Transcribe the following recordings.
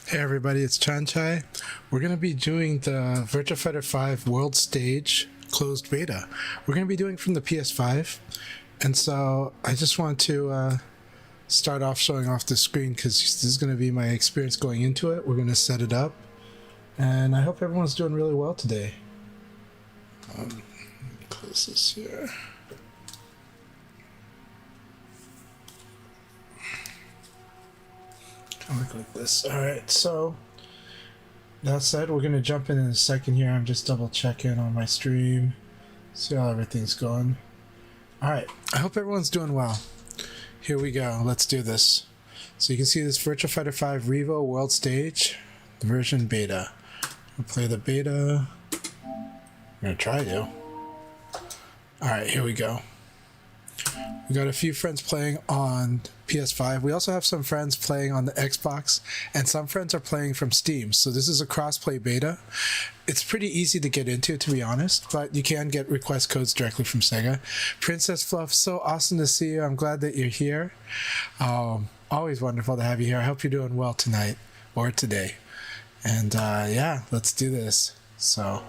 Hey everybody, it's Chanchai. We're going to be doing the Virtua Fighter 5 World Stage closed beta. We're going to be doing from the PS5. And so I just want to start off showing off the screen because this is going to be my experience going into it. We're going to set it up. And I hope everyone's doing really well today. Close this here. Look like this. Alright, so that said, we're gonna jump in a second here. I'm just double checking on my stream, see how everything's going. Alright, I hope everyone's doing well. Here we go, let's do this. So you can see this Virtua Fighter 5 REVO World Stage, the version beta. We'll play the beta. I'm gonna try to. Alright, here we go. We got a few friends playing on PS5. We also have some friends playing on the Xbox, and some friends are playing from Steam. So this is a cross-play beta. It's pretty easy to get into, to be honest, but you can get request codes directly from Sega. Princess Fluff, so awesome to see you. I'm glad that you're here. Always wonderful to have you here. I hope you're doing well tonight or today. And yeah, let's do this. So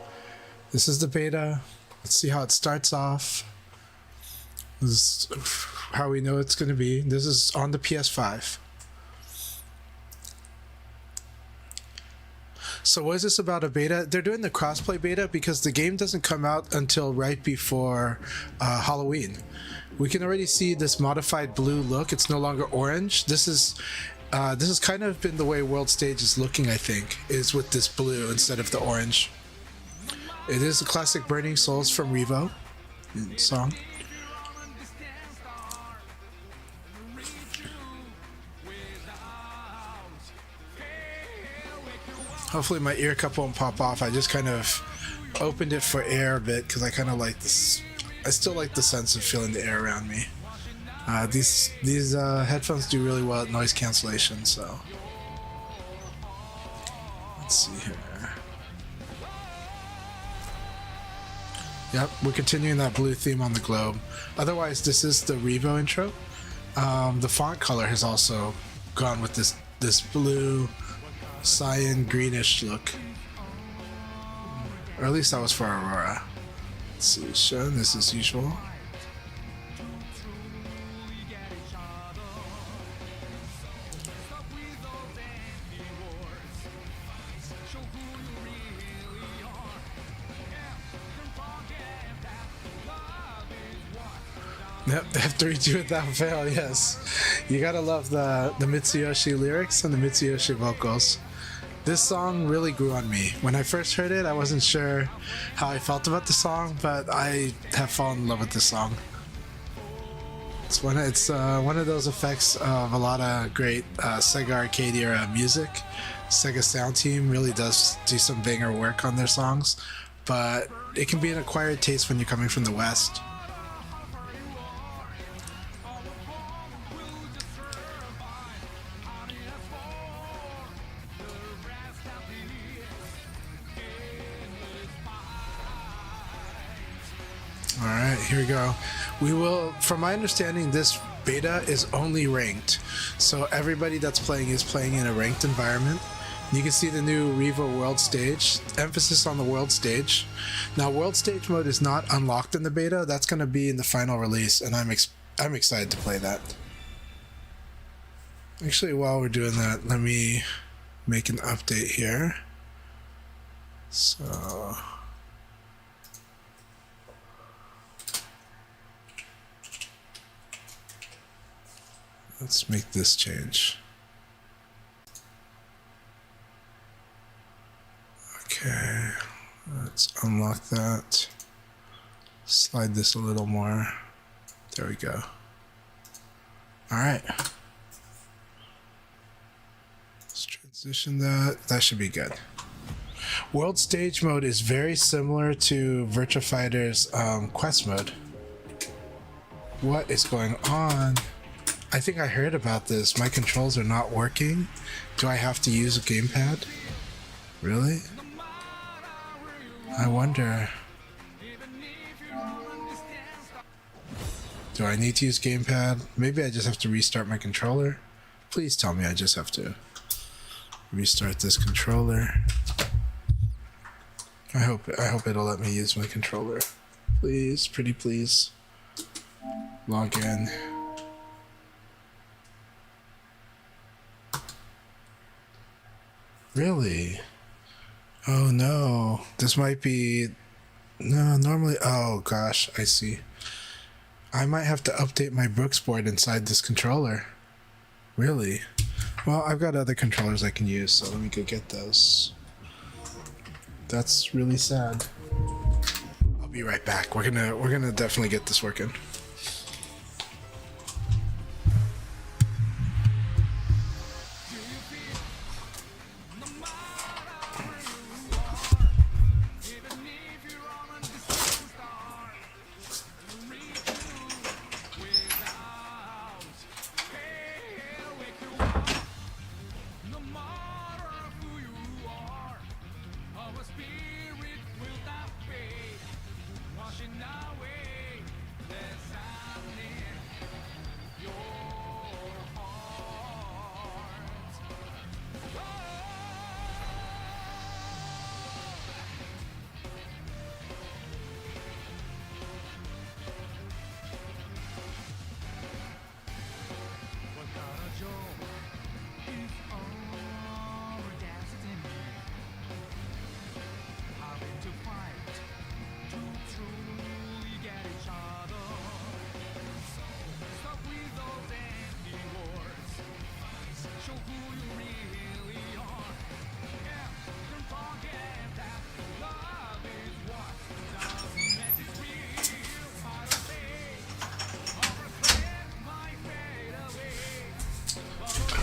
this is the beta. Let's see how it starts off. This is how we know it's going to be. This is on the PS5. So what is this about a beta? They're doing the crossplay beta because the game doesn't come out until right before Halloween. We can already see this modified blue look. It's no longer orange. This has kind of been the way World Stage is looking, I think, is with this blue instead of the orange. It is a classic Burning Souls from REVO song. Hopefully my ear cup won't pop off. I just kind of opened it for air a bit because I kind of like this. I still like the sense of feeling the air around me. These headphones do really well at noise cancellation, so let's see here. Yep, we're continuing that blue theme on the globe. Otherwise, this is the REVO intro. The font color has also gone with this blue cyan greenish look, or at least that was for Aurora. Let's see, shown this as usual. Yep, F3 without fail, yes. You gotta love the Mitsuyoshi lyrics and the Mitsuyoshi vocals. This song really grew on me. When I first heard it, I wasn't sure how I felt about the song, but I have fallen in love with this song. It's one of those effects of a lot of great Sega Arcade era music. Sega Sound Team really does do some banger work on their songs, but it can be an acquired taste when you're coming from the West. Alright, here we go. We will, from my understanding, this beta is only ranked. So everybody that's playing is playing in a ranked environment. You can see the new REVO World Stage, emphasis on the World Stage. Now, World Stage mode is not unlocked in the beta. That's going to be in the final release, and I'm excited to play that. Actually, while we're doing that, let me make an update here. So let's make this change. Okay, let's unlock that. Slide this a little more. There we go. All right. Let's transition that. That should be good. World Stage mode is very similar to Virtua Fighter's quest mode. What is going on? I think I heard about this. My controls are not working. Do I have to use a gamepad? Really? I wonder. Do I need to use gamepad? Maybe I just have to restart my controller. Please tell me I just have to. restart this controller. I hope it'll let me use my controller. Please, pretty please. Log in. Really? Oh no. This might be... No, normally... Oh gosh, I see. I might have to update my Brooks board inside this controller. Really? Well, I've got other controllers I can use, so let me go get those. That's really sad. I'll be right back. We're gonna definitely get this working.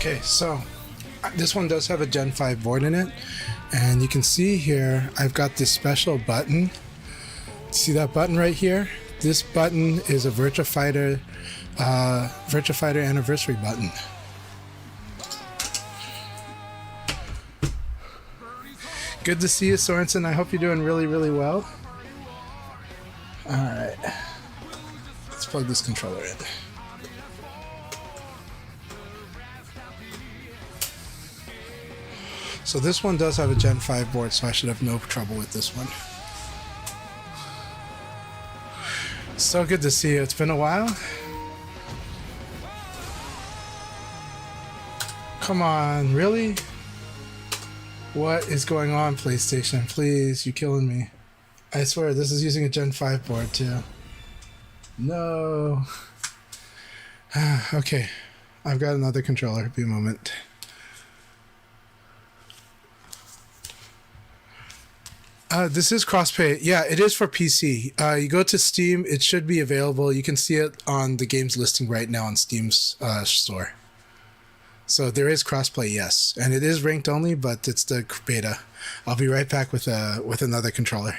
Okay, so this one does have a Gen 5 board in it, and you can see here I've got this special button. See that button right here? This button is a Virtua Fighter anniversary button. Good to see you, Sorensen. I hope you're doing really, really well. Alright. Let's plug this controller in. So this one does have a Gen 5 board, so I should have no trouble with this one. So good to see you. It's been a while. Come on, really? What is going on, PlayStation? Please, you're killing me. I swear, this is using a Gen 5 board too. No. Okay, I've got another controller. Be a moment. This is crossplay. Yeah, it is for PC. You go to Steam, it should be available. You can see it on the game's listing right now on Steam's store. So there is crossplay, yes. And it is ranked only, but it's the beta. I'll be right back with another controller.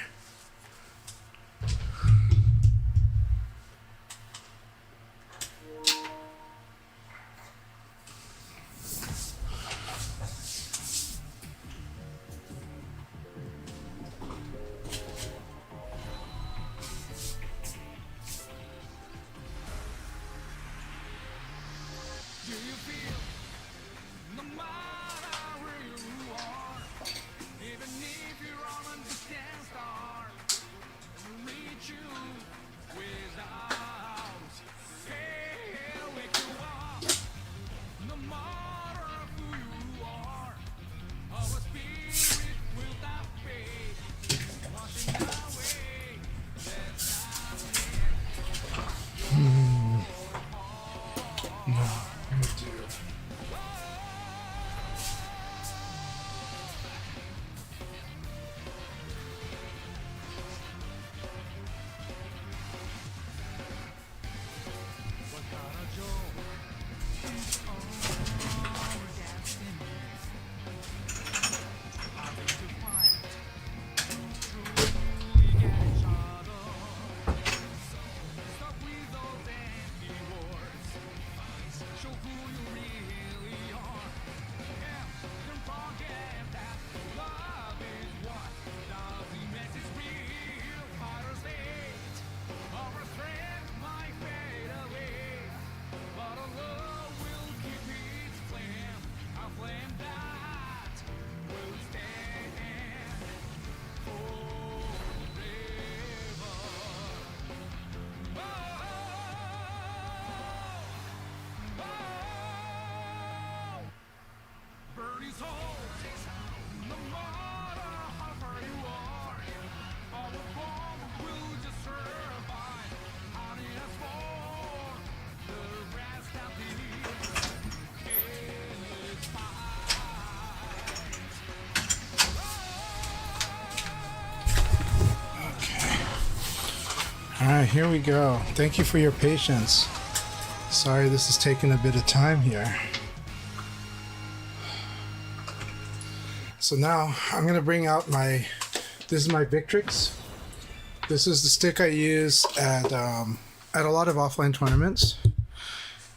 Alright, here we go. Thank you for your patience. Sorry this is taking a bit of time here. So now I'm going to bring out this is my Victrix. This is the stick I use at a lot of offline tournaments.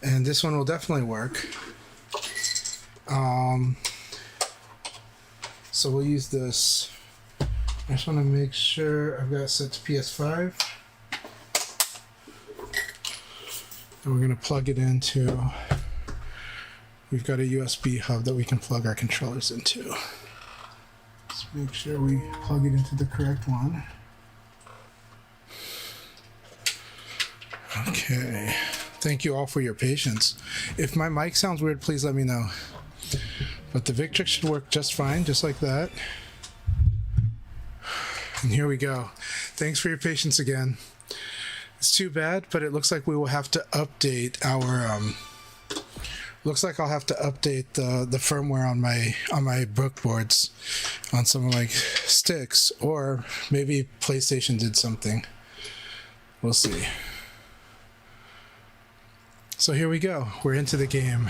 And this one will definitely work. So we'll use this. I just want to make sure I've got it set to PS5. And we're going to plug it into, we've got a USB hub that we can plug our controllers into. Let's make sure we plug it into the correct one. Okay. Thank you all for your patience. If my mic sounds weird, please let me know. But the Victrix should work just fine, just like that. And here we go. Thanks for your patience again. It's too bad, but it looks like we will have to update our looks like I'll have to update the firmware on my book boards on some of my sticks, or maybe PlayStation did something. We'll see. So here we go. We're into the game.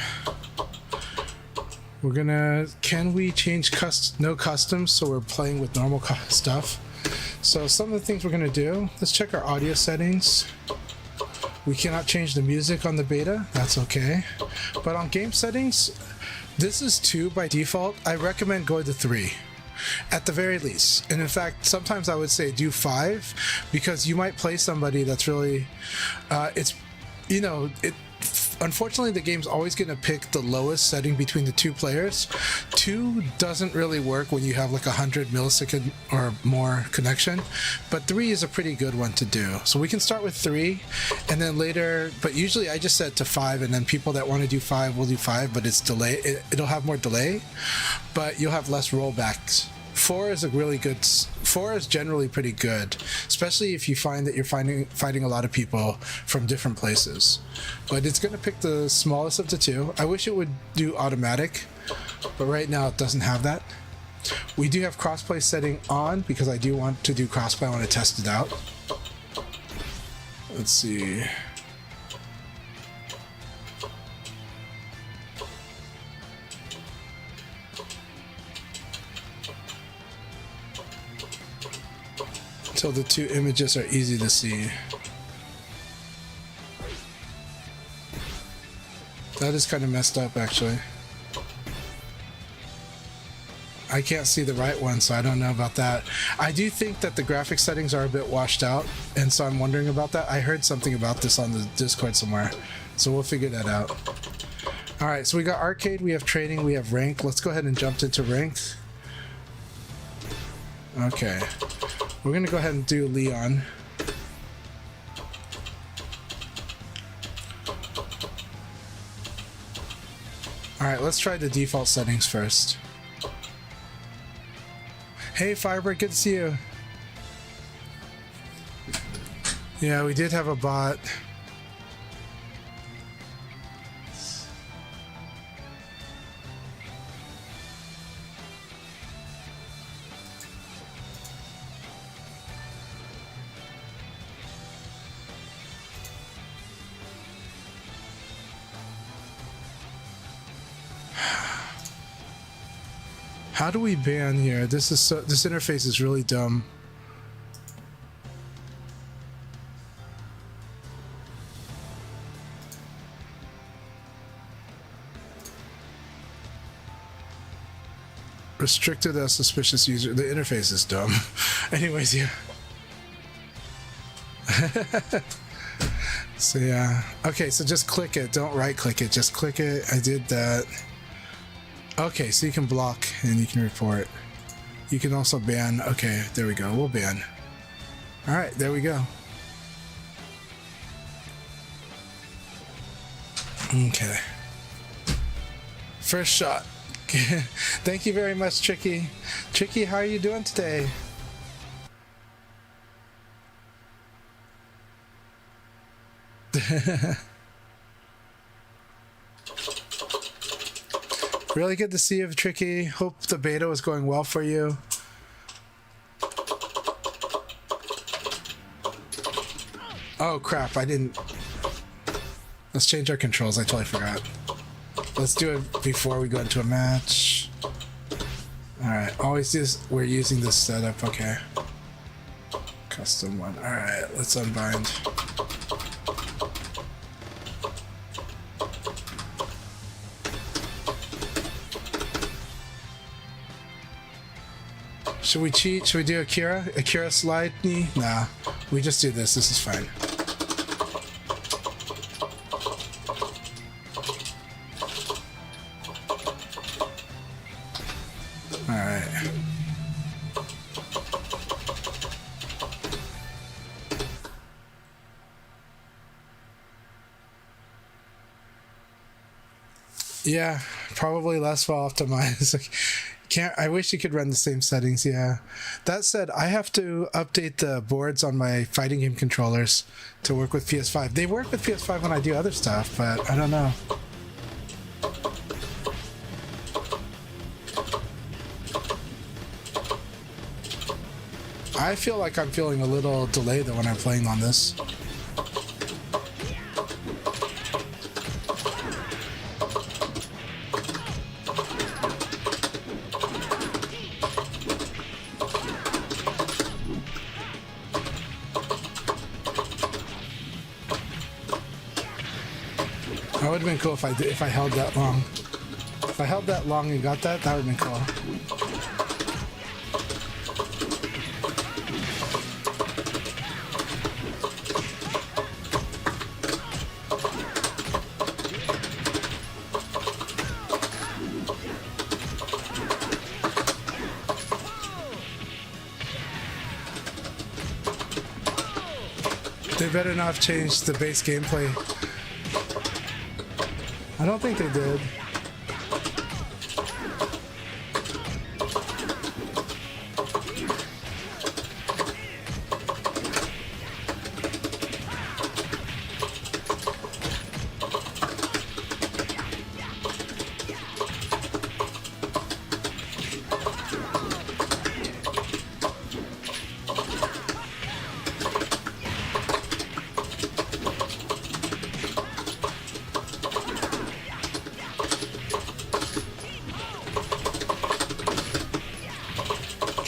We're gonna, can we change no customs so we're playing with normal stuff? So some of the things we're going to do, let's check our audio settings. We cannot change the music on the beta, that's okay. But on game settings, this is 2 by default. I recommend going to 3 at the very least. And in fact, sometimes I would say do 5, because you might play somebody that's really, unfortunately the game's always going to pick the lowest setting between the 2 players. 2 doesn't really work when you have like 100 millisecond or more connection, but 3 is a pretty good one to do. So we can start with 3 and then later, but usually I just set to 5, and then people that want to do 5 will do 5, but it's delay. It'll have more delay, but you'll have less rollbacks. 4 is a really good. 4 is generally pretty good, especially if you find that you're fighting a lot of people from different places. But it's going to pick the smallest of the 2. I wish it would do automatic, but right now it doesn't have that. We do have crossplay setting on because I do want to do crossplay. I want to test it out. Let's see. Until the 2 images are easy to see. That is kind of messed up, actually. I can't see the right one, so I don't know about that. I do think that the graphic settings are a bit washed out, and so I'm wondering about that. I heard something about this on the Discord somewhere, so we'll figure that out. Alright, so we got arcade, we have training, we have ranked. Let's go ahead and jump into ranked. Okay. We're going to go ahead and do Leon. Alright, let's try the default settings first. Hey Firebird, good to see you. Yeah, we did have a bot. How do we ban here? This interface is really dumb. Restricted as suspicious user. The interface is dumb. Anyways, yeah. So yeah. Okay, so just click it. Don't right click it. Just click it. I did that. Okay, so you can block and you can report. You can also ban. Okay, there we go. We'll ban. Alright, there we go. Okay. First shot. Thank you very much, Tricky. Tricky, how are you doing today? Really good to see you, Tricky. Hope the beta was going well for you. Oh crap, I didn't... Let's change our controls, I totally forgot. Let's do it before we go into a match. Alright, always just we're using this setup, okay. Custom one. Alright, let's unbind. Should we cheat? Should we do Akira? Akira slide knee? Nah, we just do this. This is fine. Alright. Yeah, probably less well optimized. I wish you could run the same settings, yeah. That said, I have to update the boards on my fighting game controllers to work with PS5. They work with PS5 when I do other stuff, but I don't know. I feel like I'm feeling a little delay though when I'm playing on this. That would have been cool if I held that long. If I held that long and got that, that would have been cool. They better not have changed the base gameplay. I don't think they did.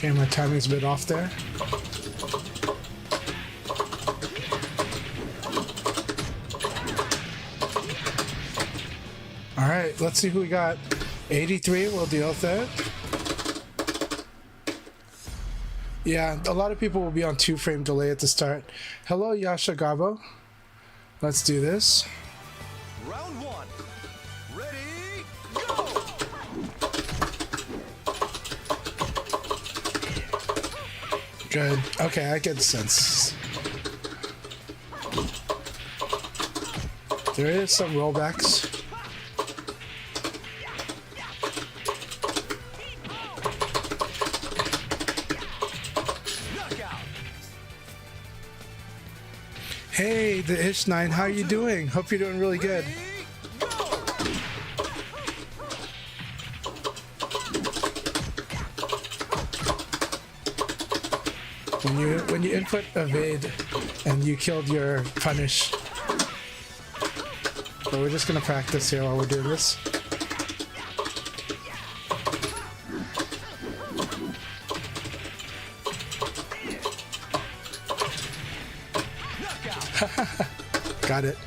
Okay, my timing's a bit off there. Alright, let's see who we got. 83, we'll deal with it. Yeah, a lot of people will be on 2-frame delay at the start. Hello, Yasha Gabo. Let's do this. Round 1. Ready, go! Good. Okay, I get the sense. There is some rollbacks. Hey, the Ish9, how are you doing? Hope you're doing really good. When you input evade and you killed your punish. But we're just gonna practice here while we're doing this. Got it.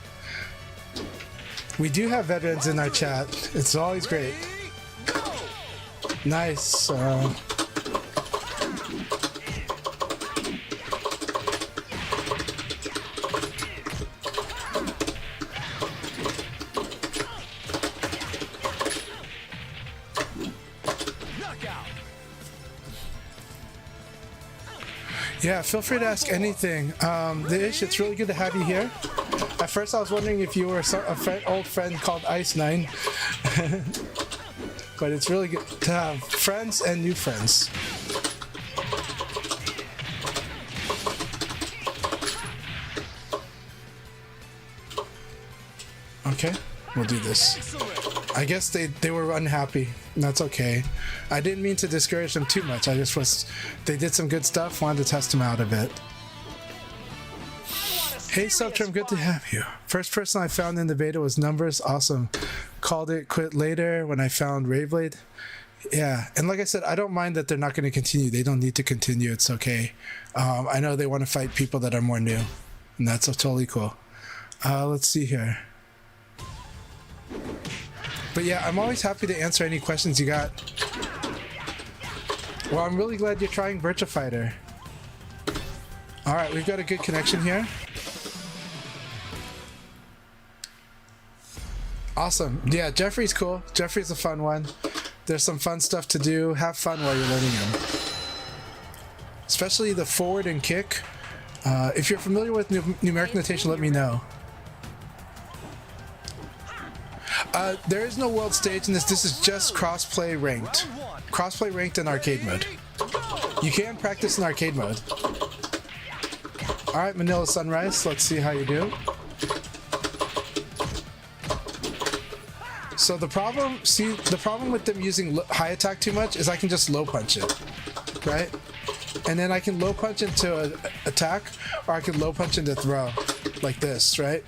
We do have veterans in our chat. It's always great. Nice. Yeah, feel free to ask anything. The Ish, it's really good to have you here. At first I was wondering if you were old friend called Ice9. but it's really good to have friends and new friends. Okay, we'll do this. I guess they were unhappy. That's okay. I didn't mean to discourage them too much. I just was... They did some good stuff, wanted to test them out a bit. Hey Subtram, good to have you. First person I found in the beta was Numbers. Awesome. Called it quit later when I found Rayblade. Yeah, and like I said, I don't mind that they're not going to continue. They don't need to continue. It's okay. I know they want to fight people that are more new, and that's totally cool. Let's see here. But yeah, I'm always happy to answer any questions you got. Well, I'm really glad you're trying Virtua Fighter. Alright, we've got a good connection here. Awesome. Yeah, Jeffrey's cool. Jeffrey's a fun one. There's some fun stuff to do. Have fun while you're learning him. Especially the forward and kick. If you're familiar with numeric notation, let me know. There is no world stage in this. This is just crossplay ranked. Crossplay ranked in arcade mode. You can practice in arcade mode. Alright, Manila Sunrise. Let's see how you do. So the problem with them using high attack too much is I can just low punch it, right? And then I can low punch into an attack, or I can low punch into throw, like this, right?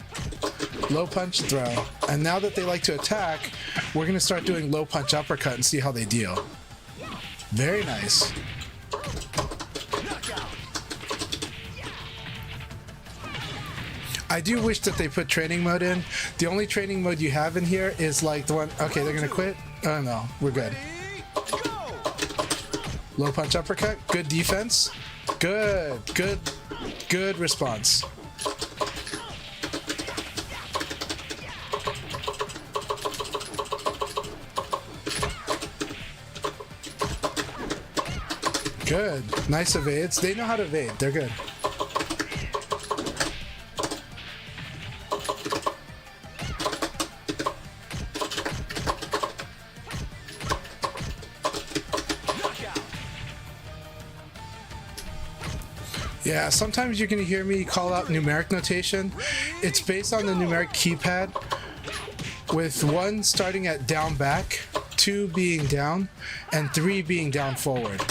Low punch, throw. And now that they like to attack, we're gonna start doing low punch uppercut and see how they deal. Very nice. I do wish that they put training mode in. The only training mode you have in here is like the one... Okay, they're gonna quit? Oh no, we're good. Low punch uppercut, good defense. Good response. Good, nice evades. They know how to evade, they're good. Yeah, sometimes you're going to hear me call out numeric notation. It's based on the numeric keypad, with 1 starting at down back, 2 being down, and 3 being down forward.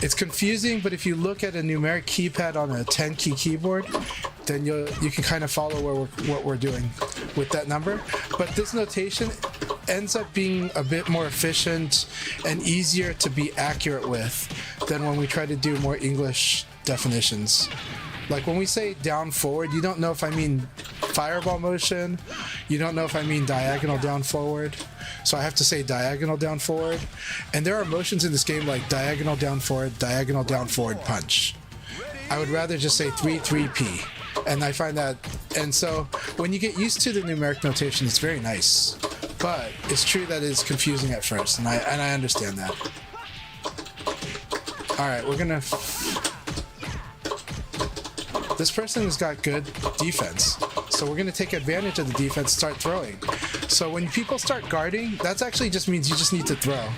It's confusing, but if you look at a numeric keypad on a 10-key keyboard, then you can kind of follow what we're doing with that number. But this notation ends up being a bit more efficient and easier to be accurate with than when we try to do more English definitions. Like when we say down forward, you don't know if I mean fireball motion, you don't know if I mean diagonal down forward, so I have to say diagonal down forward. And there are motions in this game like diagonal down forward punch. I would rather just say 3-3-P, and I find that, and so when you get used to the numeric notation, it's very nice, but it's true that it's confusing at first, and I understand that. Alright, we're gonna... This person has got good defense, so we're going to take advantage of the defense, start throwing. So when people start guarding, that actually just means you just need to throw.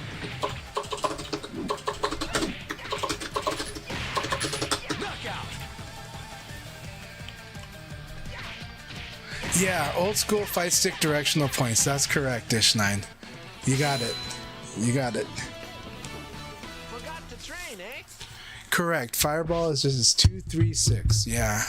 Yeah, old school fight stick directional points. That's correct, Dish9. You got it. You got it. Forgot to train, eh? Correct. Fireball is just 2, 3, 6. Yeah.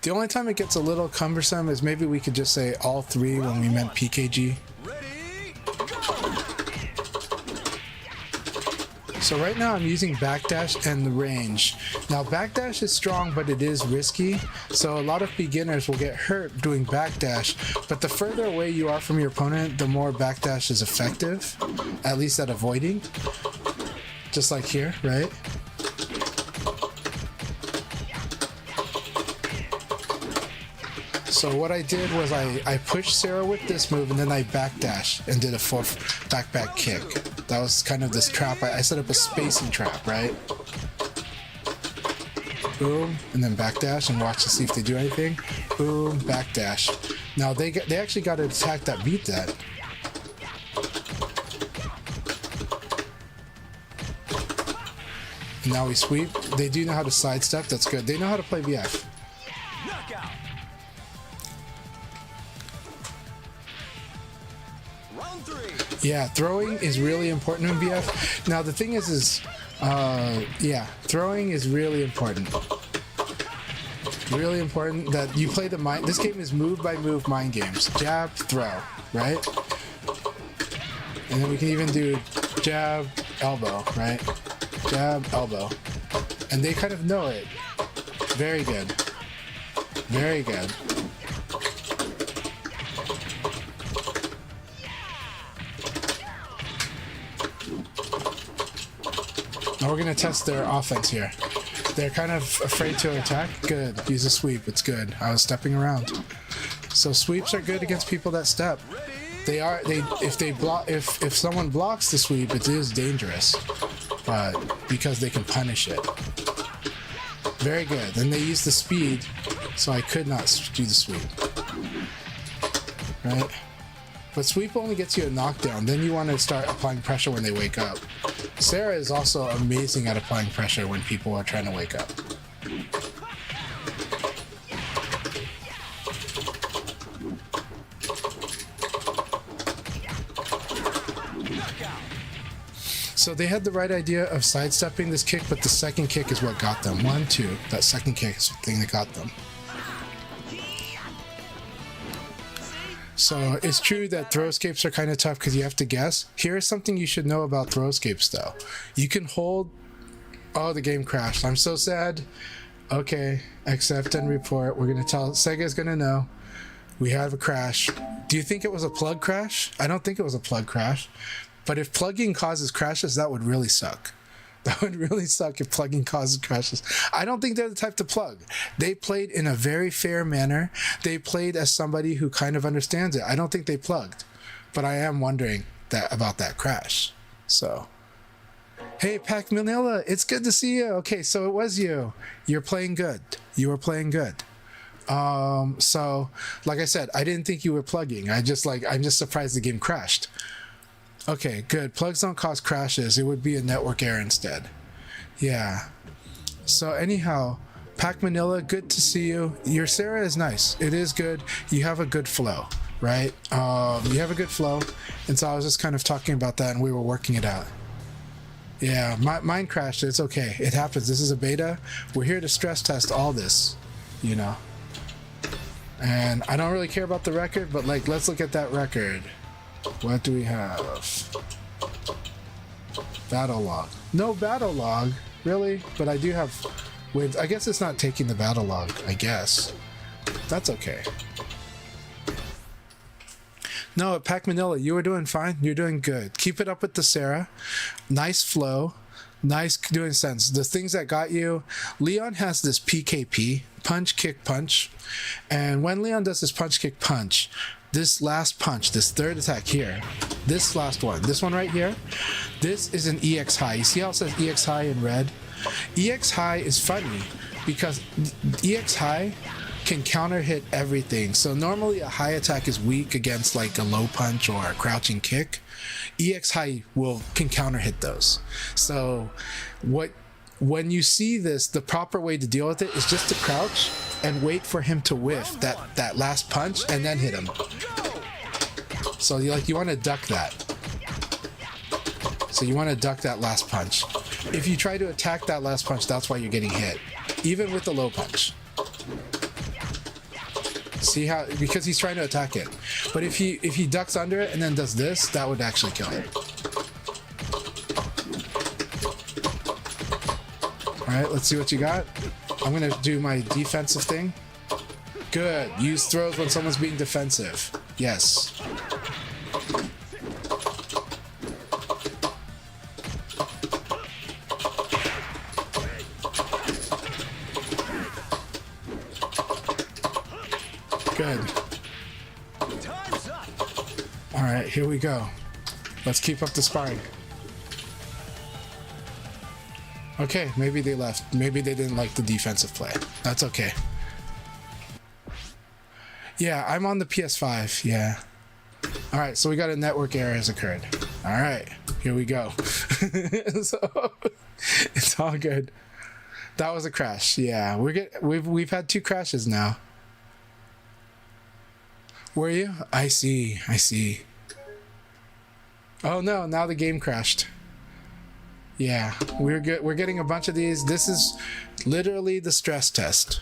The only time it gets a little cumbersome is maybe we could just say all 3 when we meant PKG. Ready, go! So right now I'm using backdash and the range. Now backdash is strong, but it is risky. So a lot of beginners will get hurt doing backdash, but the further away you are from your opponent, the more backdash is effective, at least at avoiding. Just like here, right? So what I did was I pushed Sarah with this move, and then I backdash and did a 4 back kick. That was kind of this trap. I set up a spacing trap, right? boom, and then backdash and watch to see if they do anything. Boom, backdash. Now they actually got an attack that beat that. And now we sweep. They do know how to sidestep. That's good. They know how to play VF. Knockout. Round 3. Yeah, throwing is really important in VF. Now the thing is yeah, throwing is really important. Really important that you play the mind. This game is move by move mind games. Jab, throw, right? And then we can even do jab, elbow, right? Jab, elbow. And they kind of know it. Very good. Very good. Now we're gonna test their offense here. They're kind of afraid to attack. Good. Use a sweep. It's good. I was stepping around. So sweeps are good against people that step. If someone blocks the sweep, it is dangerous. But because they can punish it. Very good. Then they use the speed, so I could not do the sweep. Right? But sweep only gets you a knockdown. Then you want to start applying pressure when they wake up. Sarah is also amazing at applying pressure when people are trying to wake up. So they had the right idea of sidestepping this kick, but the second kick is what got them. 1, 2. That second kick is the thing that got them. So it's true that throw escapes are kind of tough because you have to guess. Here's something you should know about throw escapes though. You can hold... Oh, the game crashed. I'm so sad. Okay, accept and report. We're going to tell... Sega's going to know. We have a crash. Do you think it was a plug crash? I don't think it was a plug crash. But if plugging causes crashes, that would really suck. That would really suck if plugging causes crashes. I don't think they're the type to plug. They played in a very fair manner. They played as somebody who kind of understands it. I don't think they plugged. But I am wondering about that crash. So, hey, Pac Manila, it's good to see you. Okay, so it was you. You're playing good. You were playing good. So, like I said, I didn't think you were plugging. I'm just surprised the game crashed. Okay, good. Plugs don't cause crashes. It would be a network error instead. Yeah. So anyhow, Pac Manila, good to see you. Your Sarah is nice. It is good. You have a good flow, right? You have a good flow. And so I was just kind of talking about that and we were working it out. Yeah, mine crashed. It's okay. It happens. This is a beta. We're here to stress test all this, you know. And I don't really care about the record, but like, let's look at that record. What do we have? Battle log. No battle log, really? But I do have wins. I guess it's not taking the battle log, I guess. That's okay. No, Pac Manila, you were doing fine. You're doing good. Keep it up with the Sarah. Nice flow. Nice doing sense. The things that got you, Leon has this PKP, punch, kick, punch. And when Leon does this punch, kick, punch, this last punch, this third attack here, this last one, this one right here, this is an EX high. You see how it says EX high in red? EX high is funny because EX high can counter hit everything. So normally a high attack is weak against like a low punch or a crouching kick. EX high can counter hit those. So when you see this, the proper way to deal with it is just to crouch and wait for him to whiff that last punch and then hit him. So you want to duck that. So you want to duck that last punch. If you try to attack that last punch, that's why you're getting hit, even with the low punch. See how, because he's trying to attack it. But if he ducks under it and then does this, that would actually kill him. All right, let's see what you got. I'm gonna do my defensive thing. Good. Use throws when someone's being defensive. Yes. Good. All right, here we go. Let's keep up the sparring. Okay, maybe they left. Maybe they didn't like the defensive play. That's okay. Yeah, I'm on the PS5. Yeah. All right, so we got a network error has occurred. All right, here we go. So it's all good. That was a crash. Yeah, we've had 2 crashes now. Were you? I see. I see. Oh no, now the game crashed. Yeah, we're good. We're getting a bunch of these. This is literally the stress test.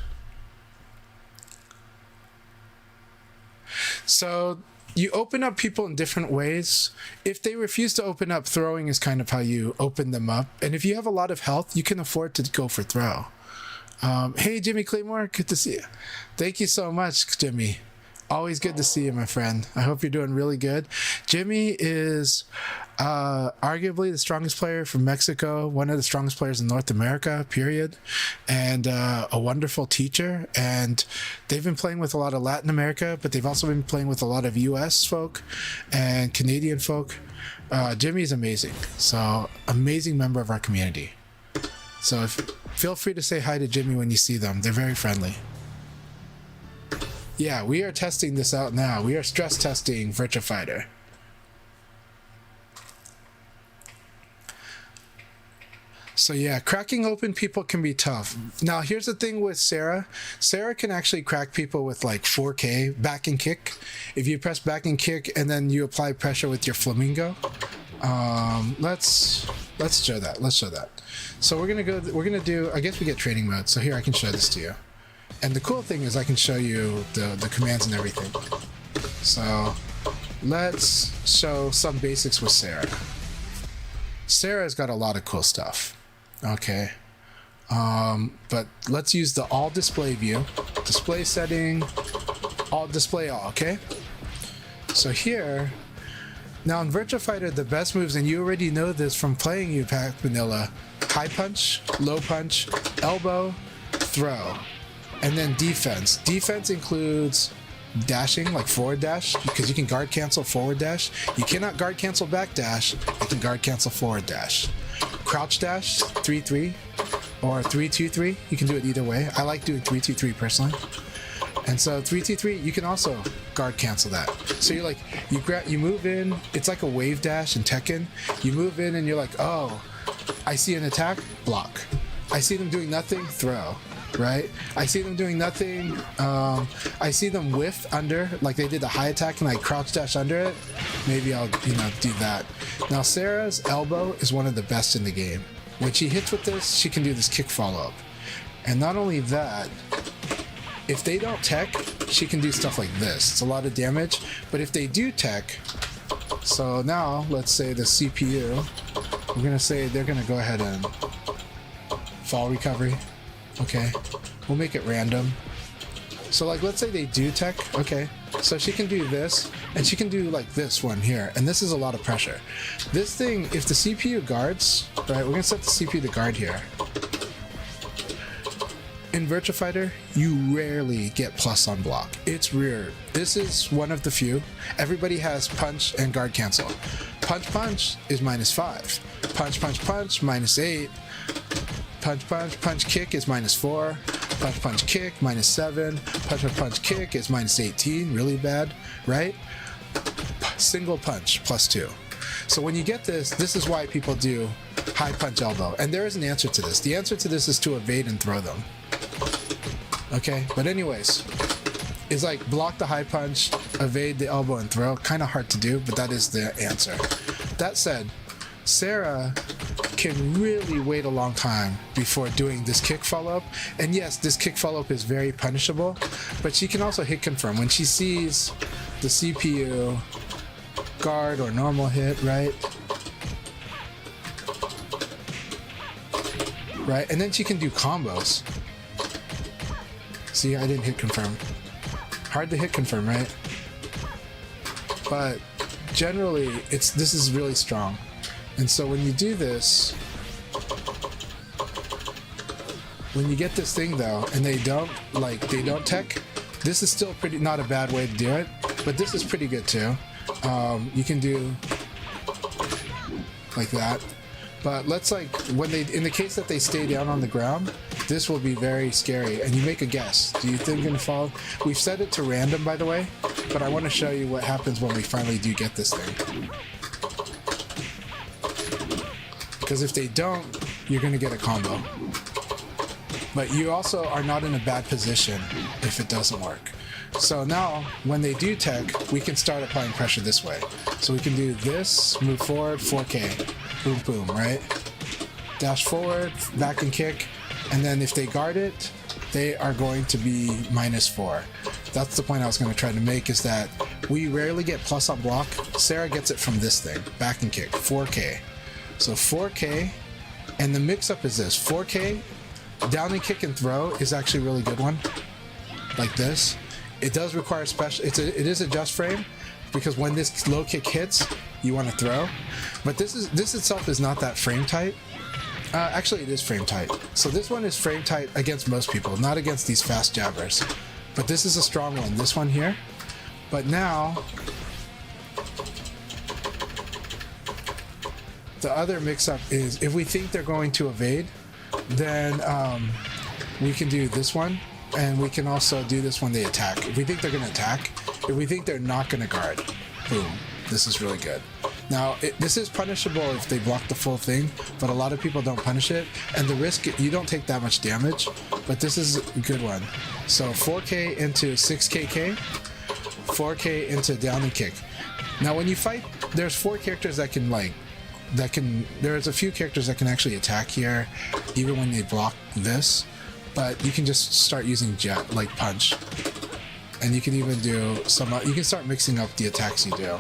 So you open up people in different ways. If they refuse to open up, throwing is kind of how you open them up. And if you have a lot of health, you can afford to go for throw. Hey, Jimmy Claymore, good to see you. Thank you so much, Jimmy. Always good to see you, my friend. I hope you're doing really good. Jimmy is arguably the strongest player from Mexico, one of the strongest players in North America, period, and a wonderful teacher. And they've been playing with a lot of Latin America, but they've also been playing with a lot of US folk and Canadian folk. Jimmy's amazing. So, amazing member of our community. So, feel free to say hi to Jimmy when you see them. They're very friendly. Yeah, we are testing this out now. We are stress testing Virtua Fighter. So yeah, cracking open people can be tough. Now here's the thing with Sarah. Sarah can actually crack people with like 4K back and kick. If you press back and kick and then you apply pressure with your flamingo. Let's show that. Let's show that. So we're gonna do, I guess we get training mode. So here I can show this to you. And the cool thing is I can show you the commands and everything. So let's show some basics with Sarah. Sarah's got a lot of cool stuff. Okay. But let's use the all display view. Display setting, all display all, okay? So here, now in Virtua Fighter, the best moves, and you already know this from playing U-Pack Vanilla, high punch, low punch, elbow, throw. And then defense. Defense includes dashing, like forward dash, because you can guard cancel forward dash. You cannot guard cancel back dash. You can guard cancel forward dash. Crouch dash, 3-3 or 3-2-3. You can do it either way. I like doing 3-2-3 personally. And so 3-2-3, you can also guard cancel that. So you're like, you move in. It's like a wave dash in Tekken. You move in and you're like, oh, I see an attack, block. I see them doing nothing, throw. Right? I see them doing nothing. I see them whiff under, like they did the high attack and like crouch dash under it. Maybe I'll, do that. Now Sarah's elbow is one of the best in the game. When she hits with this, she can do this kick follow up. And not only that, if they don't tech, she can do stuff like this. It's a lot of damage, but if they do tech, so now let's say the CPU, we're gonna say they're gonna go ahead and fall recovery. Okay, we'll make it random. So like, let's say they do tech. Okay, so she can do this, and she can do like this one here, and this is a lot of pressure. This thing, if the CPU guards, right, we're gonna set the CPU to guard here. In Virtua Fighter, you rarely get plus on block. It's rare. This is one of the few. Everybody has punch and guard cancel. Punch punch is -5. Punch punch punch -8. Punch punch punch kick is -4. Punch punch kick -7. Punch punch punch kick is -18. Really bad, right? Single punch +2. So when you get this, this is why people do high punch elbow. And there is an answer to this. The answer to this is to evade and throw them. Okay, but anyways, it's like block the high punch, evade the elbow and throw. Kind of hard to do, but that is the answer. That said, Sarah can really wait a long time before doing this kick follow-up. And yes, this kick follow-up is very punishable, but she can also hit confirm. When she sees the CPU guard or normal hit, right? Right, and then she can do combos. See, I didn't hit confirm. Hard to hit confirm, right? But generally, this is really strong. And so when you do this, when you get this thing though, and they don't tech, this is still not a bad way to do it, but this is pretty good too. You can do like that. But let's like, when they, in the case that they stay down on the ground, this will be very scary. And you make a guess. Do you think you're gonna fall? We've set it to random, by the way, but I want to show you what happens when we finally do get this thing. Because if they don't, you're gonna get a combo. But you also are not in a bad position if it doesn't work. So now, when they do tech, we can start applying pressure this way. So we can do this, move forward, 4K, boom, boom, right? Dash forward, back and kick, and then if they guard it, they are going to be -4. That's the point I was going to try to make, is that we rarely get plus on block. Sarah gets it from this thing, back and kick, 4K. So 4K, and the mix-up is this, 4K, down and kick and throw is actually a really good one, like this. It does require special, it is a just frame, because when this low kick hits, you want to throw. But this itself is not that frame tight. Actually, it is frame tight. So this one is frame tight against most people, not against these fast jabbers. But this is a strong one, this one here. But now, the other mix-up is, if we think they're going to evade, then we can do this one, and we can also do this when they attack. If we think they're going to attack, if we think they're not going to guard, boom, this is really good. Now, this is punishable if they block the full thing, but a lot of people don't punish it, and the risk, you don't take that much damage, but this is a good one. So 4K into 6KK, 4K into down and kick. Now when you fight, there's 4 characters that can there's a few characters that can actually attack here, even when they block this, but you can just start using jet, like punch. And you can even do you can start mixing up the attacks you do.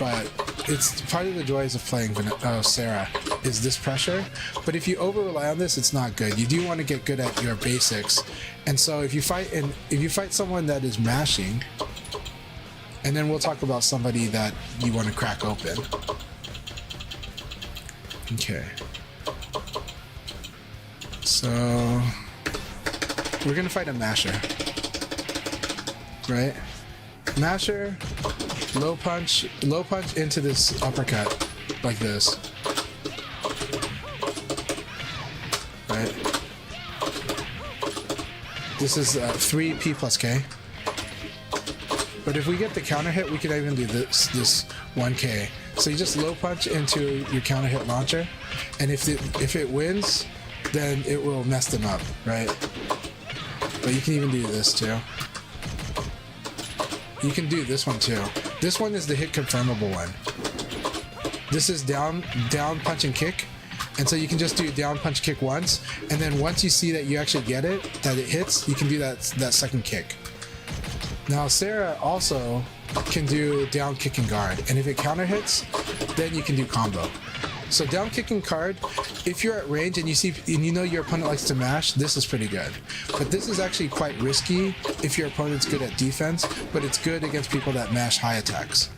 But it's part of the joys of playing Sarah, is this pressure. But if you over rely on this, it's not good. You do want to get good at your basics. And so if you fight someone that is mashing, and then we'll talk about somebody that you want to crack open. Okay. So we're gonna fight a masher, right? Masher, low punch into this uppercut, like this, right? This is 3P plus K. But if we get the counter hit, we can even do this 1K. So you just low punch into your counter hit launcher, and if it wins, then it will mess them up, right? But you can even do this too. You can do this one too. This one is the hit confirmable one. This is down punch and kick, and so you can just do down punch kick once, and then once you see that you actually get it, that it hits, you can do that second kick. Now Sarah also can do down kick and guard, and if it counter hits, then you can do combo. So down kick and guard, if you're at range and you know your opponent likes to mash, this is pretty good. But this is actually quite risky if your opponent's good at defense, but it's good against people that mash high attacks.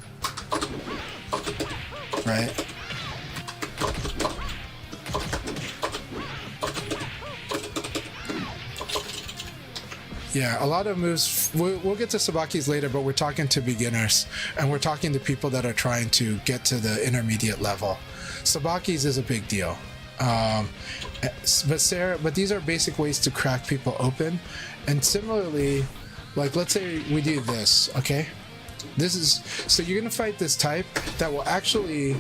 Right? Yeah, a lot of moves, we'll get to Sabakis later, but we're talking to beginners, and we're talking to people that are trying to get to the intermediate level. Sabakis is a big deal. But these are basic ways to crack people open. And similarly, like let's say we do this, okay? So you're gonna fight this type that will actually,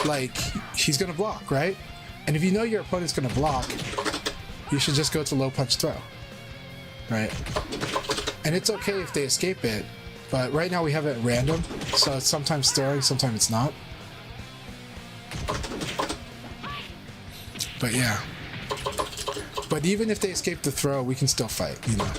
like, he's gonna block, right? And if you know your opponent's gonna block, you should just go to low punch throw. Right? And it's okay if they escape it, but right now we have it at random, so it's sometimes throwing, sometimes it's not. But yeah. But even if they escape the throw, we can still fight, you know.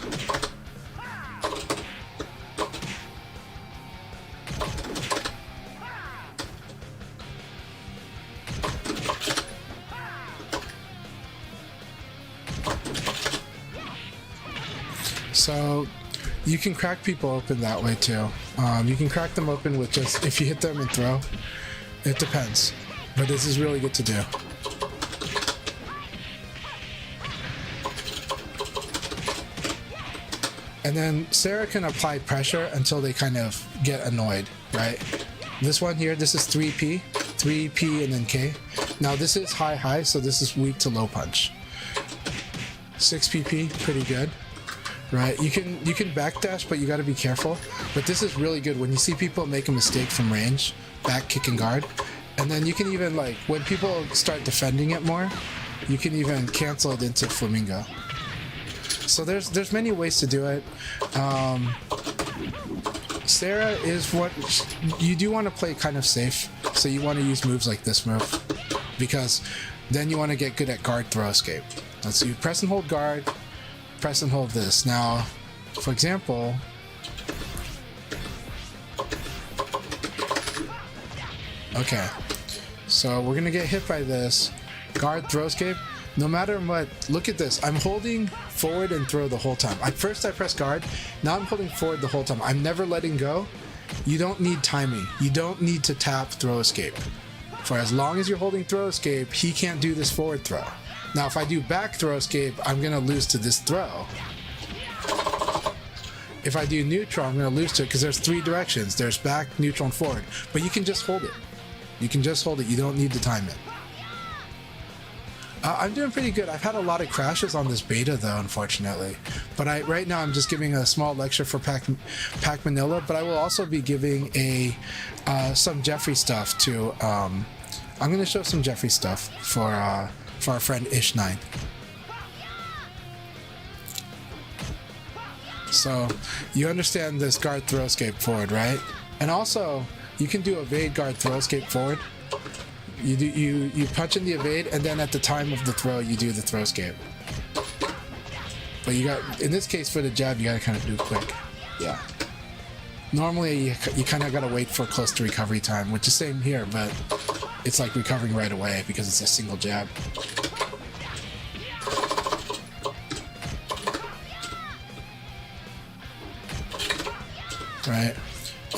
So you can crack people open that way too. You can crack them open with just, if you hit them and throw, it depends. But this is really good to do. And then Sarah can apply pressure until they kind of get annoyed, right? This one here, this is 3P 3P and then K. Now this is high, so this is weak to low punch. 6PP, pretty good. Right, you can backdash, but you got to be careful. But this is really good when you see people make a mistake from range, back kick and guard, and then you can even like when people start defending it more, you can even cancel it into flamingo. So there's many ways to do it. Sarah is what you do want to play kind of safe, so you want to use moves like this move because then you want to get good at guard throw escape. Let's do press and hold guard. Press and hold this. Now, for example, okay, so we're gonna get hit by this guard throw escape. No matter what, look at this. I'm holding forward and throw the whole time. First I press guard. Now I'm holding forward the whole time. I'm never letting go. You don't need timing. You don't need to tap throw escape. For as long as you're holding throw escape, he can't do this forward throw. Now, if I do back throw escape, I'm going to lose to this throw. If I do neutral, I'm going to lose to it because there's 3 directions. There's back, neutral, and forward. But you can just hold it. You can just hold it. You don't need to time it. I'm doing pretty good. I've had a lot of crashes on this beta, though, unfortunately. But right now, I'm just giving a small lecture for Pac Manila, but I will also be giving some Jeffry stuff, too. I'm going to show some Jeffry stuff for our friend Ish9. So you understand this guard throw escape forward, right? And also you can do evade guard throw escape forward. You punch in the evade, and then at the time of the throw you do the throw escape. But you got, in this case for the jab, you gotta kind of do quick. Yeah. Normally you kind of gotta wait for close to recovery time, which is same here, but it's like recovering right away because it's a single jab. Right?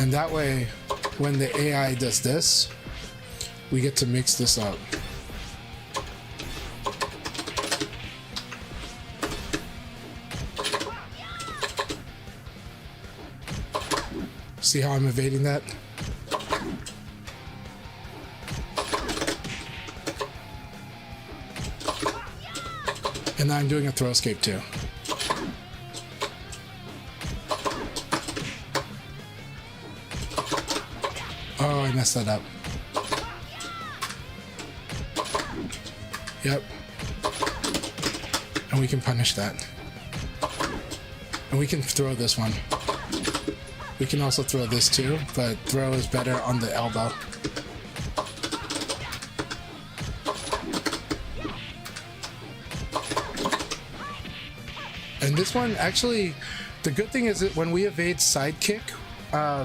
And that way, when the AI does this, we get to mix this up. See how I'm evading that? And now I'm doing a throw escape too. Oh, I messed that up. Yep. And we can punish that. And we can throw this one. We can also throw this too, but throw is better on the elbow. And this one, actually, the good thing is that when we evade sidekick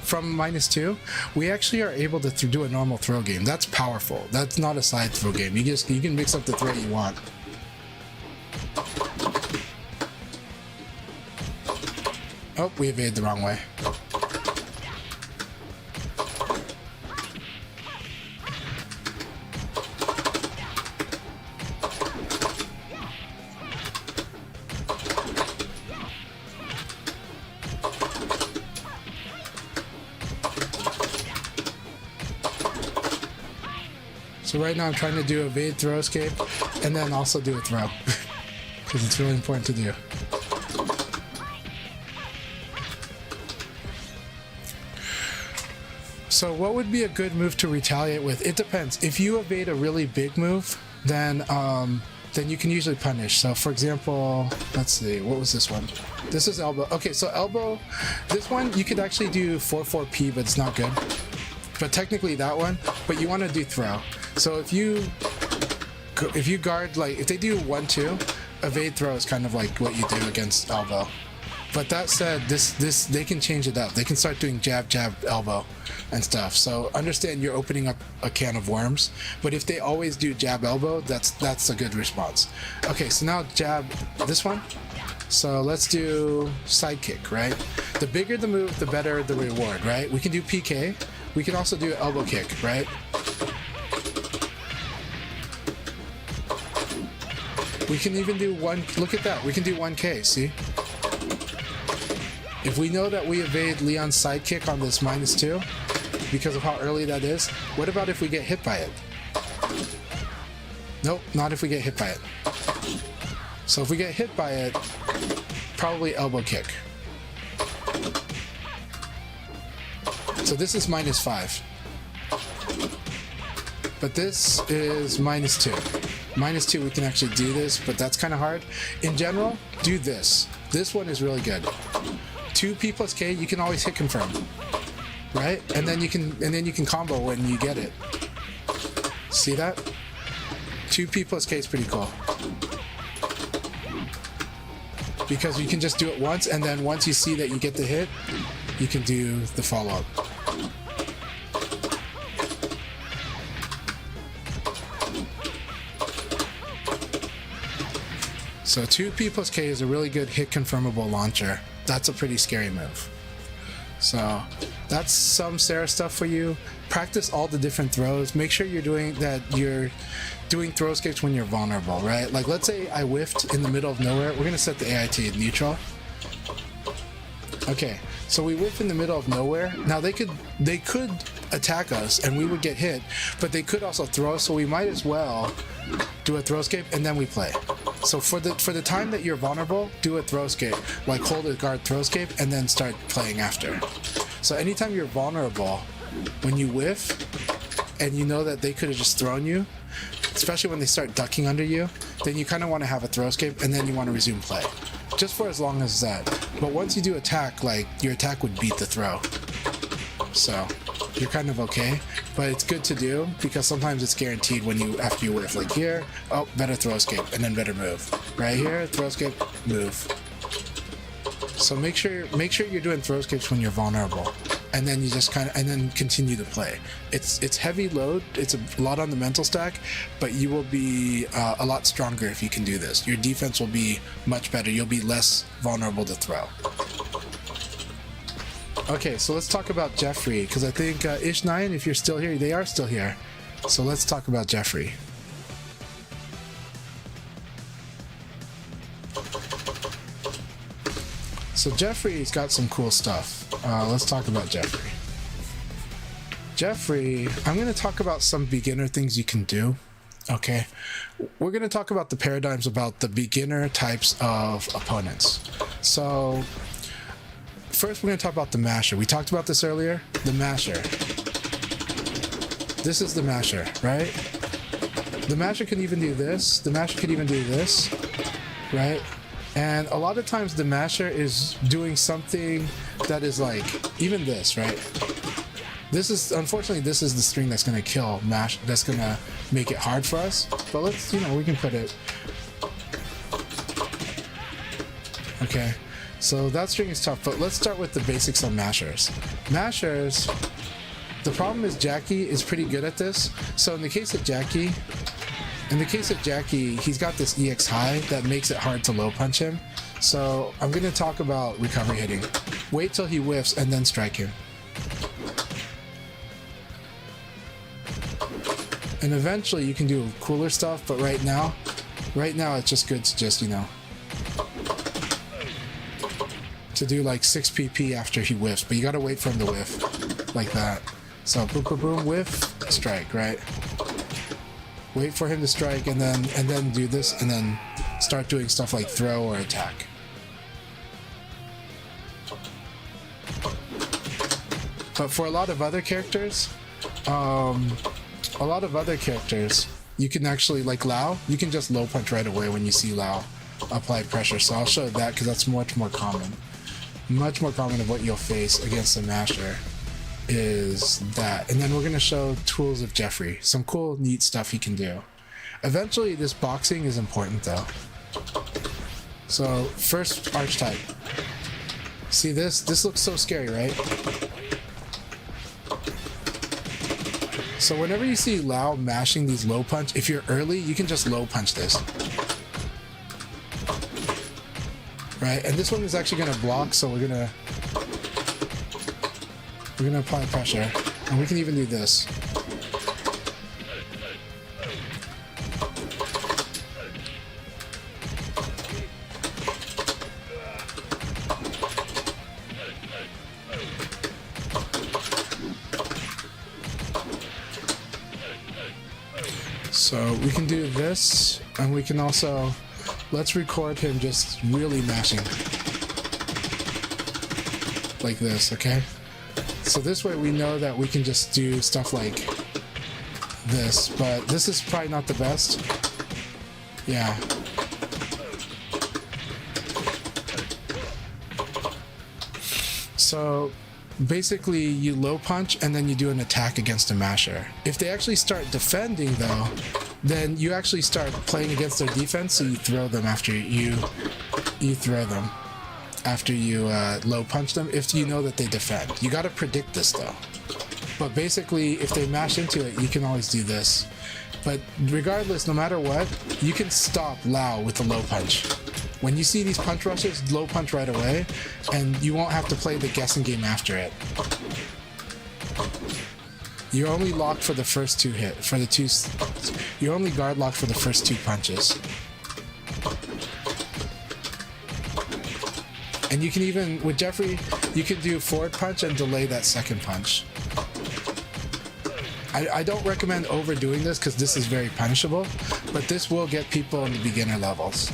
from -2, we actually are able to do a normal throw game. That's powerful. That's not a side throw game. You can mix up the throw you want. Oh, we evade the wrong way. So right now I'm trying to do evade, throw, escape, and then also do a throw. Because it's really important to do. So what would be a good move to retaliate with? It depends. If you evade a really big move, then you can usually punish. So for example, let's see, what was this one? This is elbow. Okay, so elbow, this one you could actually do 4-4-P, but it's not good. But technically that one, but you want to do throw. So if you guard, like if they do 1-2, evade throw is kind of like what you do against elbow. But that said, this they can change it up. They can start doing jab, jab, elbow and stuff. So understand you're opening up a can of worms. But if they always do jab, elbow, that's a good response. Okay, so now jab this one. So let's do sidekick, right? The bigger the move, the better the reward, right? We can do PK. We can also do elbow kick, right? We can even do look at that. We can do 1K, see? If we know that we evade Leon's sidekick on this -2, because of how early that is. What about if we get hit by it? Nope, not if we get hit by it. So if we get hit by it, probably elbow kick. So this is -5. But this is -2. -2, we can actually do this, but that's kind of hard. In general, do this. This one is really good. 2P plus K, you can always hit confirm, right? And then you can combo when you get it. See that? 2P plus K is pretty cool. Because you can just do it once, and then once you see that you get the hit, you can do the follow-up. So 2P plus K is a really good hit confirmable launcher. That's a pretty scary move. So that's some Sarah stuff for you. Practice all the different throws. Make sure you're doing throw escapes when you're vulnerable, right? Like let's say I whiffed in the middle of nowhere. We're gonna set the AI to neutral. Okay, so we whiff in the middle of nowhere. Now they could attack us and we would get hit, but they could also throw, so we might as well do a throw escape and then we play. So for the time that you're vulnerable, do a throw escape, like hold a guard throw escape and then start playing after. So anytime you're vulnerable, when you whiff and you know that they could have just thrown you, especially when they start ducking under you, then you kind of want to have a throw escape and then you want to resume play. Just for as long as that. But once you do attack, like your attack would beat the throw. So you're kind of okay, but it's good to do because sometimes it's guaranteed when you after you whiff. Like here, oh, better throw escape and then better move. Right here, throw escape, move. So make sure you're doing throw escapes when you're vulnerable, and then you just and then continue to play. It's heavy load. It's a lot on the mental stack, but you will be a lot stronger if you can do this. Your defense will be much better. You'll be less vulnerable to throw. Okay, so let's talk about Jeffry, because I think Ish9, if you're still here, they are still here. So let's talk about Jeffry. So Jeffrey's got some cool stuff. Let's talk about Jeffry. Jeffry, I'm going to talk about some beginner things you can do. Okay, we're going to talk about the paradigms about the beginner types of opponents. So first, we're going to talk about the masher. We talked about this earlier. The masher. This is the masher, right? The masher can even do this. The masher can even do this, right? And a lot of times the masher is doing something that is like, even this, right? This is, unfortunately, this is the string that's going to kill mash, that's going to make it hard for us. But let's, we can put it. Okay. So that string is tough, but let's start with the basics on mashers. Mashers, the problem is Jackie is pretty good at this. So in the case of Jackie, he's got this EX high that makes it hard to low punch him. So I'm going to talk about recovery hitting. Wait till he whiffs and then strike him. And eventually you can do cooler stuff, but right now it's just good to just, to do like 6 PP after he whiffs, but you gotta wait for him to whiff like that. So boom, boom, boom, whiff, strike, right? Wait for him to strike and then do this and then start doing stuff like throw or attack. But for a lot of other characters, you can actually, like Lao, you can just low punch right away when you see Lao apply pressure. So I'll show that because that's much more common. Much more common of what you'll face against a masher is that. And then we're going to show tools of Jeffry. Some cool, neat stuff he can do. Eventually, this boxing is important though. So first, archetype. See this? This looks so scary, right? So whenever you see Lao mashing these low punch, if you're early, you can just low punch this. Right, and this one is actually gonna block, so we're gonna apply pressure, and we can even do this. So we can do this, and we can also, let's record him just really mashing. Like this, okay? So this way we know that we can just do stuff like this, but this is probably not the best. Yeah. So basically you low punch and then you do an attack against a masher. If they actually start defending though, then you actually start playing against their defense, so you throw them after you throw them after you low punch them, if you know that they defend. You got to predict this though. But basically if they mash into it, you can always do this. But regardless, no matter what, you can stop Lao with the low punch. When you see these punch rushes, low punch right away, and you won't have to play the guessing game after it. You're only locked for the first two you're only guard locked for the first two punches. And you can even, with Jeffry, you can do forward punch and delay that second punch. I don't recommend overdoing this because this is very punishable, but this will get people in the beginner levels.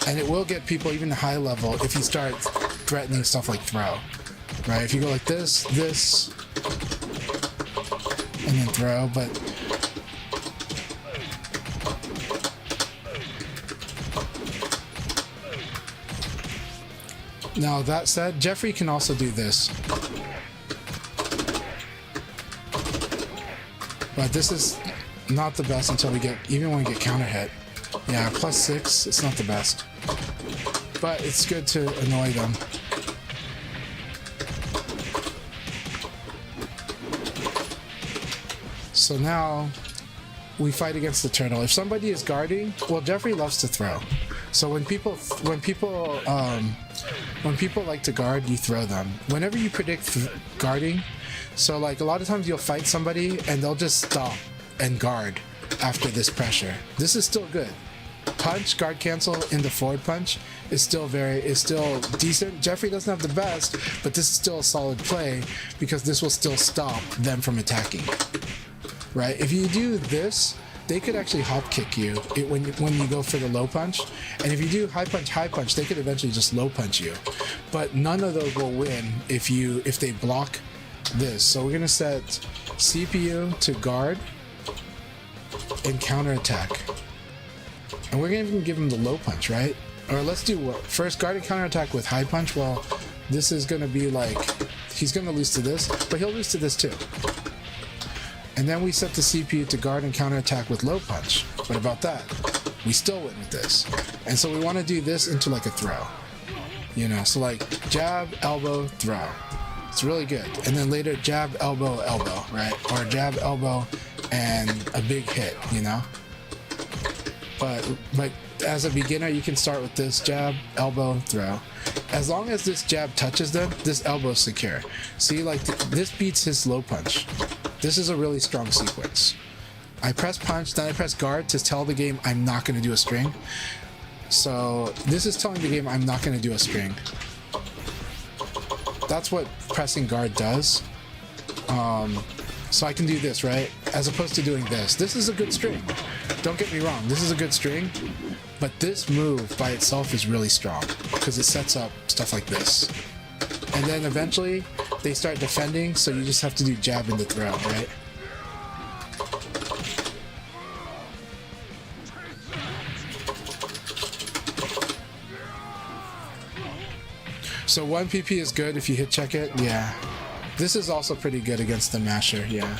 And it will get people even high level if you start threatening stuff like throw, right? If you go like this, and then throw, but now that said, Jeffry can also do this. But this is not the best until we get, even when we get counter hit. Yeah, +6, it's not the best. But it's good to annoy them. So now we fight against the turtle. If somebody is guarding, well, Jeffry loves to throw. So when people like to guard, you throw them. Whenever you predict guarding, so like a lot of times you'll fight somebody and they'll just stop and guard after this pressure. This is still good. Punch, guard cancel into forward punch is still decent. Jeffry doesn't have the best, but this is still a solid play because this will still stop them from attacking. Right? If you do this, they could actually hop kick you when you go for the low punch. And if you do high punch, they could eventually just low punch you. But none of those will win if they block this. So we're gonna set CPU to guard and counter attack. And we're gonna even give him the low punch, right? Or let's do what? First, guard and counter attack with high punch. Well, this is gonna be like, he's gonna lose to this, but he'll lose to this too. And then we set the CPU to guard and counter attack with low punch. What about that? We still win with this. And so we want to do this into like a throw. You know, so like jab, elbow, throw. It's really good. And then later jab, elbow, elbow, right? Or jab, elbow, and a big hit, you know? But as a beginner, you can start with this jab, elbow, throw. As long as this jab touches them, this elbow is secure. See, like this beats his low punch. This is a really strong sequence. I press punch, then I press guard to tell the game I'm not going to do a string. So this is telling the game I'm not going to do a string. That's what pressing guard does. So I can do this, right? As opposed to doing this. This is a good string. Don't get me wrong, this is a good string. But this move by itself is really strong because it sets up stuff like this. And then eventually they start defending, so you just have to do jab and the throw, right? So 1 PP is good if you hit check it, yeah. This is also pretty good against the masher, yeah.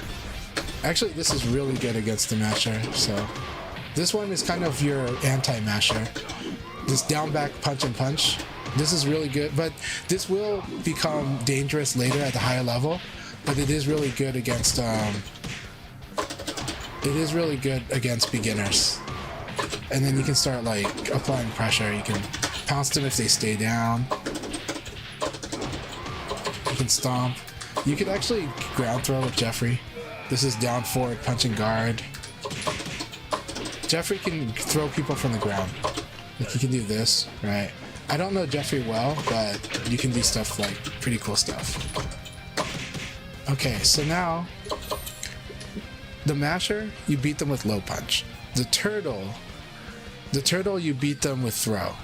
Actually, this is really good against the masher, so. This one is kind of your anti-masher. This down back punch and punch. This is really good, but this will become dangerous later at the higher level, but it is really good against beginners. And then you can start like applying pressure. You can pounce them if they stay down. You can stomp. You could actually ground throw with Jeffry. This is down forward punch and guard. Jeffry can throw people from the ground. Like he can do this, right? I don't know Jeffry well, but you can do stuff like pretty cool stuff. Okay, so now the masher, you beat them with low punch. The turtle you beat them with throw.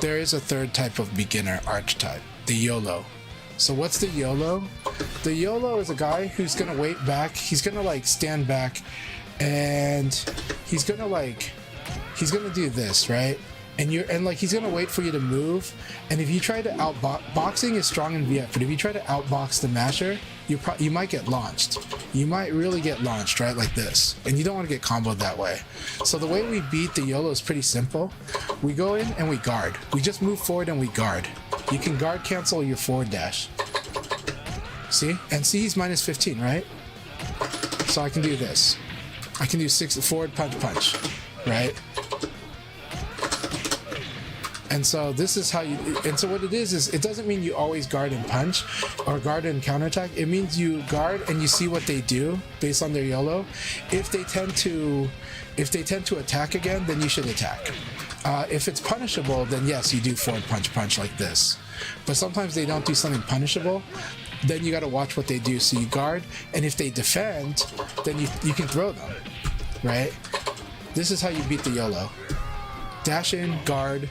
There is a third type of beginner archetype, the YOLO. So what's the YOLO? The YOLO is a guy who's gonna wait back. He's gonna like stand back, and he's gonna do this, right? And he's gonna wait for you to move. And if you try to boxing is strong in VF, but if you try to outbox the masher, you might get launched. You might really get launched, right? Like this. And you don't want to get comboed that way. So the way we beat the YOLO is pretty simple. We go in and we guard. We just move forward and we guard. You can guard cancel your forward dash. See? And see, he's minus 15, right? So I can do this. I can do 6 forward punch, right? And so this is how you, and so what it is it doesn't mean you always guard and punch or guard and counterattack. It means you guard and you see what they do based on their YOLO. If they tend to attack again, then you should attack. If it's punishable, then yes, you do forward punch like this. But sometimes they don't do something punishable, then you got to watch what they do. So you guard, and if they defend, then you can throw them, right? This is how you beat the YOLO. Dash in, guard,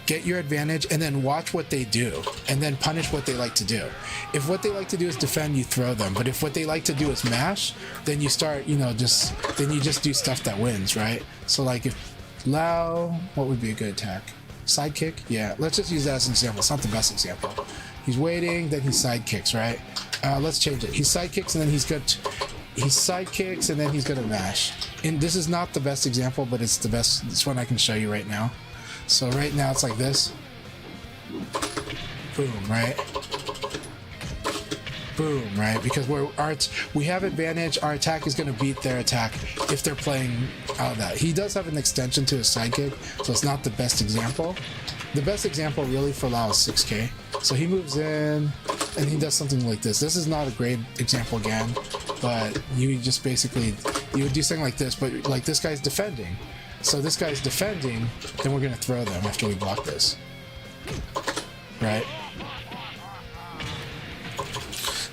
get your advantage, and then watch what they do, and then punish what they like to do. If what they like to do is defend, you throw them. But if what they like to do is mash, then you start, then you just do stuff that wins, right? So like if Lao, what would be a good attack? Sidekick? Yeah, let's just use that as an example. It's not the best example. He's waiting, then he sidekicks, right? Let's change it. He sidekicks, and then he sidekicks, and then he's gonna mash. And this is not the best example, but it's the best. It's one I can show you right now. So right now it's like this. Boom, right? Boom, right? Because we have advantage. Our attack is going to beat their attack if they're playing out of that. He does have an extension to his sidekick, so it's not the best example. The best example really for Lao is 6K. So he moves in and he does something like this. This is not a great example again, but you just basically, you would do something like this, but like this guy's defending. So this guy's defending, then we're going to throw them after we block this. Right?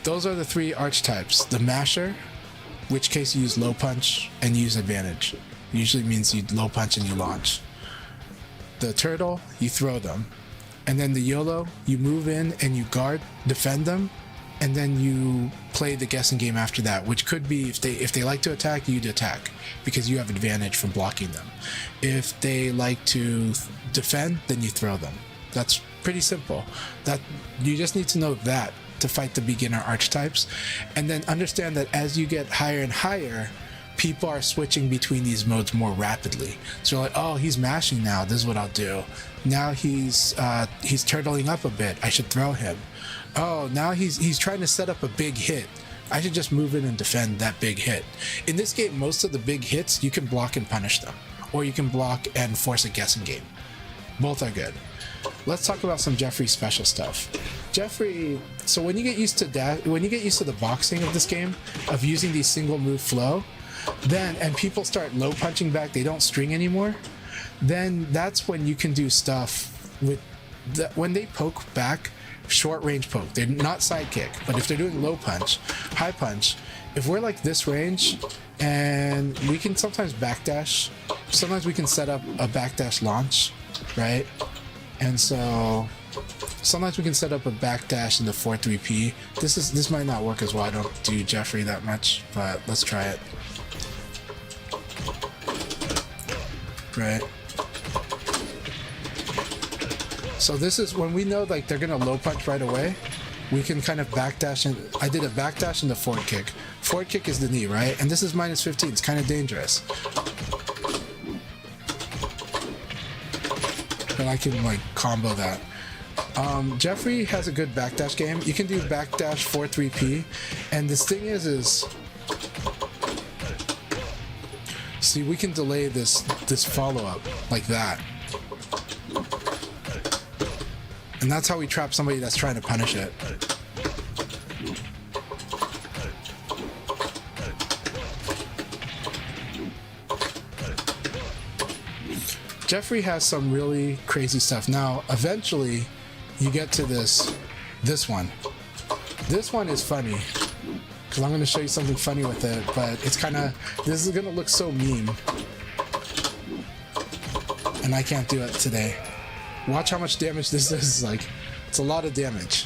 Those are the 3 archetypes. The masher, which case you use low punch and use advantage. Usually means you low punch and you launch. The turtle, you throw them. And then the YOLO, you move in and you guard, defend them, and then you play the guessing game after that, which could be if they like to attack, you'd attack because you have advantage from blocking them. If they like to defend, then you throw them. That's pretty simple. That you just need to know that to fight the beginner archetypes, and then understand that as you get higher and higher, people are switching between these modes more rapidly. So you're like, oh, he's mashing now, this is what I'll do. Now he's turtling up a bit, I should throw him. Oh, now he's trying to set up a big hit, I should just move in and defend that big hit. In this game, most of the big hits you can block and punish them, or you can block and force a guessing game. Both are good. Let's talk about some Jeffry special stuff. Jeffry, so when you get used to the boxing of this game, of using these single move flow, and people start low punching back, they don't string anymore, then that's when you can do stuff with when they poke back, short range poke. They're not sidekick, but if they're doing low punch, high punch, if we're like this range, and we can sometimes backdash, sometimes we can set up a backdash launch, right? And so sometimes we can set up a backdash in the 4-3P. This might not work as well. I don't do Jeffry that much, but let's try it. Right. So this is when we know like they're gonna low punch right away, we can kind of backdash, and I did a backdash and the forward kick. Forward kick is the knee, right? And this is minus 15, it's kind of dangerous. But I can like combo that. Jeffry has a good backdash game. You can do backdash 4-3P, and this thing is see, we can delay this follow-up like that. And that's how we trap somebody that's trying to punish it. Jeffry has some really crazy stuff. Now, eventually, you get to this one. This one is funny, because I'm going to show you something funny with it, but it's kind of, this is going to look so mean. and I can't do it today. Watch how much damage this is. Like, it's a lot of damage.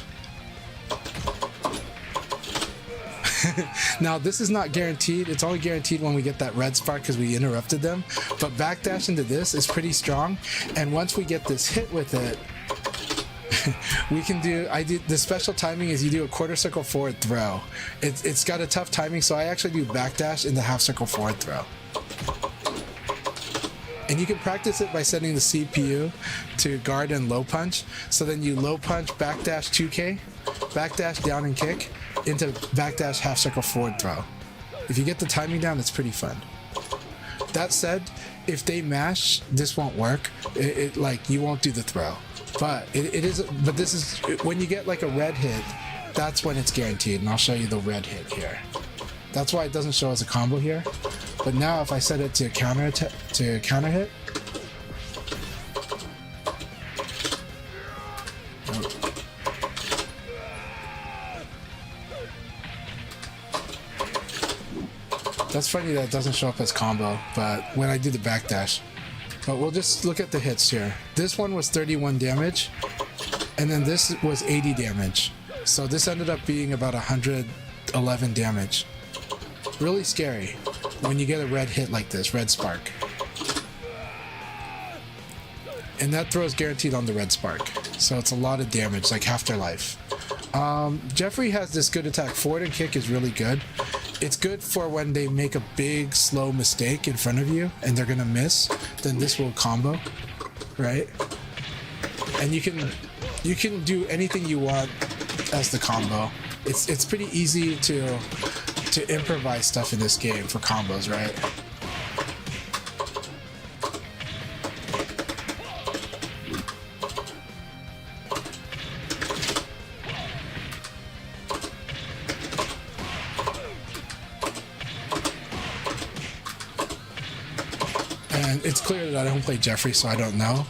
Now, this is not guaranteed. It's only guaranteed when we get that red spark because we interrupted them. But backdash into this is pretty strong. And once we get this hit with it, we can do, the special timing is you do a quarter circle forward throw. It's got a tough timing, so I actually do backdash into half circle forward throw. And you can practice it by setting the CPU to guard and low punch. So then you low punch, backdash 2K, backdash down and kick, into backdash half circle forward throw. If you get the timing down, it's pretty fun. That said, if they mash, this won't work. It like, you won't do the throw. But but this is, when you get like a red hit, that's when it's guaranteed. And I'll show you the red hit here. That's why it doesn't show as a combo here. But now if I set it to counter hit, that's funny that it doesn't show up as combo, but when I do the backdash. But we'll just look at the hits here. This one was 31 damage, and then this was 80 damage. So this ended up being about 111 damage. Really scary when you get a red hit like this, red spark. And that throw is guaranteed on the red spark. So it's a lot of damage, like half their life. Jeffry has this good attack. Forward and kick is really good. It's good for when they make a big, slow mistake in front of you and they're gonna miss, then this will combo, right? And you can do anything you want as the combo. It's pretty easy to improvise stuff in this game for combos, right? And it's clear that I don't play Jeffry, so I don't know,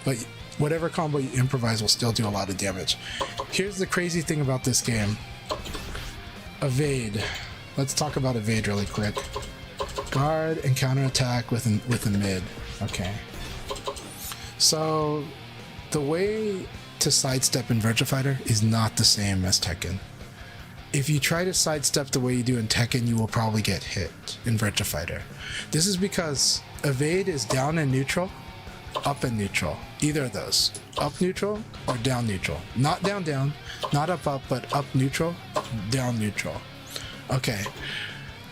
but whatever combo you improvise will still do a lot of damage. Here's the crazy thing about this game. Evade. Let's talk about evade really quick. Guard and counterattack with a mid. Okay. So the way to sidestep in Virtua Fighter is not the same as Tekken. If you try to sidestep the way you do in Tekken, you will probably get hit in Virtua Fighter. This is because evade is down and neutral, up and neutral. Either of those. Up neutral or down neutral. Not down down, not up up, but up neutral, down neutral. Okay.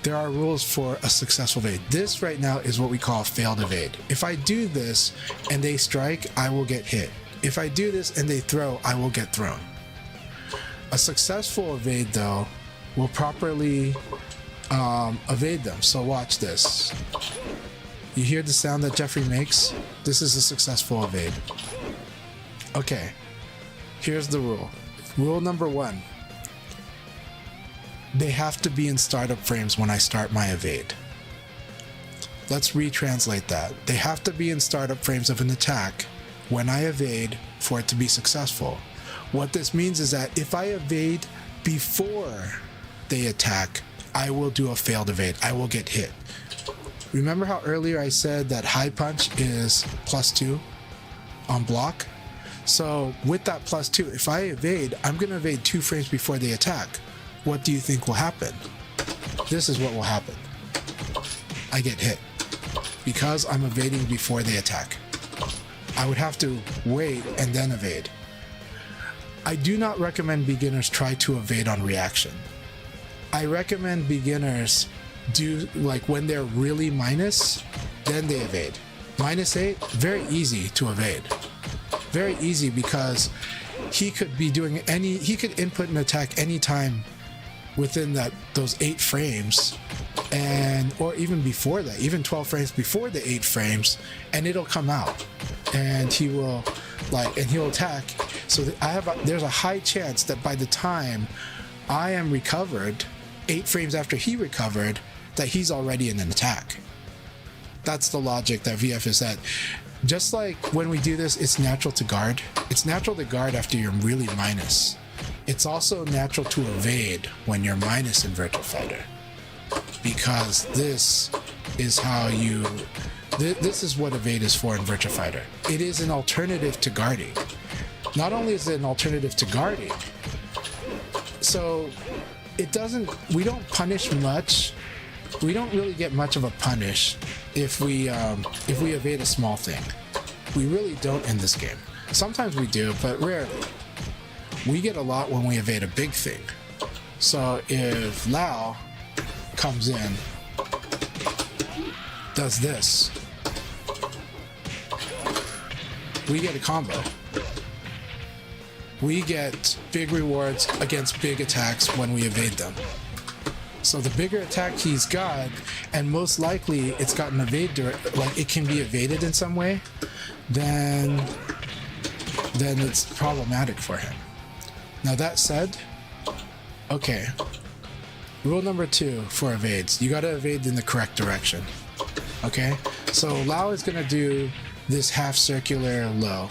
There are rules for a successful evade. This right now is what we call failed evade. If I do this and they strike, I will get hit. If I do this and they throw, I will get thrown. A successful evade, though, will properly evade them. So watch this. You hear the sound that Jeffry makes? This is a successful evade. Okay, here's the rule. Rule number 1. They have to be in startup frames when I start my evade. Let's retranslate that. They have to be in startup frames of an attack when I evade for it to be successful. What this means is that if I evade before they attack, I will do a failed evade. I will get hit. Remember how earlier I said that high punch is +2 on block? So with that +2, if I evade, I'm going to evade 2 frames before they attack. What do you think will happen? This is what will happen. I get hit because I'm evading before they attack. I would have to wait and then evade. I do not recommend beginners try to evade on reaction. I recommend beginners do, like, when they're really minus, then they evade. -8, very easy to evade. Very easy because he could be doing he could input an attack anytime within those 8 frames, and or even before that, even 12 frames before the 8 frames, and it'll come out, and he will he'll attack. So there's a high chance that by the time I am recovered, 8 frames after he recovered, that he's already in an attack. That's the logic that VF is at. Just like when we do this, it's natural to guard. It's natural to guard after you're really minus. It's also natural to evade when you're minus in Virtua Fighter, because this is how you This is what evade is for in Virtua Fighter. It is an alternative to guarding. Not only is it an alternative to guarding, so we don't punish much. We don't really get much of a punish if we evade a small thing. We really don't in this game. Sometimes we do, but rarely. We get a lot when we evade a big thing. So if Lao comes in, does this, we get a combo. We get big rewards against big attacks when we evade them. So the bigger attack he's got, and most likely it's got an evade, like it can be evaded in some way, then it's problematic for him. Now that said, okay, rule number 2 for evades, you gotta evade in the correct direction. Okay, so Lao is gonna do this half circular low,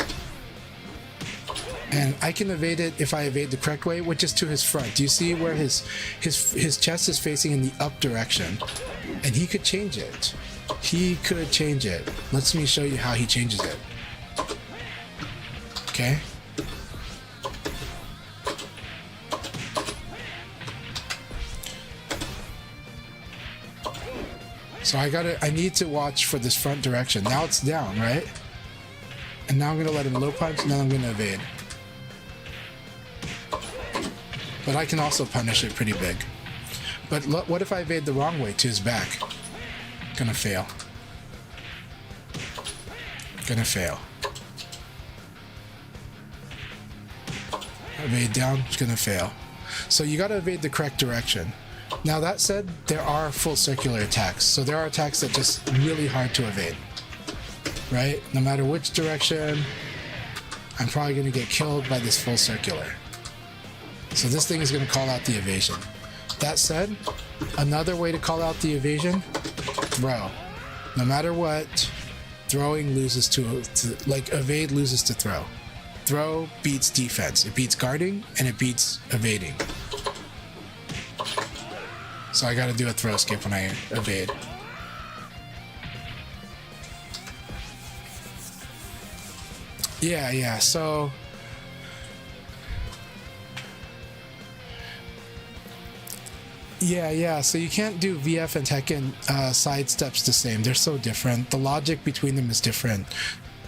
and I can evade it if I evade the correct way, which is to his front. Do you see where his chest is facing in the up direction? And he could change it. He could change it. Let me show you how he changes it. Okay. So I need to watch for this front direction. Now it's down, right? And now I'm gonna let him low punch, and then I'm gonna evade. But I can also punish it pretty big. But what if I evade the wrong way to his back? Gonna fail. Gonna fail. Evade down, it's gonna fail. So you gotta evade the correct direction. Now that said, there are full circular attacks. So there are attacks that just really hard to evade. Right? No matter which direction, I'm probably gonna get killed by this full circular. So this thing is going to call out the evasion. That said, another way to call out the evasion, throw. No matter what, throwing loses to like evade loses to throw. Throw beats defense. It beats guarding and it beats evading. So I got to do a throw skip when I evade. Yeah, so Yeah, so you can't do VF and Tekken side steps the same. They're so different. The logic between them is different.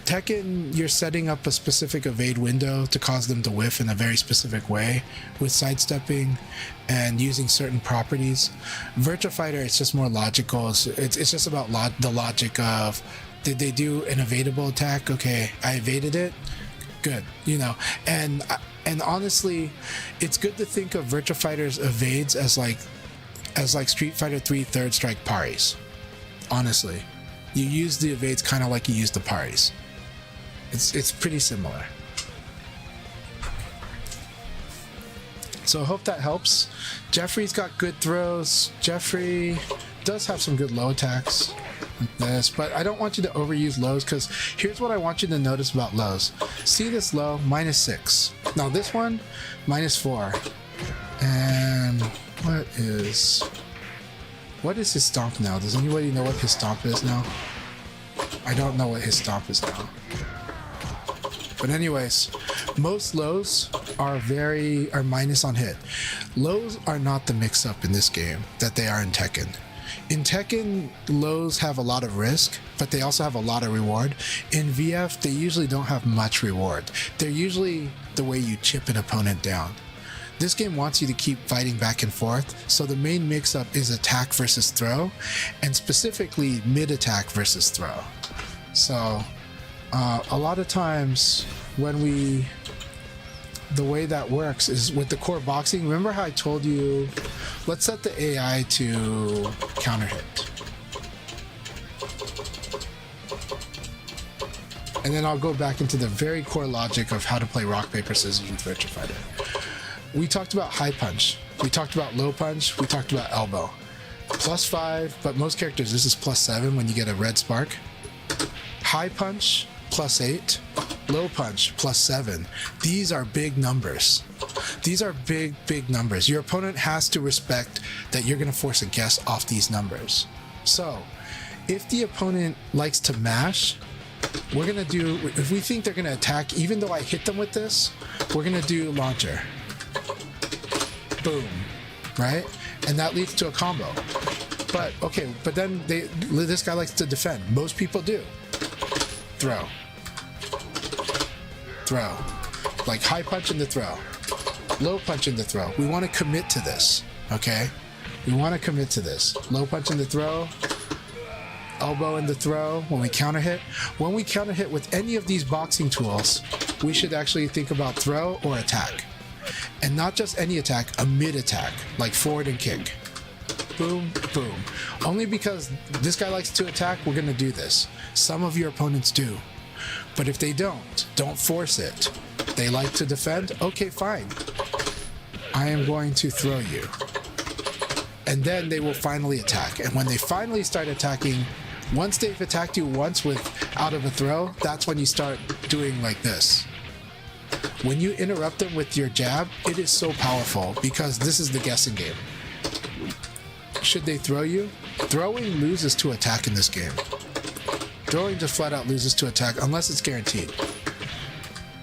Tekken, you're setting up a specific evade window to cause them to whiff in a very specific way with sidestepping and using certain properties. Virtua Fighter, it's just more logical. It's just about the logic of, did they do an evadable attack? Okay, I evaded it. Good, you know. And honestly, it's good to think of Virtua Fighter's evades as like Street Fighter 3 third strike paris. Honestly, you use the evades kind of like you use the paris. It's pretty similar. So I hope that helps. Jeffrey's got good throws. Jeffrey does have some good low attacks like this, but I don't want you to overuse lows, because here's what I want you to notice about lows. See this low, -6. Now this one, -4. And what is his stomp now? Does anybody know what his stomp is now? I don't know what his stomp is now. But anyways, most lows are minus on hit. Lows are not the mix-up in this game that they are in Tekken. In Tekken, lows have a lot of risk, but they also have a lot of reward. In VF, they usually don't have much reward. They're usually the way you chip an opponent down. This game wants you to keep fighting back and forth, so the main mix-up is attack versus throw, and specifically mid-attack versus throw. So, a lot of times the way that works is with the core boxing. Remember how I told you, let's set the AI to counter hit. And then I'll go back into the very core logic of how to play rock, paper, scissors with Virtua Fighter. We talked about high punch. We talked about low punch. We talked about elbow. +5, but most characters this is +7 when you get a red spark. High punch, +8. Low punch, +7. These are big numbers. These are big numbers. Your opponent has to respect that you're going to force a guess off these numbers. So, if the opponent likes to mash, we're gonna do, if we think they're gonna attack, even though I hit them with this, we're gonna do launcher. Boom, right? And that leads to a combo. But okay, but then this guy likes to defend. Most people do. Throw. Throw. Like high punch in the throw. Low punch in the throw. We want to commit to this, okay? We want to commit to this. Low punch in the throw. Elbow in the throw when we counter hit. When we counter hit with any of these boxing tools, we should actually think about throw or attack. And not just any attack, a mid attack, like forward and kick. Boom, boom. Only because this guy likes to attack, we're gonna do this. Some of your opponents do. But if they don't force it. They like to defend, okay, fine. I am going to throw you. And then they will finally attack. And when they finally start attacking, once they've attacked you once out of a throw, that's when you start doing like this. When you interrupt them with your jab, it is so powerful because this is the guessing game. Should they throw you? Throwing loses to attack in this game. Throwing just flat out loses to attack unless it's guaranteed.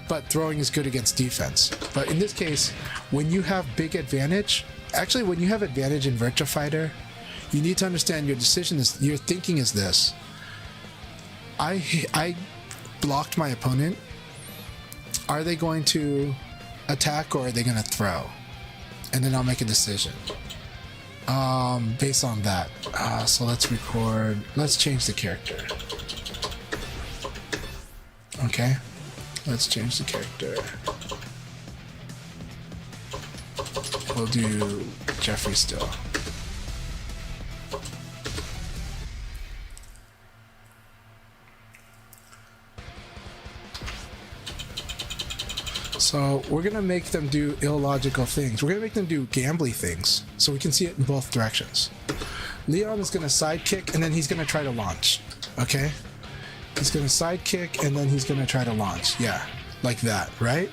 But throwing is good against defense. But in this case, when you have big advantage, actually when you have advantage in Virtua Fighter, you need to understand your thinking is this. I blocked my opponent. Are they going to attack or are they going to throw? And then I'll make a decision. Based on that. So let's change the character. Okay. Let's change the character. We'll do Jeffry still. So we're gonna make them do illogical things. We're gonna make them do gambly things, so we can see it in both directions. Leon is gonna sidekick, and then he's gonna try to launch. Okay? He's gonna sidekick, and then he's gonna try to launch. Yeah, like that, right?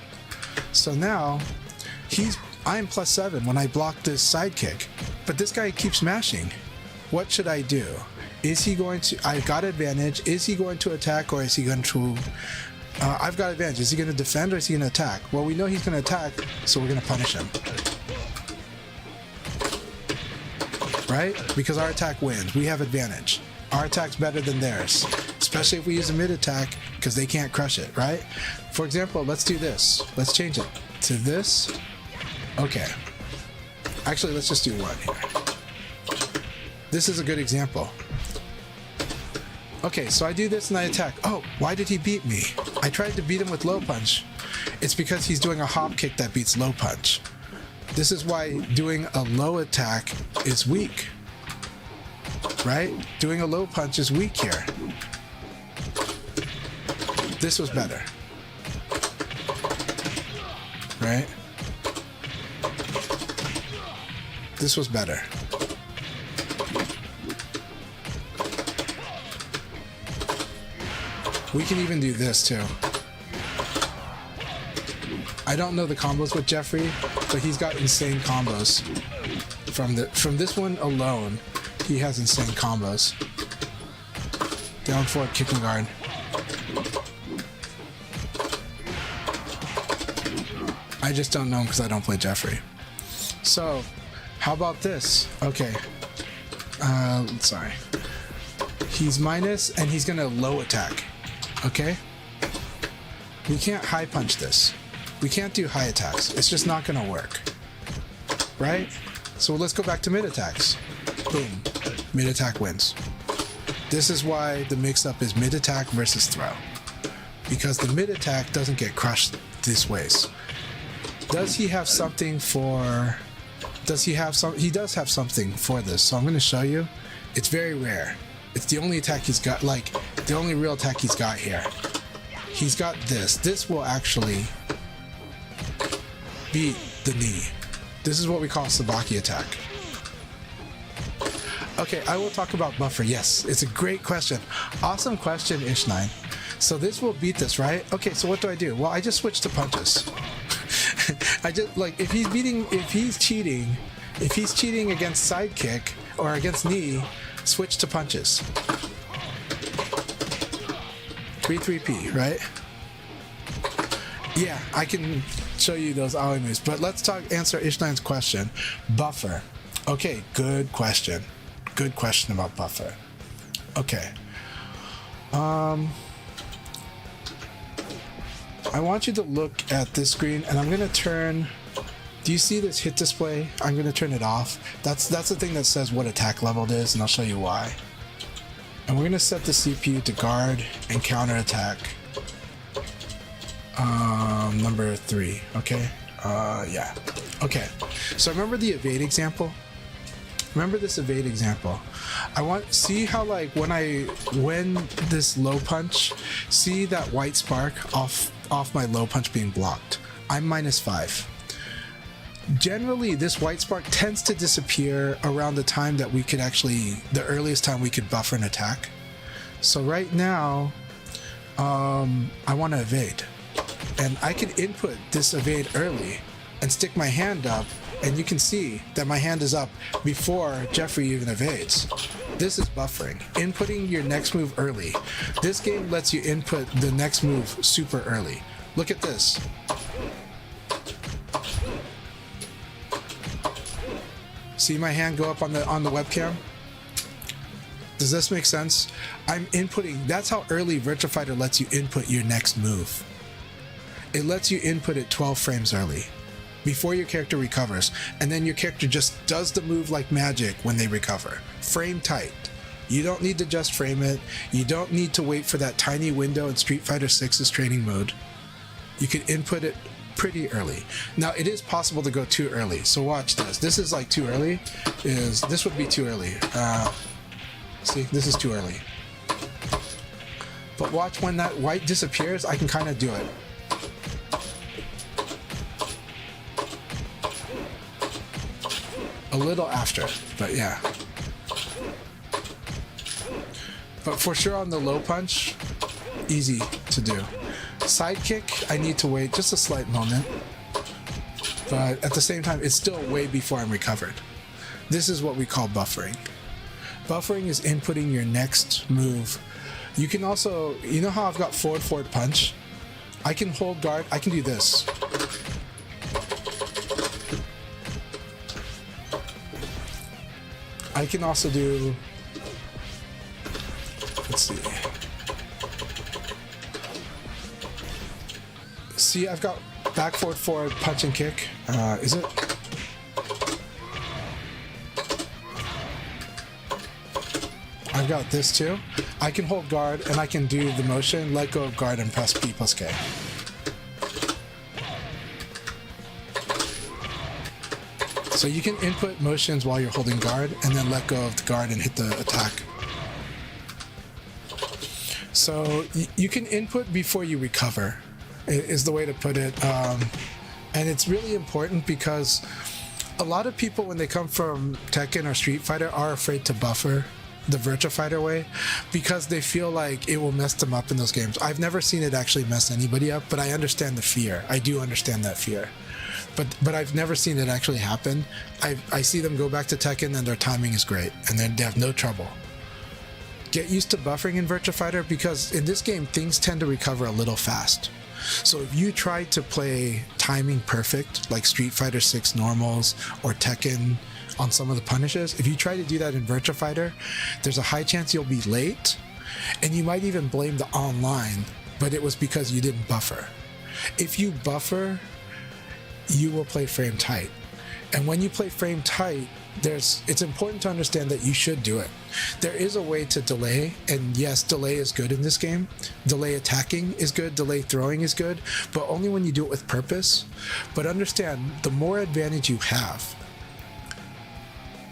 So now, I'm +7 when I block this sidekick, but this guy keeps mashing. What should I do? Is he going to? I've got advantage. Is he going to attack, or is he going to? I've got advantage. Is he going to defend or is he going to attack? Well, we know he's going to attack, so we're going to punish him. Right? Because our attack wins. We have advantage. Our attack's better than theirs. Especially if we use a mid attack, because they can't crush it, right? For example, let's do this. Let's change it to this. Okay. Actually, let's just do one here. This is a good example. Okay, so I do this and I attack. Oh, why did he beat me? I tried to beat him with low punch. It's because he's doing a hop kick that beats low punch. This is why doing a low attack is weak. Right? Doing a low punch is weak here. This was better. Right? This was better. We can even do this too. I don't know the combos with Jeffry, but he's got insane combos. From this one alone, he has insane combos. Down forward kicking guard. I just don't know him because I don't play Jeffry. So, how about this? Okay. Sorry. He's minus and he's gonna low attack. Okay? We can't high punch this. We can't do high attacks. It's just not gonna work. Right? So let's go back to mid attacks. Boom. Mid attack wins. This is why the mix-up is mid attack versus throw. Because the mid attack doesn't get crushed these ways. Does he have something for... He does have something for this, so I'm gonna show you. It's very rare. It's the only attack he's got, like, the only real attack he's got here. He's got this. This will actually beat the knee. This is what we call Sabaki attack. Okay, I will talk about buffer. Yes, it's a great question. Awesome question, Ish9. So this will beat this, right? Okay, so what do? Well, I just switch to punches. I just, like, if he's cheating against sidekick or against knee, switch to punches. 3-3P, right? Yeah, I can show you those ollie moves, but let's answer Ishnine's question. Buffer. Okay, good question. Good question about buffer. Okay. I want you to look at this screen, and I'm gonna turn. Do you see this hit display? I'm gonna turn it off. That's the thing that says what attack level it is, and I'll show you why. And we're gonna set the CPU to guard and counter attack. Number 3. Okay. Yeah. Okay. So remember the evade example? Remember this evade example. See how like when this low punch, see that white spark off my low punch being blocked. I'm -5. Generally, this white spark tends to disappear around the time that we could the earliest time we could buffer an attack. So right now, I want to evade. And I can input this evade early and stick my hand up, and you can see that my hand is up before Jeffry even evades. This is buffering, inputting your next move early. This game lets you input the next move super early. Look at this. See my hand go up on the webcam? Does this make sense? I'm inputting. That's how early Virtua Fighter lets you input your next move. It lets you input it 12 frames early, before your character recovers, and then your character just does the move like magic when they recover. Frame tight. You don't need to just frame it. You don't need to wait for that tiny window in Street Fighter 6's training mode. You can input it pretty early. Now, it is possible to go too early, so watch this. This is like too early. This would be too early. See, this is too early. But watch when that white disappears, I can kind of do it. A little after, but yeah. But for sure on the low punch, easy to do. Side kick, I need to wait just a slight moment. But at the same time, it's still way before I'm recovered. This is what we call buffering. Buffering is inputting your next move. You can also, you know how I've got forward punch? I can hold guard, I can do this. I can also do, let's see. See, I've got back, forward, punch and kick. Is it? I've got this too. I can hold guard and I can do the motion, let go of guard and press P plus K. So you can input motions while you're holding guard and then let go of the guard and hit the attack. So you can input before you recover, is the way to put it. And it's really important because a lot of people, when they come from Tekken or Street Fighter, are afraid to buffer the Virtua Fighter way because they feel like it will mess them up in those games. I've never seen it actually mess anybody up, but I understand the fear. I do understand that fear. But I've never seen it actually happen. I see them go back to Tekken and their timing is great and then they have no trouble. Get used to buffering in Virtua Fighter because in this game things tend to recover a little fast. So if you try to play timing perfect like Street Fighter 6 normals or Tekken on some of the punishes, if you try to do that in Virtua Fighter, there's a high chance you'll be late and you might even blame the online, but it was because you didn't buffer. If you buffer, you will play frame tight. And when you play frame tight, it's important to understand that you should do it. There is a way to delay, and yes, delay is good in this game. Delay attacking is good, delay throwing is good, but only when you do it with purpose. But understand, the more advantage you have,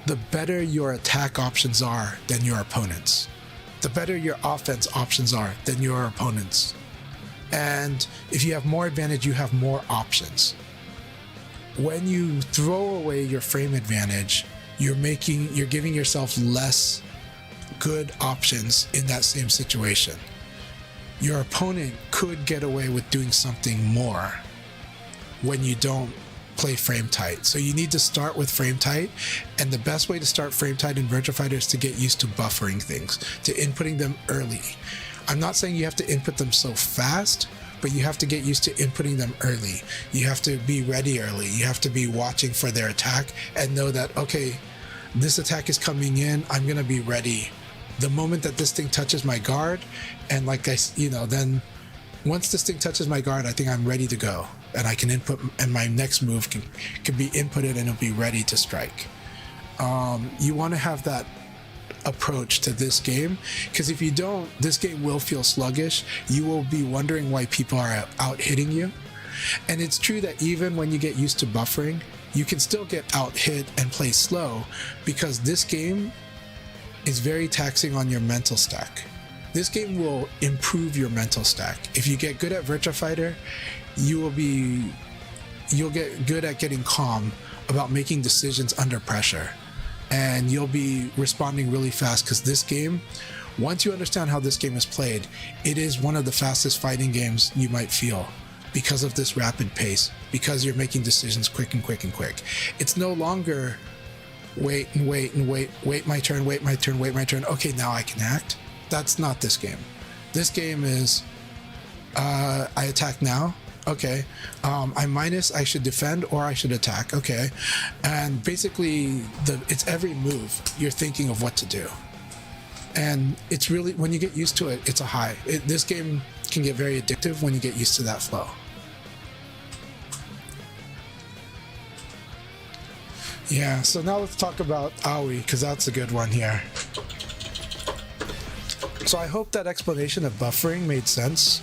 the better your attack options are than your opponents. The better your offense options are than your opponents. And if you have more advantage, you have more options. When you throw away your frame advantage, you're giving yourself less good options in that same situation. Your opponent could get away with doing something more when you don't play frame tight. So you need to start with frame tight, and the best way to start frame tight in Virtua Fighter is to get used to buffering things, to inputting them early. I'm not saying you have to input them so fast, but you have to get used to inputting them early. You have to be ready early. You have to be watching for their attack and know that, okay, this attack is coming in, I'm gonna be ready the moment that this thing touches my guard. And like then once this thing touches my guard, I think I'm ready to go, and I can input, and my next move can be inputted and it'll be ready to strike. You want to have that approach to this game, because if you don't, this game will feel sluggish. You will be wondering why people are out hitting you. And it's true that even when you get used to buffering, you can still get out hit and play slow, because this game is very taxing on your mental stack. This game will improve your mental stack. If you get good at Virtua Fighter, you'll get good at getting calm about making decisions under pressure, and you'll be responding really fast, because this game, once you understand how this game is played, it is one of the fastest fighting games you might feel, because of this rapid pace, because you're making decisions quick and quick and quick. It's no longer wait my turn, okay, now I can act. That's not this game. This game is I attack now, okay, I minus, I should defend or I should attack, okay, and basically it's every move you're thinking of what to do. And it's really, when you get used to it, it's a high. This game can get very addictive when you get used to that flow. Yeah, so now let's talk about Aoi, because that's a good one here. So I hope that explanation of buffering made sense.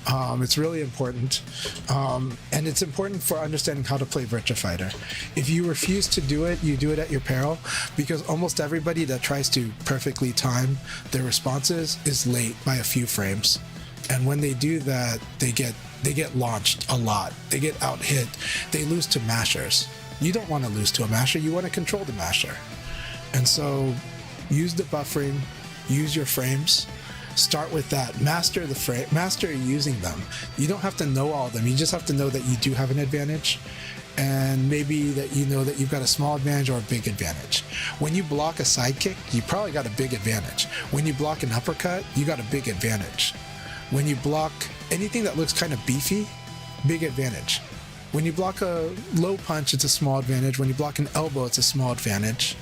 It's really important. And it's important for understanding how to play Virtua Fighter. If you refuse to do it, you do it at your peril, because almost everybody that tries to perfectly time their responses is late by a few frames. And when they do that, they get launched a lot. They get out hit. They lose to mashers. You don't want to lose to a masher. You want to control the masher. And so use the buffering, use your frames, start with that, master the frame, master using them. You don't have to know all of them. You just have to know that you do have an advantage, and maybe that you know that you've got a small advantage or a big advantage. When you block a side kick, you probably got a big advantage. When you block an uppercut, you got a big advantage. When you block anything that looks kind of beefy, big advantage. When you block a low punch, it's a small advantage. When you block an elbow, it's a small advantage.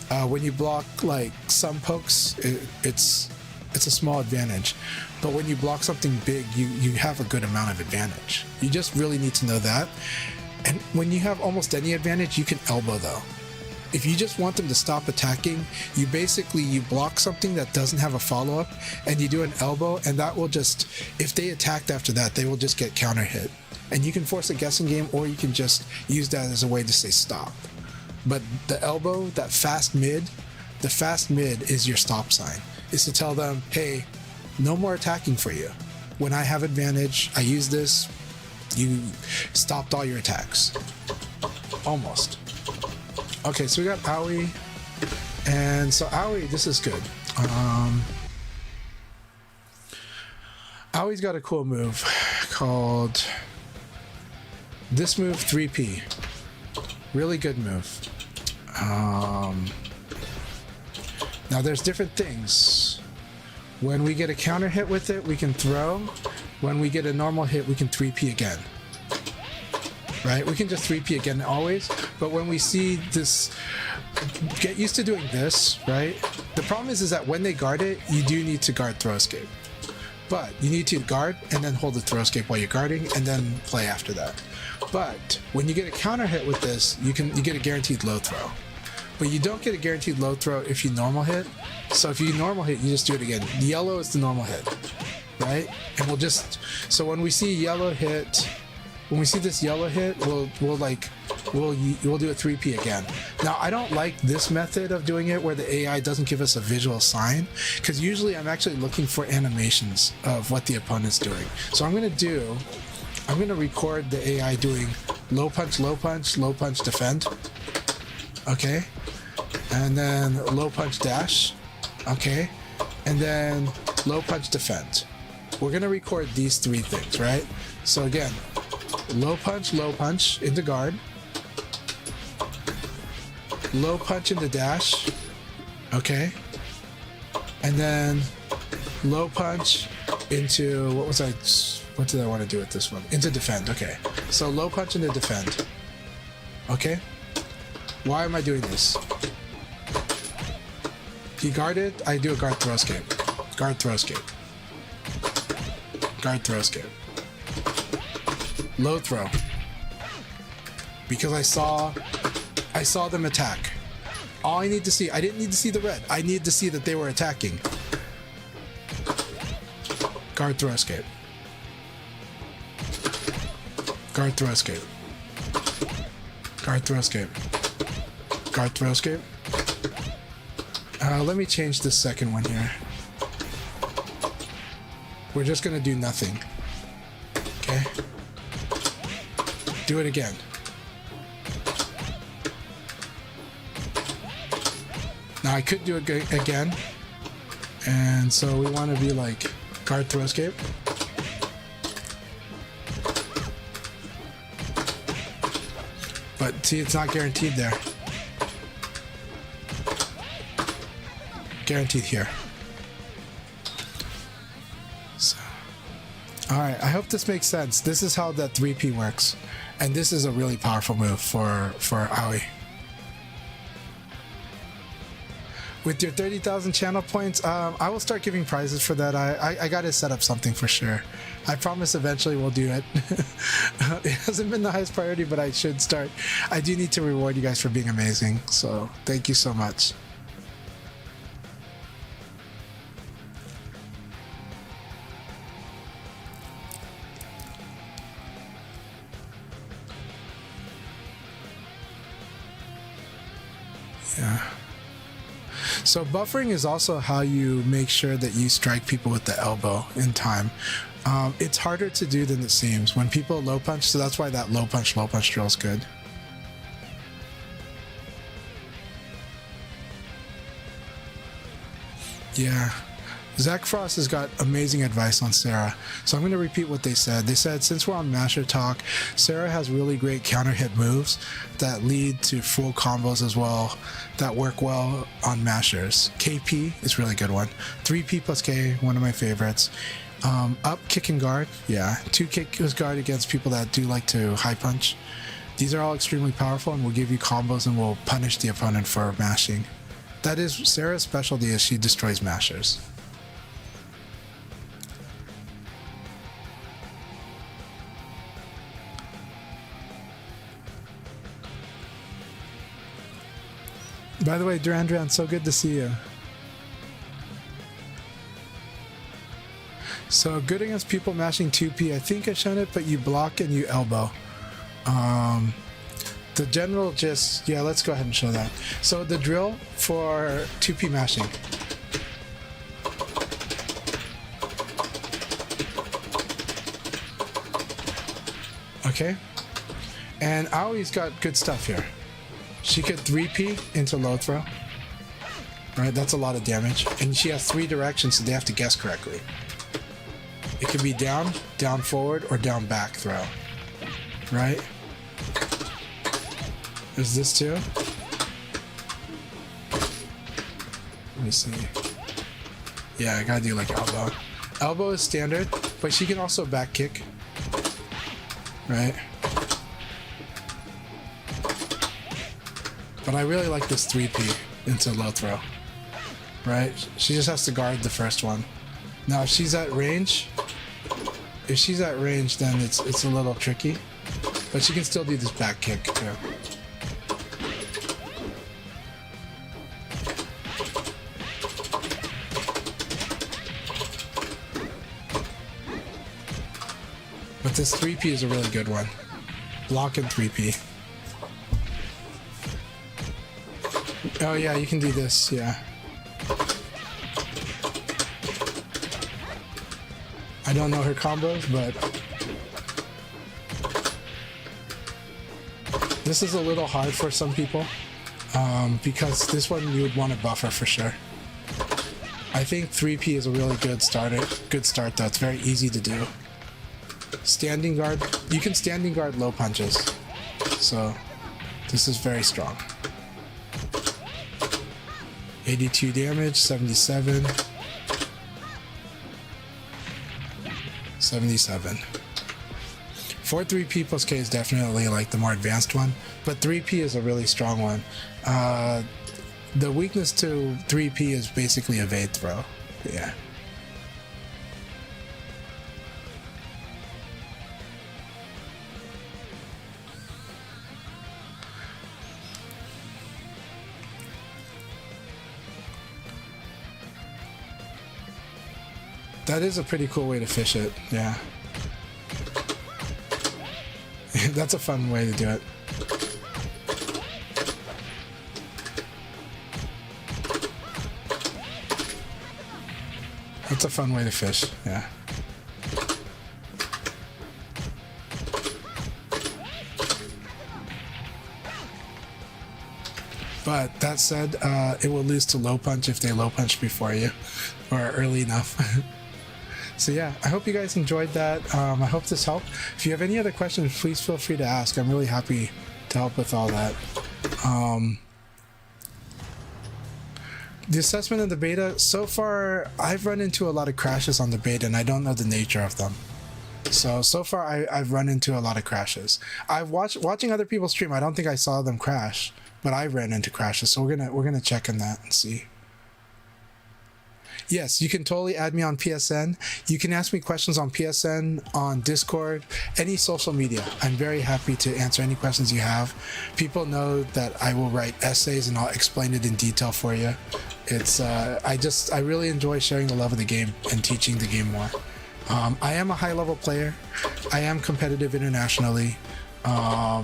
When you block like some pokes, it's a small advantage. But when you block something big, you have a good amount of advantage. You just really need to know that. And when you have almost any advantage, you can elbow though. If you just want them to stop attacking, you block something that doesn't have a follow-up, and you do an elbow, and that will just, if they attacked after that, they will just get counter hit. And you can force a guessing game, or you can just use that as a way to say stop. But the elbow, that fast mid, the fast mid is your stop sign. Is to tell them, hey, no more attacking for you. When I have advantage, I use this, you stopped all your attacks. Almost. Okay, so we got Aoi. And so Aoi, this is good. Aoi's got a cool move called this move 3P. Really good move. Now there's different things. When we get a counter hit with it, we can throw. When we get a normal hit, we can 3P again. Right? We can just 3P again always. But when we see this, get used to doing this, right? The problem is that when they guard it, you do need to guard throw escape. But you need to guard and then hold the throw escape while you're guarding, and then play after that. But when you get a counter hit with this, you get a guaranteed low throw. But you don't get a guaranteed low throw if you normal hit. So if you normal hit, you just do it again. Yellow is the normal hit, right? And we'll just, so when we see yellow hit, when we see this yellow hit, we'll do a 3P again. Now I don't like this method of doing it where the AI doesn't give us a visual sign, because usually I'm actually looking for animations of what the opponent's doing. So I'm gonna record the AI doing low punch, low punch, low punch, defend. Okay, and then low punch dash, okay, and then low punch defend. We're gonna record these three things, right? So again, low punch into guard, low punch into dash, okay, and then low punch into, what did I want to do with this one? Into defend, okay. So low punch into defend. Okay. Why am I doing this? He guarded, I do a guard throw escape. Guard throw escape. Guard throw escape. Low throw. Because I saw them attack. All I need to see, I didn't need to see the red. I need to see that they were attacking. Guard throw escape. Guard throw escape. Guard throw escape. Guard throw escape. Let me change this second one here. We're just gonna do nothing. Okay. Do it again. Now I could do it again. And so we want to be like guard throw escape. But see, it's not guaranteed there. Guaranteed here. So, all right, I hope this makes sense. This is how that 3P works. And this is a really powerful move for Aoi. With your 30,000 channel points, I will start giving prizes for that. I gotta set up something for sure. I promise eventually we'll do it. It hasn't been the highest priority, but I should start. I do need to reward you guys for being amazing. So thank you so much. Yeah. So buffering is also how you make sure that you strike people with the elbow in time. It's harder to do than it seems when people low punch, so that's why that low punch drill is good. Yeah. Zach Frost has got amazing advice on Sarah, so I'm going to repeat what they said. They said, since we're on Masher Talk, Sarah has really great counter hit moves that lead to full combos as well, that work well on Mashers. KP is a really good one. 3P plus K, one of my favorites. Up, kick and guard, yeah. 2 kick is guard against people that do like to high punch. These are all extremely powerful and will give you combos and will punish the opponent for mashing. That is Sarah's specialty, is she destroys Mashers. By the way, Duran, so good to see you. So good against people mashing 2P. I think I've shown it, but you block and you elbow. The general just, yeah, let's go ahead and show that. So the drill for 2P mashing. Okay. And Aoi's got good stuff here. She could 3P into low throw. Right, that's a lot of damage. And she has 3 directions, so they have to guess correctly. It could be down, down forward, or down back throw. Right? There's this too. Let me see. Yeah, I gotta do like elbow. Elbow is standard, but she can also back kick. Right? But I really like this 3P into low throw. Right? She just has to guard the first one. Now if she's at range, then it's a little tricky. But she can still do this back kick too. But this 3P is a really good one. Block and 3P. Oh yeah, you can do this, yeah. I don't know her combos, but this is a little hard for some people because this one you would want to buffer for sure. I think 3P is a really good start though. It's very easy to do. Standing guard, you can standing guard low punches, so this is very strong. 82 damage, 77. 77. 4-3P plus K is definitely like the more advanced one, but 3P is a really strong one. The weakness to 3P is basically evade throw. But yeah. That is a pretty cool way to fish it, yeah. That's a fun way to do it. That's a fun way to fish, yeah. But that said, it will lose to low punch if they low punch before you, or early enough. So yeah, I hope you guys enjoyed that. I hope this helped. If you have any other questions, please feel free to ask. I'm really happy to help with all that. The assessment of the beta, so far I've run into a lot of crashes on the beta and I don't know the nature of them. So far I've run into a lot of crashes. I've watching other people stream, I don't think I saw them crash, but I ran into crashes. So we're gonna check on that and see. Yes, you can totally add me on PSN. You can ask me questions on PSN, on Discord, any social media. I'm very happy to answer any questions you have. People know that I will write essays and I'll explain it in detail for you. It's I really enjoy sharing the love of the game and teaching the game more. I am a high level player. I am competitive internationally. I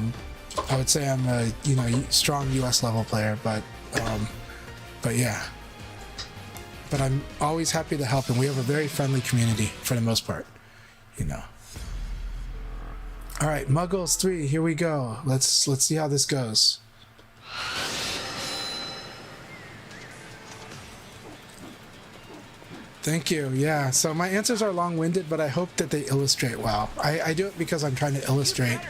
would say I'm a strong US level player, but yeah. But I'm always happy to help, and we have a very friendly community for the most part, All right, Muggles 3, here we go. Let's see how this goes. Thank you. Yeah, so my answers are long-winded, but I hope that they illustrate well. I do it because I'm trying to illustrate,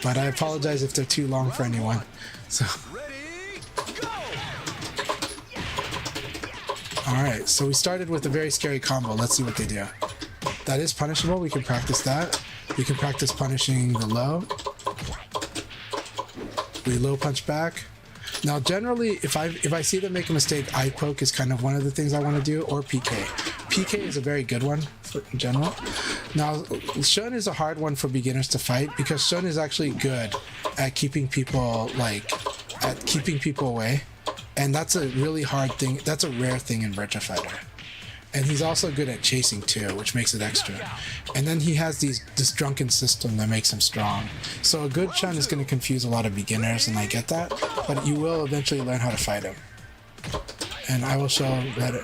but I apologize if they're too long for anyone. So. Alright, so we started with a very scary combo. Let's see what they do. That is punishable. We can practice that. We can practice punishing the low. We low punch back. Now, generally, if I see them make a mistake, eye poke is kind of one of the things I want to do, or PK. PK is a very good one in general. Now, Shun is a hard one for beginners to fight because Shun is actually good at keeping people away. And that's a really hard thing. That's a rare thing in Virtua Fighter. And he's also good at chasing too, which makes it extra. And then he has this drunken system that makes him strong. So a good Shun is going to confuse a lot of beginners, and I get that. But you will eventually learn how to fight him. And I will show that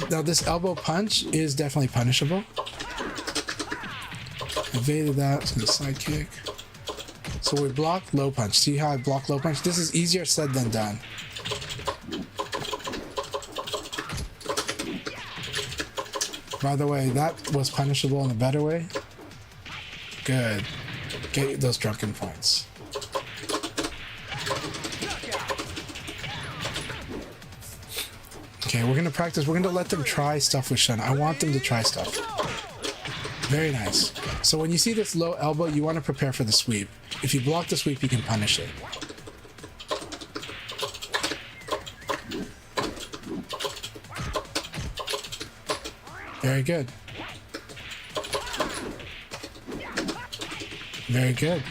now this elbow punch is definitely punishable. Evaded that. So the side kick. So we blocked low punch. See how I block low punch? This is easier said than done. By the way, that was punishable in a better way. Good. Get those drunken points. Okay, we're gonna practice. We're gonna let them try stuff with Shun. I want them to try stuff. Very nice. So when you see this low elbow, you want to prepare for the sweep. If you block the sweep, you can punish it. Very good. Very good.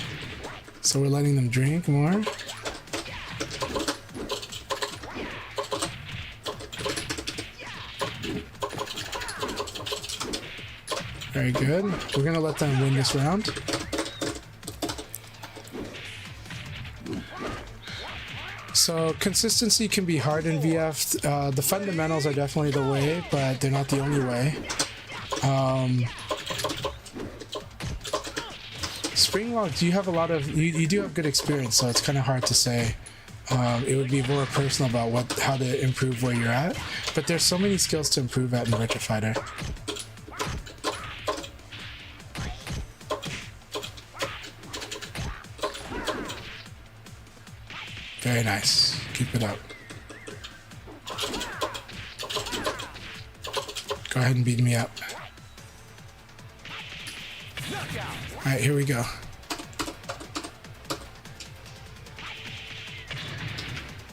So we're letting them drink more. Very good. We're gonna let them win this round. So consistency can be hard in VF. The fundamentals are definitely the way, but they're not the only way. Spring lock, you have a lot of you do have good experience, so it's kind of hard to say. It would be more personal about how to improve where you're at, but there's so many skills to improve at in Virtua Fighter. Very nice. Keep it up. Go ahead and beat me up. Alright, here we go.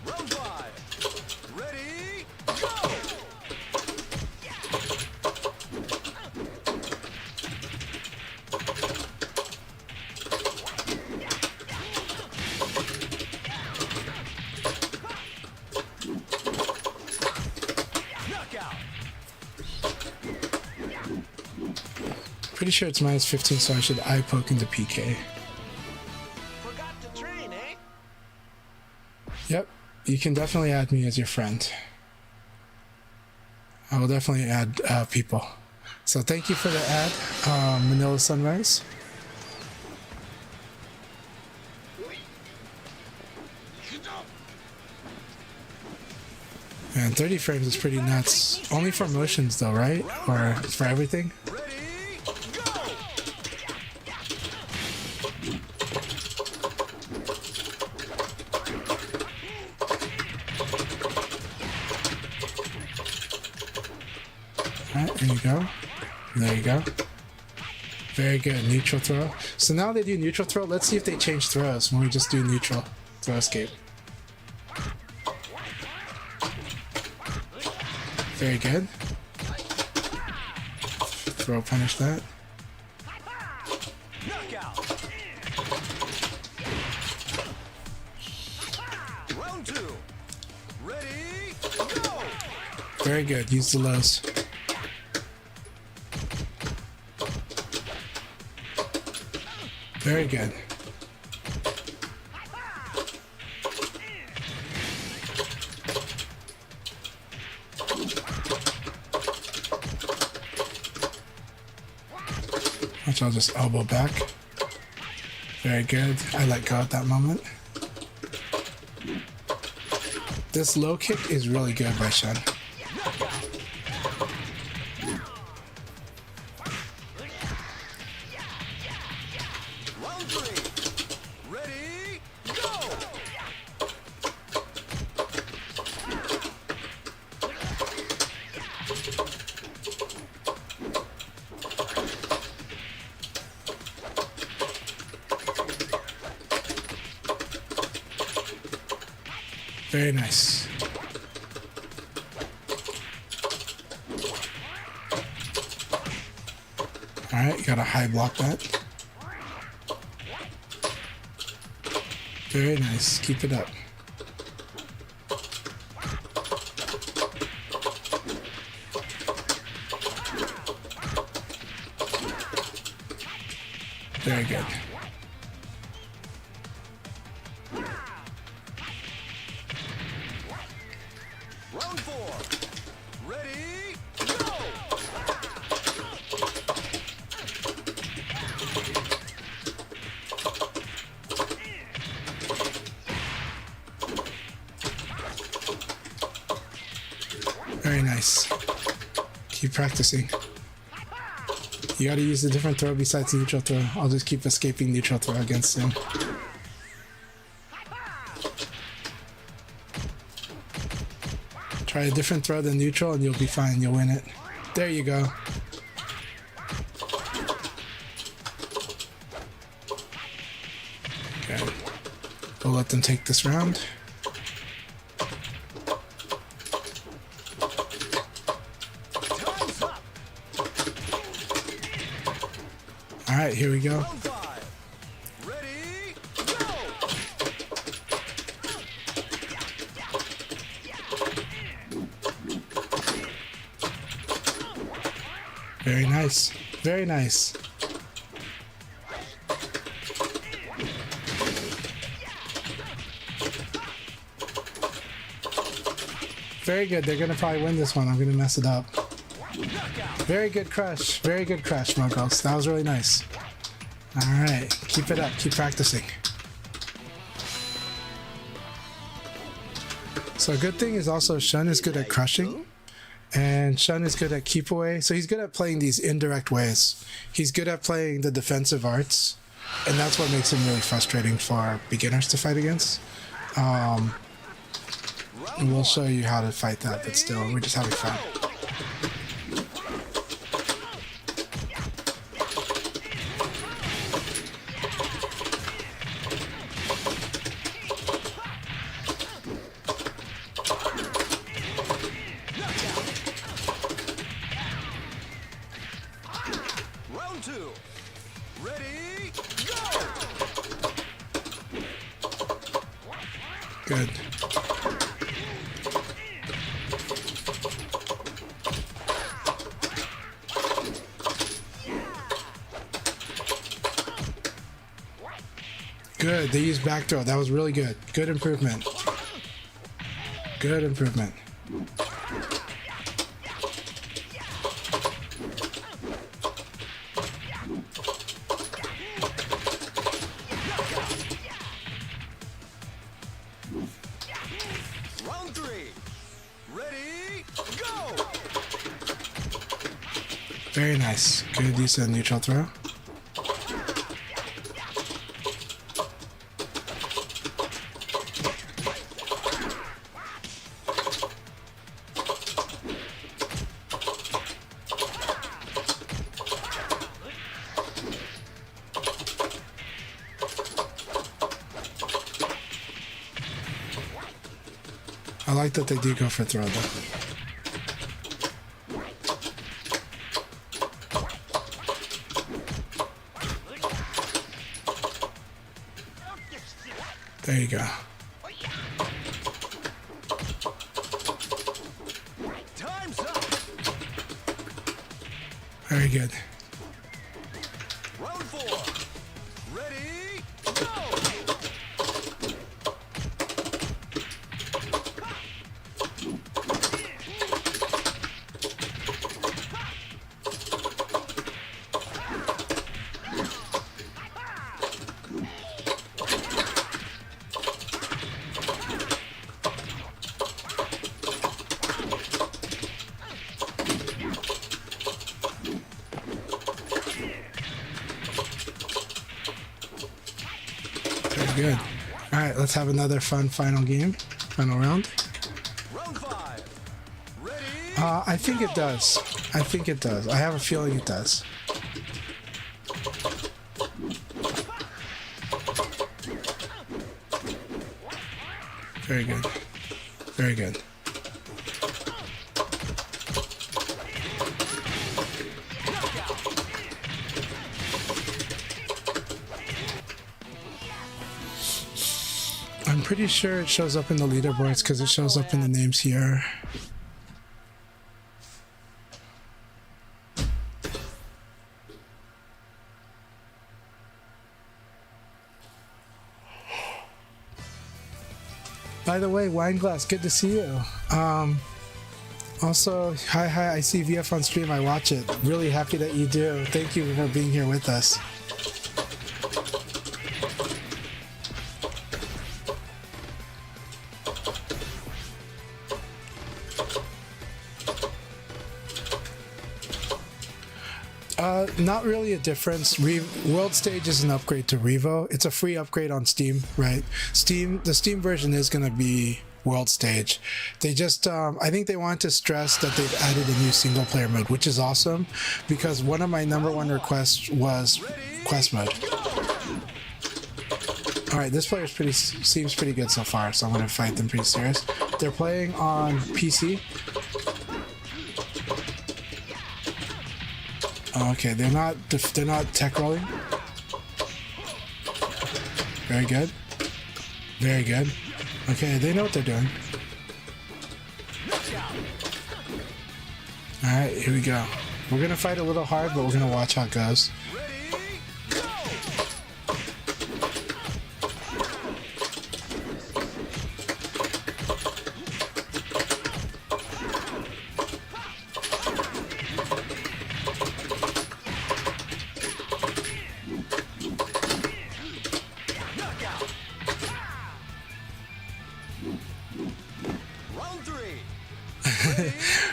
Round 5. Ready, go! Knockout. Pretty sure it's minus 15, so I should eye poke into PK. Forgot to train, eh? Yep, you can definitely add me as your friend. I will definitely add people. So thank you for the ad, Manila Sunrise. Man, 30 frames is pretty nuts. Only for motions though, right? Or for everything? Ready, go! Alright, there you go. There you go. Very good. Neutral throw. So now they do neutral throw. Let's see if they change throws when we just do neutral throw escape. Very good. Throw punish that. Knockout. Round 2. Ready, go! Very good. Use the lows. Very good. Watch, I'll just elbow back. Very good. I let go at that moment. This low kick is really good by Shen. Round 3. Ready, go! Very nice. Alright, you gotta high block that. Very nice. Keep it up. Very good. Round 4. Ready, go! Very nice. Keep practicing. You gotta use a different throw besides neutral throw. I'll just keep escaping neutral throw against him. Try a different throw than neutral and you'll be fine. You'll win it. There you go. Okay. We'll let them take this round. Time's up. Alright, here we go. Round 5. Ready, go! Very nice. Very nice. Very good. They're gonna probably win this one. I'm gonna mess it up. Very good crush. Very good crush, Mogos. That was really nice. Alright. Keep it up. Keep practicing. So a good thing is also Shun is good at crushing. And Shun is good at keep away. So he's good at playing these indirect ways. He's good at playing the defensive arts. And that's what makes him really frustrating for beginners to fight against. And we'll show you how to fight that, but still, we're just having fun. Good. Good. They used back throw. That was really good. Good improvement. Good improvement. Round 3. Ready, go! Very nice. Good use of neutral throw. I like that they do go for throw though. There you go. Time's up. Very good. Round 4. Ready, go! Very good. All right, let's have another fun final game, final round. Round 5. Ready, I think it does. I think it does. I have a feeling it does. Very good. Very good. I'm pretty sure it shows up in the leaderboards because it shows up in the names here. By the way, Wineglass, good to see you. Also, hi, I see VF on stream, I watch it. Really happy that you do. Thank you for being here with us. Not really a difference. World Stage is an upgrade to REVO. It's a free upgrade on Steam, right? The Steam version is going to be World Stage. They just, I think they wanted to stress that they've added a new single player mode, which is awesome because one of my #1 requests was quest mode. All right, this player seems pretty good so far, so I'm going to fight them pretty serious. They're playing on PC. Okay, they're not tech rolling. Very good. Very good. Okay, they know what they're doing. Alright, here we go. We're gonna fight a little hard, but we're gonna watch how it goes. round 3.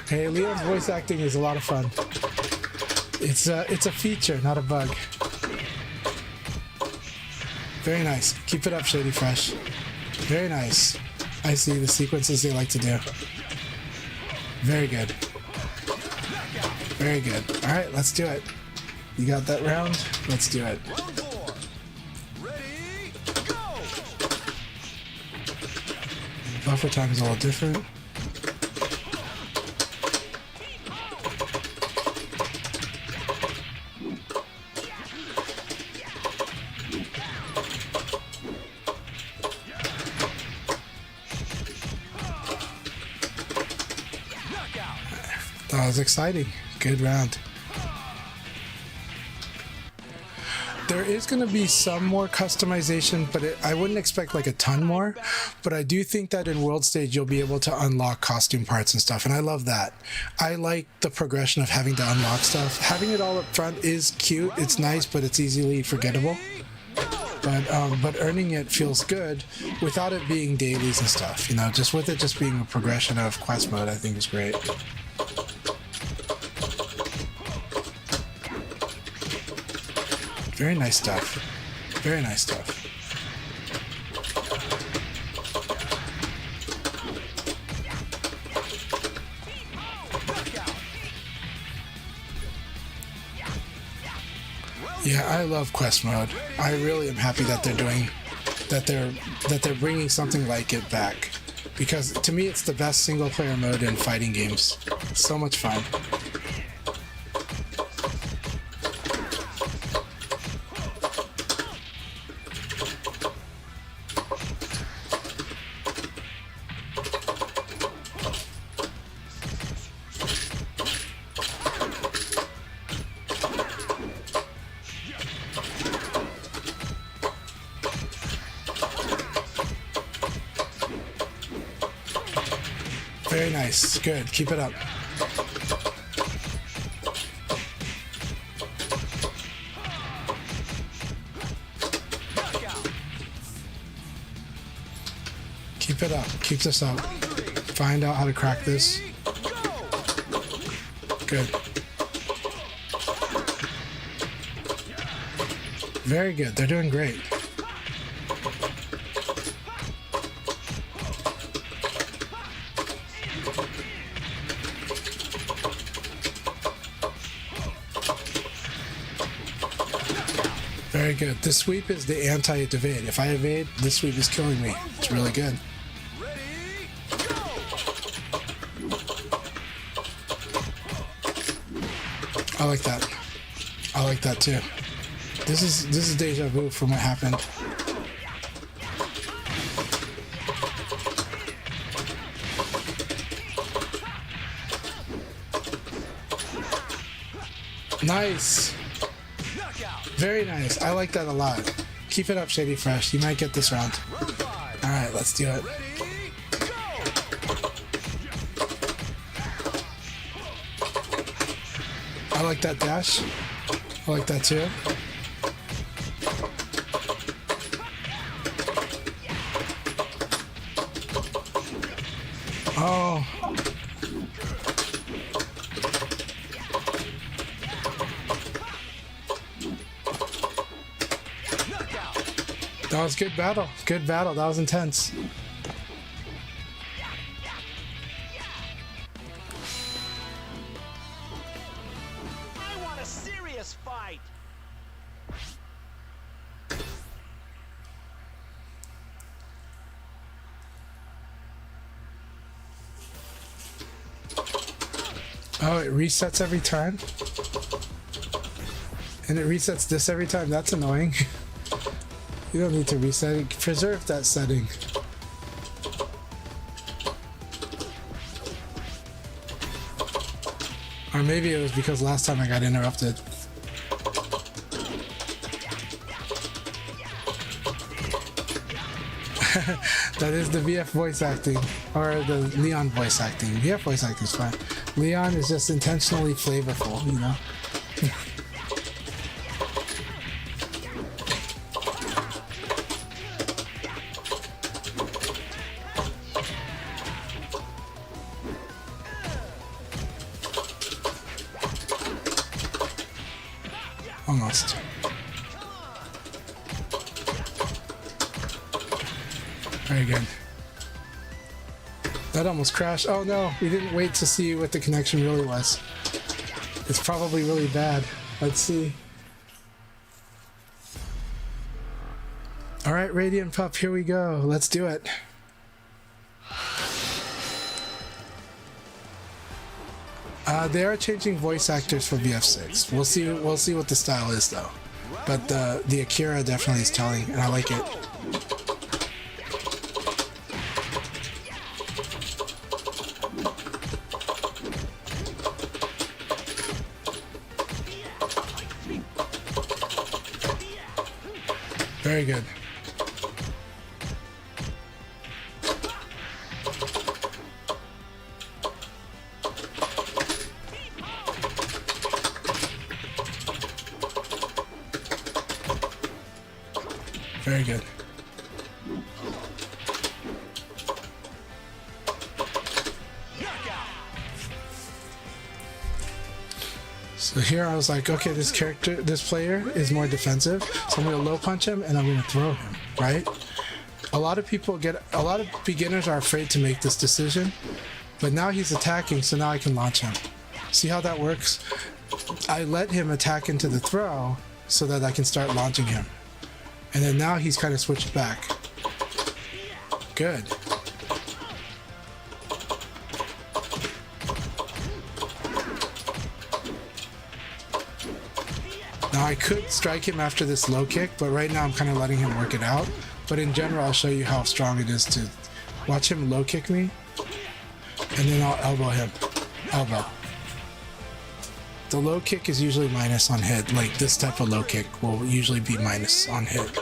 Hey, Leon's voice acting is a lot of fun. It's a feature, not a bug. Very nice. Keep it up, Shady Fresh. Very nice. I see the sequences they like to do. Very good. Very good. All right, let's do it. You got that round? Let's do it. Round 4. Ready, go! Buffer time is a little different. That was exciting. Good round. There is going to be some more customization, but I wouldn't expect like a ton more. But I do think that in World Stage, you'll be able to unlock costume parts and stuff. And I love that. I like the progression of having to unlock stuff. Having it all up front is cute. It's nice, but it's easily forgettable. But earning it feels good without it being dailies and stuff. You know, just with it just being a progression of quest mode, I think is great. Very nice stuff. Very nice stuff. Yeah, I love quest mode. I really am happy that they're bringing something like it back, because to me it's the best single player mode in fighting games. So much fun. Very nice. Good. Keep it up. Keep it up. Keep this up. Find out how to crack this. Good. Very good. They're doing great. Very good. This sweep is the anti-evade. If I evade, this sweep is killing me. It's really good. Ready, go! I like that. I like that too. This is deja vu from what happened. Nice. Very nice. I like that a lot. Keep it up, Shady Fresh. You might get this round. Alright, let's do it. I like that dash. I like that too. Oh. That was good battle. Good battle. That was intense. I want a serious fight. Oh, it resets every time? And it resets this every time? That's annoying. You don't need to reset it. Preserve that setting. Or maybe it was because last time I got interrupted. That is the VF voice acting. Or the Leon voice acting. VF voice acting is fine. Leon is just intentionally flavorful, you know? Almost. Very good. That almost crashed. Oh no, we didn't wait to see what the connection really was. It's probably really bad. Let's see. Alright, Radiant Pup, here we go. Let's do it. They are changing voice actors for BF6. We'll see what the style is though. But the Akira definitely is telling, and I like it. Very good. Very good. So here I was like, okay, this player is more defensive, so I'm gonna low punch him and I'm gonna throw him, right? A lot of beginners are afraid to make this decision, but now he's attacking, so now I can launch him. See how that works? I let him attack into the throw so that I can start launching him. And then now he's kind of switched back. Good. Now I could strike him after this low kick, but right now I'm kind of letting him work it out. But in general, I'll show you how strong it is to watch him low kick me, and then I'll elbow him. Elbow. The low kick is usually minus on hit. Like this type of low kick will usually be minus on hit.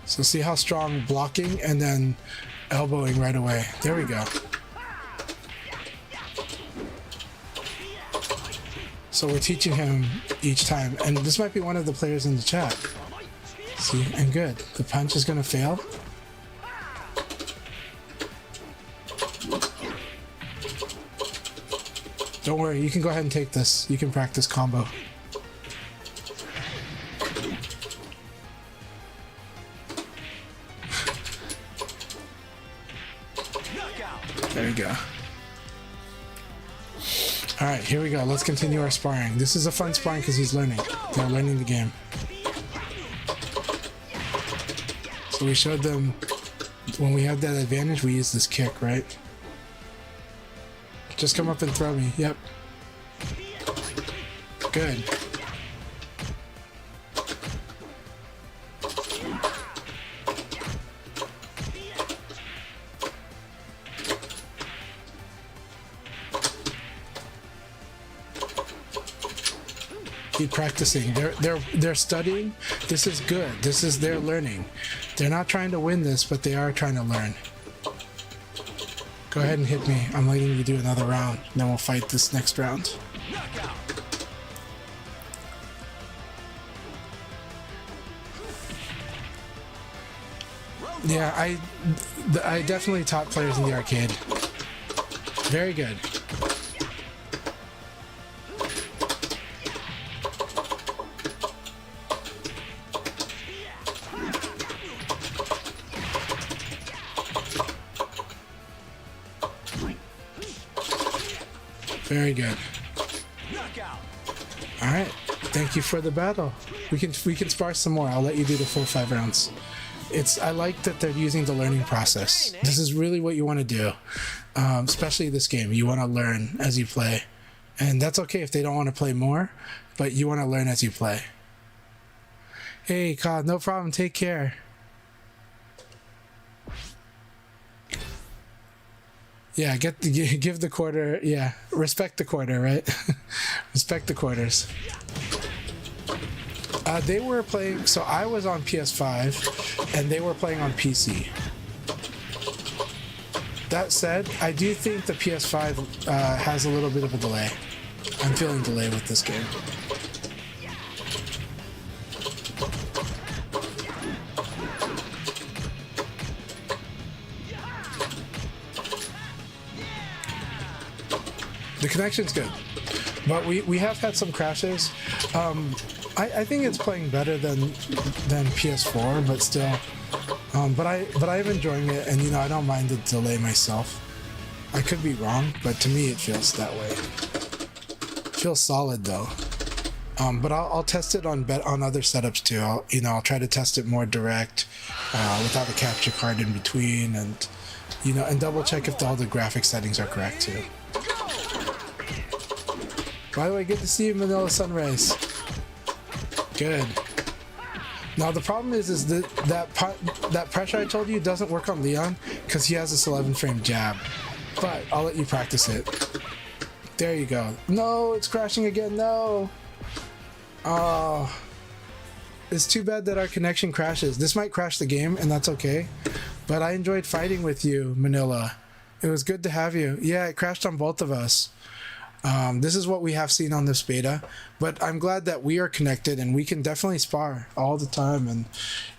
So see how strong blocking and then elbowing right away. There we go. So we're teaching him each time, and this might be one of the players in the chat. See, and good. The punch is gonna fail. Don't worry, you can go ahead and take this. You can practice combo. There we go. Alright, here we go. Let's continue our sparring. This is a fun sparring because he's learning. They're learning the game. So we showed them when we have that advantage, we use this kick, right? Just come up and throw me. Yep. Good. Keep practicing. They're studying. This is good. This is their learning. They're not trying to win this, but they are trying to learn. Go ahead and hit me. I'm letting you do another round. Then we'll fight this next round. Yeah, I definitely taught players in the arcade. Very good. Very good. All right. Thank you for the battle. We can spar some more. I'll let you do the full 5 rounds. I like that they're using the learning process. This is really what you want to do, especially this game. You want to learn as you play, and that's okay if they don't want to play more, but you want to learn as you play. Hey, God, no problem. Take care. Yeah, give the quarter. Yeah, respect the quarter, right? Respect the quarters. They were playing. So I was on PS5, and they were playing on PC. That said, I do think the PS5 has a little bit of a delay. I'm feeling delay with this game. The connection's good, but we have had some crashes. I think it's playing better than PS4, but still. But I'm enjoying it, and you know I don't mind the delay myself. I could be wrong, but to me it feels that way. It feels solid though. But I'll test it on other setups too. I'll try to test it more direct, without a capture card in between, and and double check if all the graphic settings are correct too. By the way, good to see you, Manila Sunrise. Good. Now the problem is that pressure I told you doesn't work on Leon because he has this 11 frame jab. but I'll let you practice it. There you go. No, it's crashing again. No. Oh, it's too bad that our connection crashes. This might crash the game, and that's okay. But I enjoyed fighting with you, Manila. It was good to have you. Yeah, it crashed on both of us. This is what we have seen on this beta, but I'm glad that we are connected and we can definitely spar all the time. And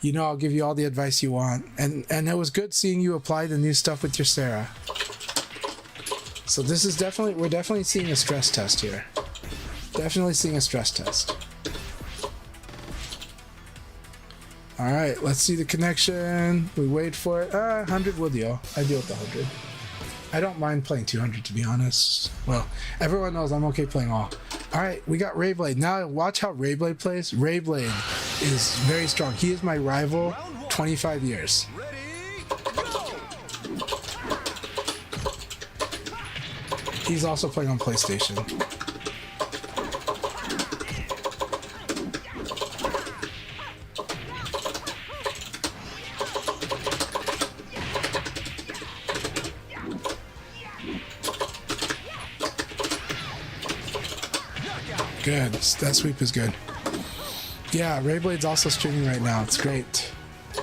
you know, I'll give you all the advice you want. And it was good seeing you apply the new stuff with your Sarah. So this is we're definitely seeing a stress test here. Definitely seeing a stress test. All right, let's see the connection. We wait for it. 100 will deal. I deal with the 100. I don't mind playing 200, to be honest. Well, everyone knows I'm okay playing all. All right, we got Rayblade. Now watch how Rayblade plays. Rayblade is very strong. He is my rival 25 years. He's also playing on PlayStation. Good. That sweep is good. Yeah, Rayblade's also streaming right now. It's great.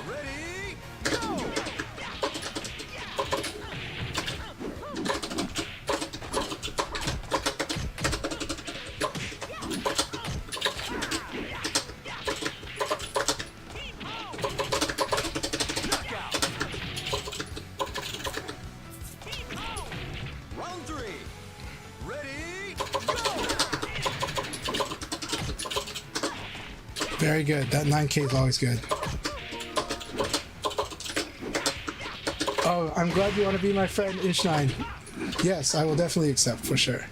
Ready, go! Round 3. Ready, go! Very good. That 9K is always good. Oh, I'm glad you want to be my friend, Ish9. Yes, I will definitely accept, for sure.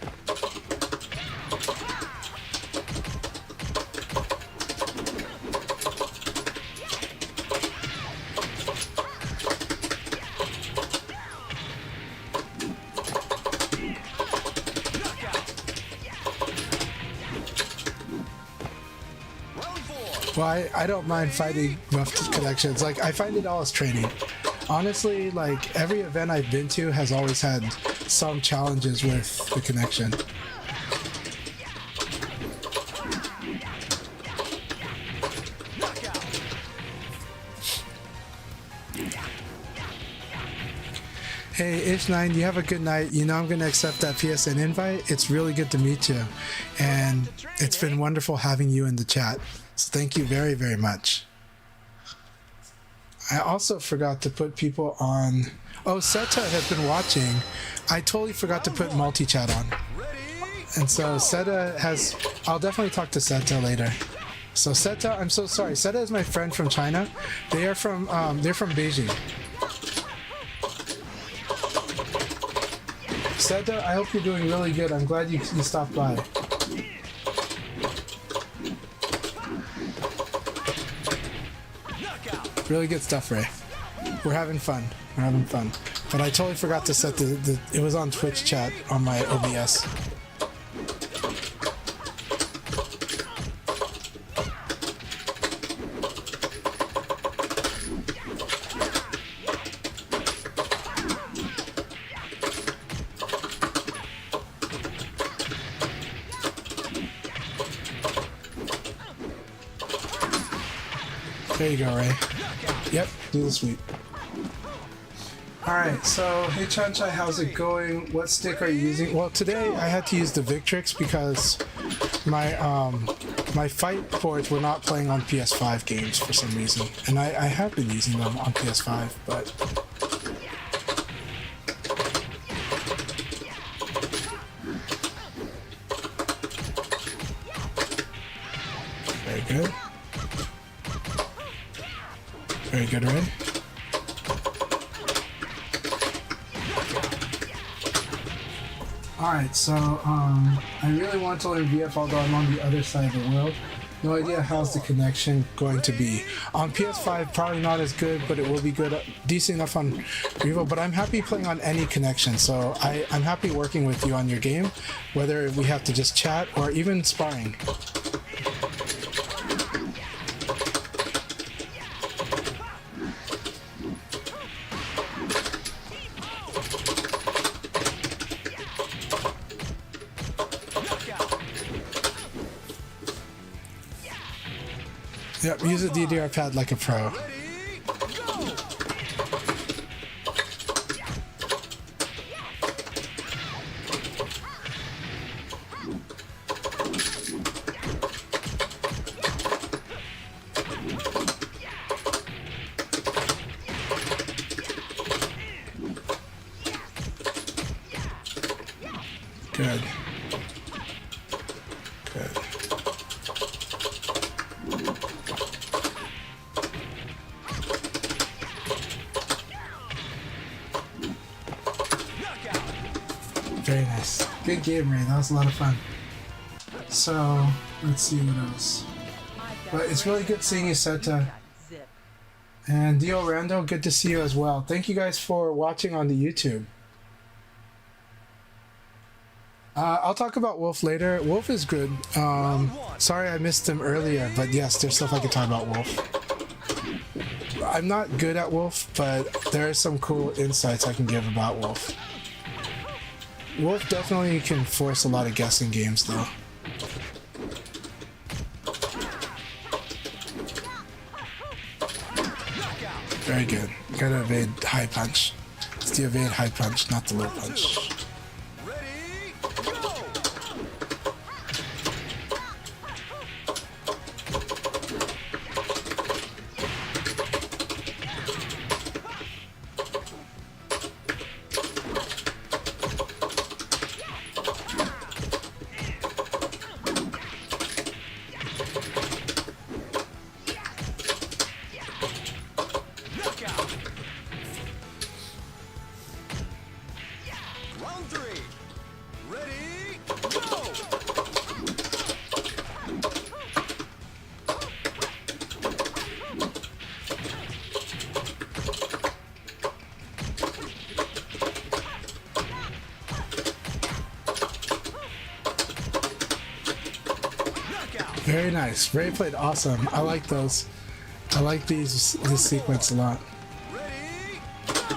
Well, I don't mind fighting rough connections. Like, I find it all as training. Honestly, like, every event I've been to has always had some challenges with the connection. Hey, Ish9, you have a good night. You know I'm going to accept that PSN invite. It's really good to meet you. And it's been wonderful having you in the chat. So thank you very, very much. I also forgot to put people on... Oh, Seta has been watching. I totally forgot to put multi-chat on. And so Seta has... I'll definitely talk to Seta later. So Seta, I'm so sorry. Seta is my friend from China. They're from Beijing. Seta, I hope you're doing really good. I'm glad you stopped by. Really good stuff, Ray. We're having fun. We're having fun. But I totally forgot to set the it was on Twitch chat on my OBS. There you go, Ray. Yep, do the sweep. Alright, so hey Chanchai, how's it going? What stick are you using? Well, today I had to use the Victrix because my fight boards were not playing on PS5 games for some reason. And I have been using them on PS5, but... Very good. Very good, Ray. Alright, so I really want to learn VF, although I'm on the other side of the world. No idea how's the connection going to be. On PS5, probably not as good, but it will be good, decent enough on REVO. But I'm happy playing on any connection, so I'm happy working with you on your game, whether we have to just chat or even sparring. Yep, use a DDR pad like a pro. Ready, go! Good. Good. Very nice. Good game, Ray. That was a lot of fun. So, let's see what else. But it's really good seeing you, Seta. And Dio Rando, good to see you as well. Thank you guys for watching on the YouTube. I'll talk about Wolf later. Wolf is good. Sorry I missed him earlier, but yes, there's stuff I can talk about Wolf. I'm not good at Wolf, but there are some cool insights I can give about Wolf. Wolf definitely can force a lot of guessing games, though. Very good. You gotta evade high punch. It's the evade high punch, not the low punch. Ready, go! Round three. Ready, go! Very nice. Ray played awesome. I like those. I like this sequence a lot. Ready, go!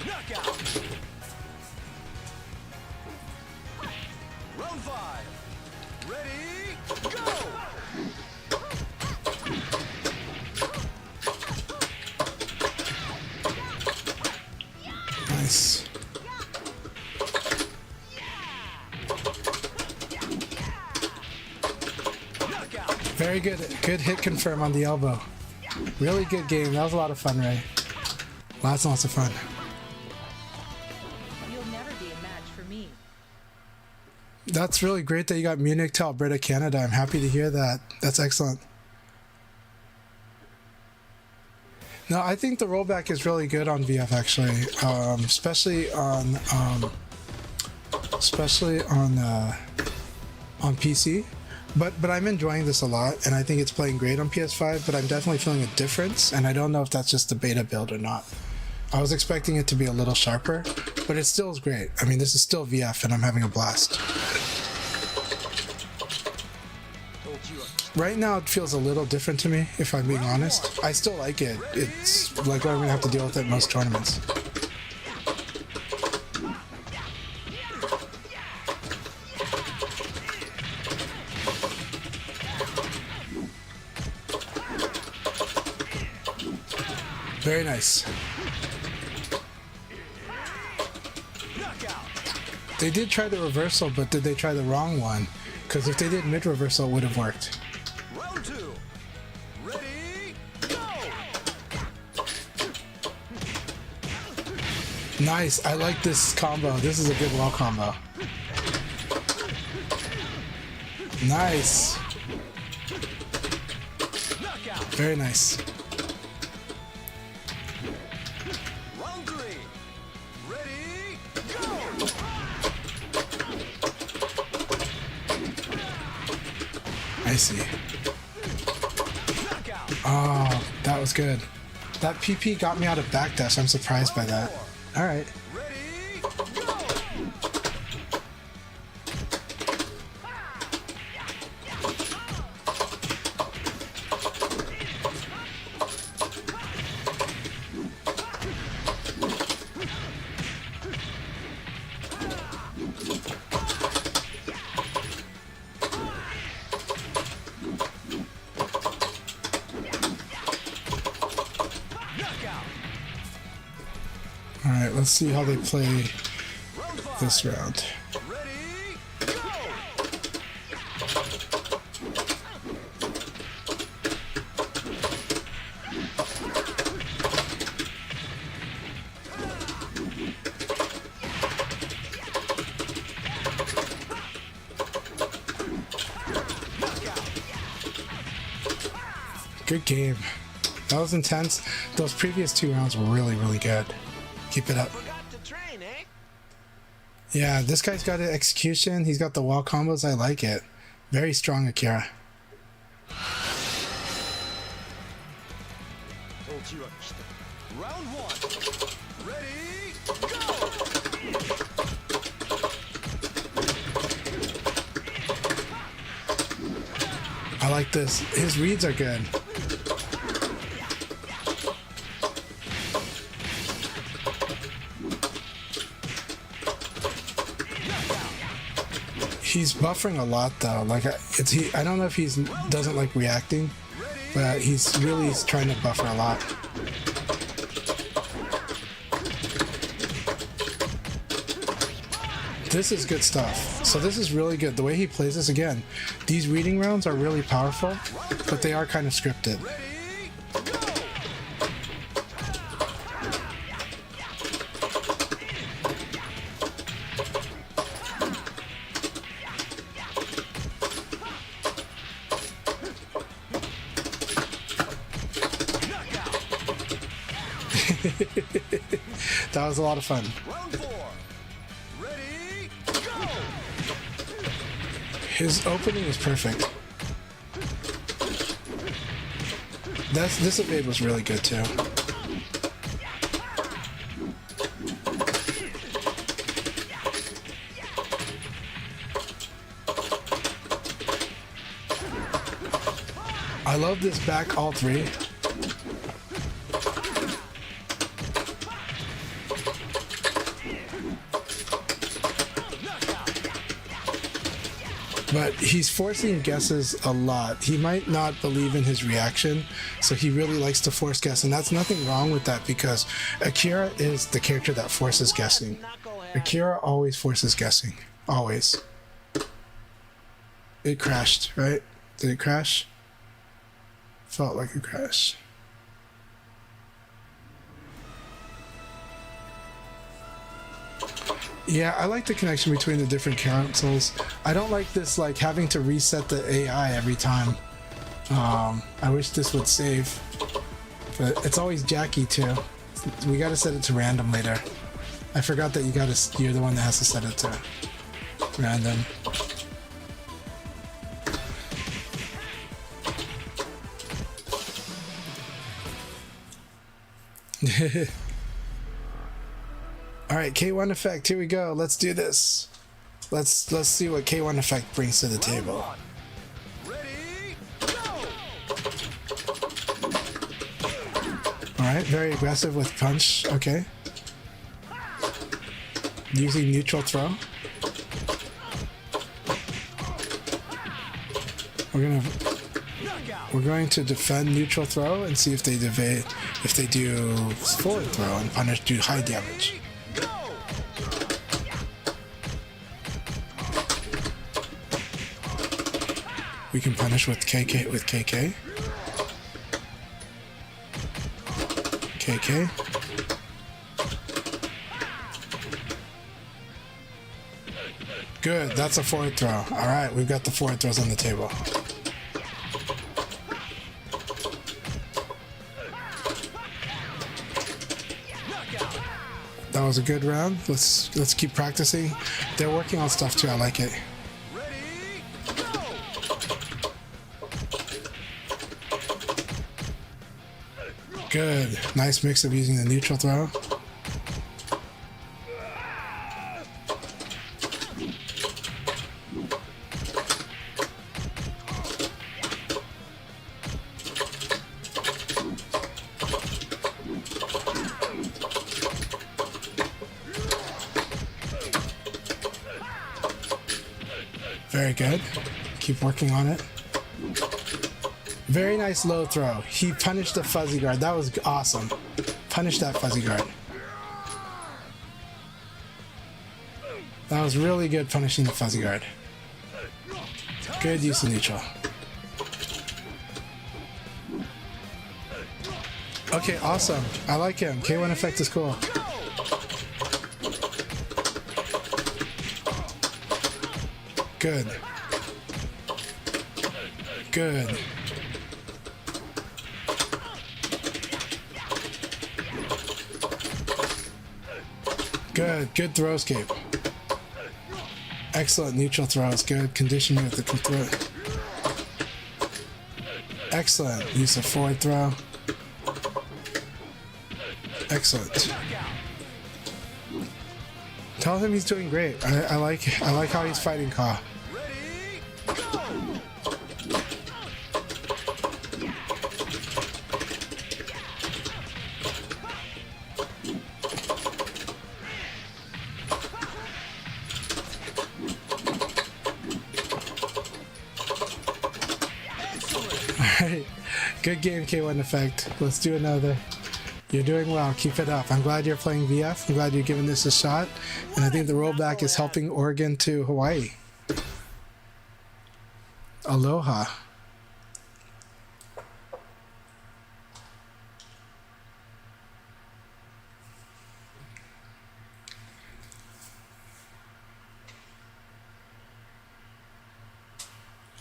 Knockout! Round five. Ready, go! Nice. Knockout! Very good. Good hit confirm on the elbow. Really good game. That was a lot of fun, Ray. Lots and lots of fun. You'll never be a match for me. That's really great that you got Munich to Alberta, Canada. I'm happy to hear that. That's excellent. No, I think the rollback is really good on VF actually, especially on PC. But I'm enjoying this a lot, and I think it's playing great on PS5. But I'm definitely feeling a difference, and I don't know if that's just the beta build or not. I was expecting it to be a little sharper, but it still is great. I mean, this is still VF, and I'm having a blast. Right now, it feels a little different to me, if I'm being honest. I still like it. It's like what I'm gonna have to deal with at most tournaments. Very nice. They did try the reversal, but did they try the wrong one? Because if they did mid-reversal, it would have worked. Round two. Ready, go! Nice. I like this combo. This is a good wall combo. Nice. Very nice. Round three. Ready, go! I see. Knockout! Oh, that was good. That PP got me out of backdash. I'm surprised by that. Alright. All right, let's see how they play Round 5. this round. Ready, go! Good game. That was intense. Those previous 2 rounds were really, really good. Keep it up. Forgot to train, eh? Yeah, this guy's got an execution. He's got the wall combos. I like it. Very strong, Akira. Round 1. Ready, go! I like this. His reads are good. He's buffering a lot though. Like I don't know if he's doesn't like reacting, but he's really trying to buffer a lot. This is good stuff. So this is really good. The way he plays this again, these reading rounds are really powerful, but they are kind of scripted. That was a lot of fun. Round 4. Ready, go! His opening is perfect. This evade was really good too. I love this back all 3. But he's forcing guesses a lot. He might not believe in his reaction, so he really likes to force guess, and that's nothing wrong with that because Akira is the character that forces guessing. Akira always forces guessing. Always. It crashed, right? Did it crash? Felt like it crashed. Yeah, I like the connection between the different consoles. I don't like this, like, having to reset the AI every time. I wish this would save. But it's always Jackie, too. We gotta set it to random later. I forgot that you're the one that has to set it to random. All right, K1 effect. Here we go. Let's do this. Let's see what K1 effect brings to the table. Ready, go! All right, very aggressive with punch. Okay. Using neutral throw. We're going to defend neutral throw and see if they do forward throw and punish, do high damage. We can punish with KK with KK. KK. Good, that's a forward throw. All right, we've got the forward throws on the table. That was a good round. Let's keep practicing. They're working on stuff too. I like it. Good. Nice mix of using the neutral throw. Very good. Keep working on it. Very nice low throw. He punished the fuzzy guard. That was awesome. Punish that fuzzy guard. That was really good punishing the fuzzy guard. Good use of neutral. Okay, awesome. I like him. K1 effect is cool. Good. Good. Good. Good throw escape. Excellent neutral throws. Good conditioning with the throw. Excellent use of forward throw. Excellent. Tell him he's doing great. I like how he's fighting Ka. Ready, go! Alright. Good game, K1 effect. Let's do another. You're doing well. Keep it up. I'm glad you're playing VF. I'm glad you're giving this a shot. And I think the rollback is helping Oregon to Hawaii. Aloha.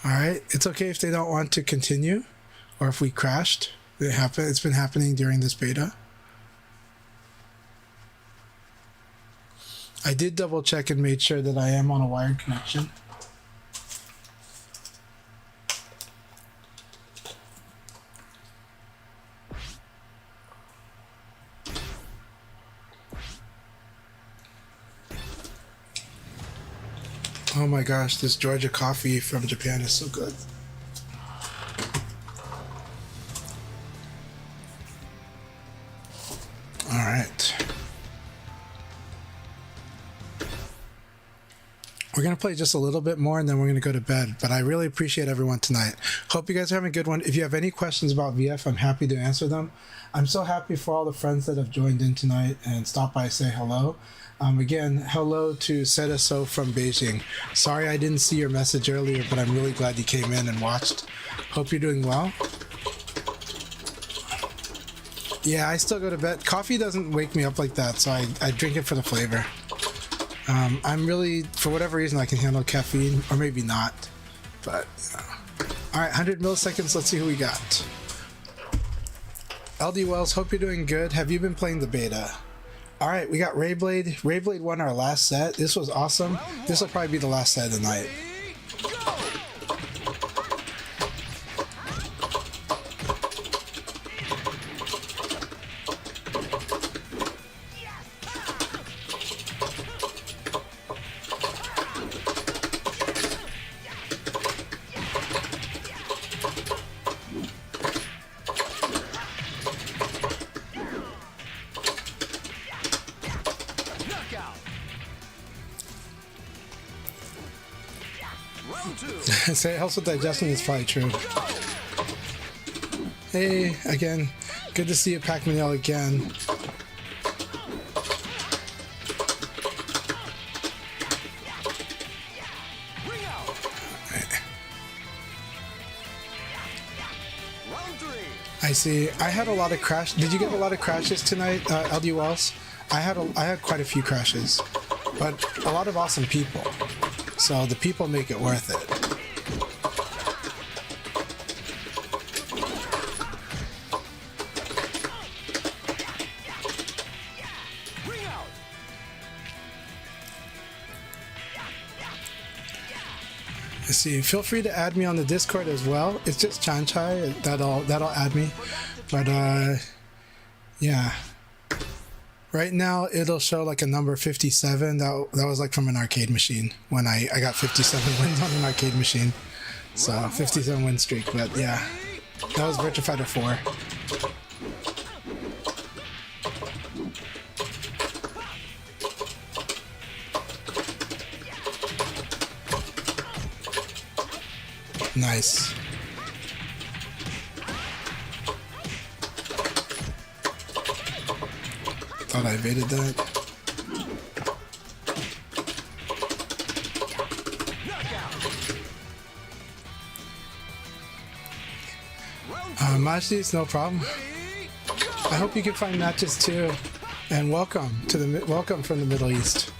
Alright. It's okay if they don't want to continue or if we crashed. It's been happening during this beta. I did double check and made sure that I am on a wired connection. Oh my gosh, this Georgia coffee from Japan is so good. All right. We're going to play just a little bit more and then we're going to go to bed. But I really appreciate everyone tonight. Hope you guys are having a good one. If you have any questions about VF, I'm happy to answer them. I'm so happy for all the friends that have joined in tonight and stopped by to say hello. Again, hello to Sedaso from Beijing. Sorry I didn't see your message earlier, but I'm really glad you came in and watched. Hope you're doing well. Yeah, I still go to bed. Coffee doesn't wake me up like that, so I drink it for the flavor. I'm really, for whatever reason, I can handle caffeine, or maybe not. But, all right, 100 milliseconds. Let's see who we got. LD Wells, hope you're doing good. Have you been playing the beta? All right, we got Rayblade. Rayblade won our last set. This was awesome. This will probably be the last set of the night. Say it helps with digestion is probably true. Hey, again, good to see you, Pac-Man again. I see. I had a lot of crash. Did you get a lot of crashes tonight, LD Wells? I had quite a few crashes, but a lot of awesome people. So the people make it worth it. Let's see. Feel free to add me on the Discord as well. It's just Chanchai. That'll add me. But yeah. Right now it'll show like a number 57. That was like from an arcade machine when I got 57 wins on an arcade machine. So 57 win streak. But yeah, that was Virtua Fighter 4. Nice. Thought I evaded that. Majdi's no problem. I hope you can find matches too. And welcome from the Middle East.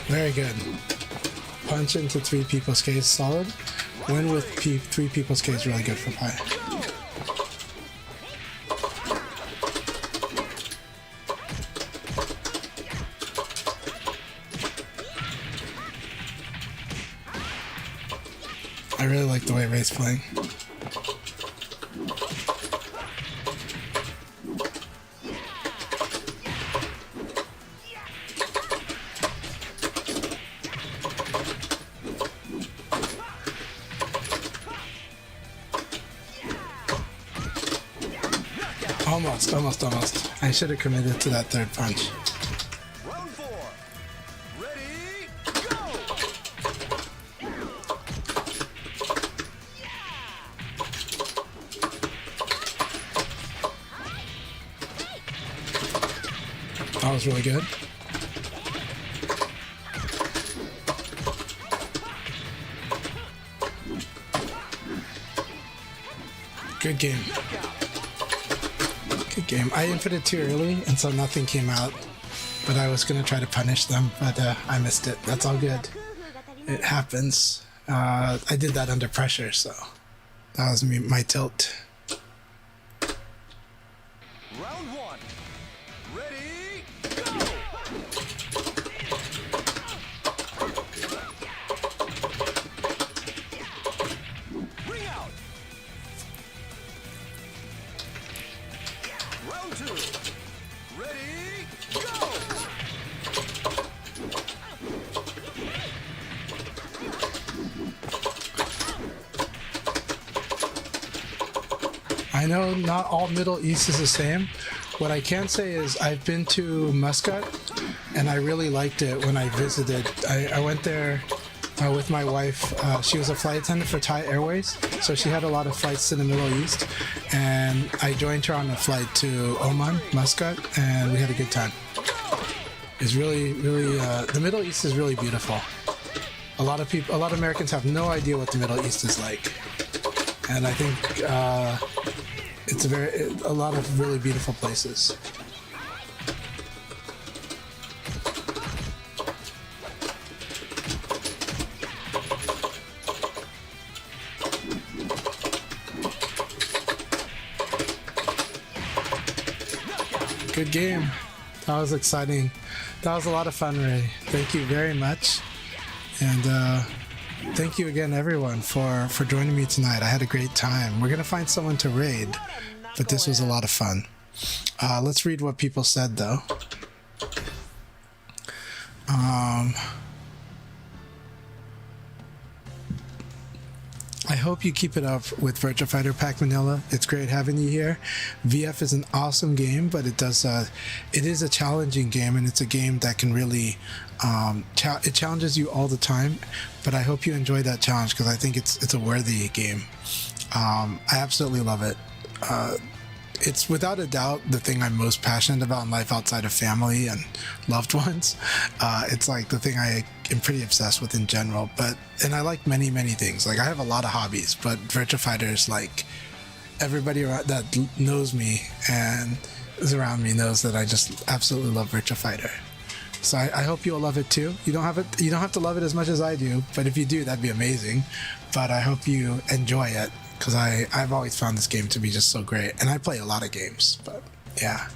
Very good. Punch into 3 people's case, solid. Win with 3 people's case, really good for Pi. I really like the way Ray's playing. Almost. I should have committed to that 3rd punch. Round 4. Ready, go! That was really good. Good game. Good game. I inputted too early, and so nothing came out. But I was going to try to punish them, but I missed it. That's all good. It happens. I did that under pressure, so that was my tilt. Round 1. Ready, go! Bring out. Round 2. Ready, go! I know not all Middle East is the same. What I can say is I've been to Muscat, and I really liked it when I visited. I went there with my wife. She was a flight attendant for Thai Airways, so she had a lot of flights to the Middle East, and I joined her on a flight to Oman, Muscat, and we had a good time. It's really, the Middle East is really beautiful. A lot of Americans have no idea what the Middle East is like, and I think it's a lot of really beautiful places. Good game. That was exciting. That was a lot of fun, Ray. Thank you very much. And thank you again, everyone, for joining me tonight. I had a great time. We're going to find someone to raid, but this was a lot of fun. Let's read what people said, though. I hope you keep it up with Virtua Fighter Pack Manila. It's great having you here. VF is an awesome game, but it is a challenging game, and it's a game that can really it challenges you all the time. But I hope you enjoy that challenge, because I think it's a worthy game. I absolutely love it. It's without a doubt the thing I'm most passionate about in life outside of family and loved ones. It's like the thing I am pretty obsessed with in general. And I like many things. Like, I have a lot of hobbies, but Virtua Fighter is like, everybody that knows me and is around me knows that I just absolutely love Virtua Fighter. So I hope you'll love it too. You don't have to love it as much as I do, but if you do, that'd be amazing. But I hope you enjoy it, because I've always found this game to be just so great. And I play a lot of games, but yeah.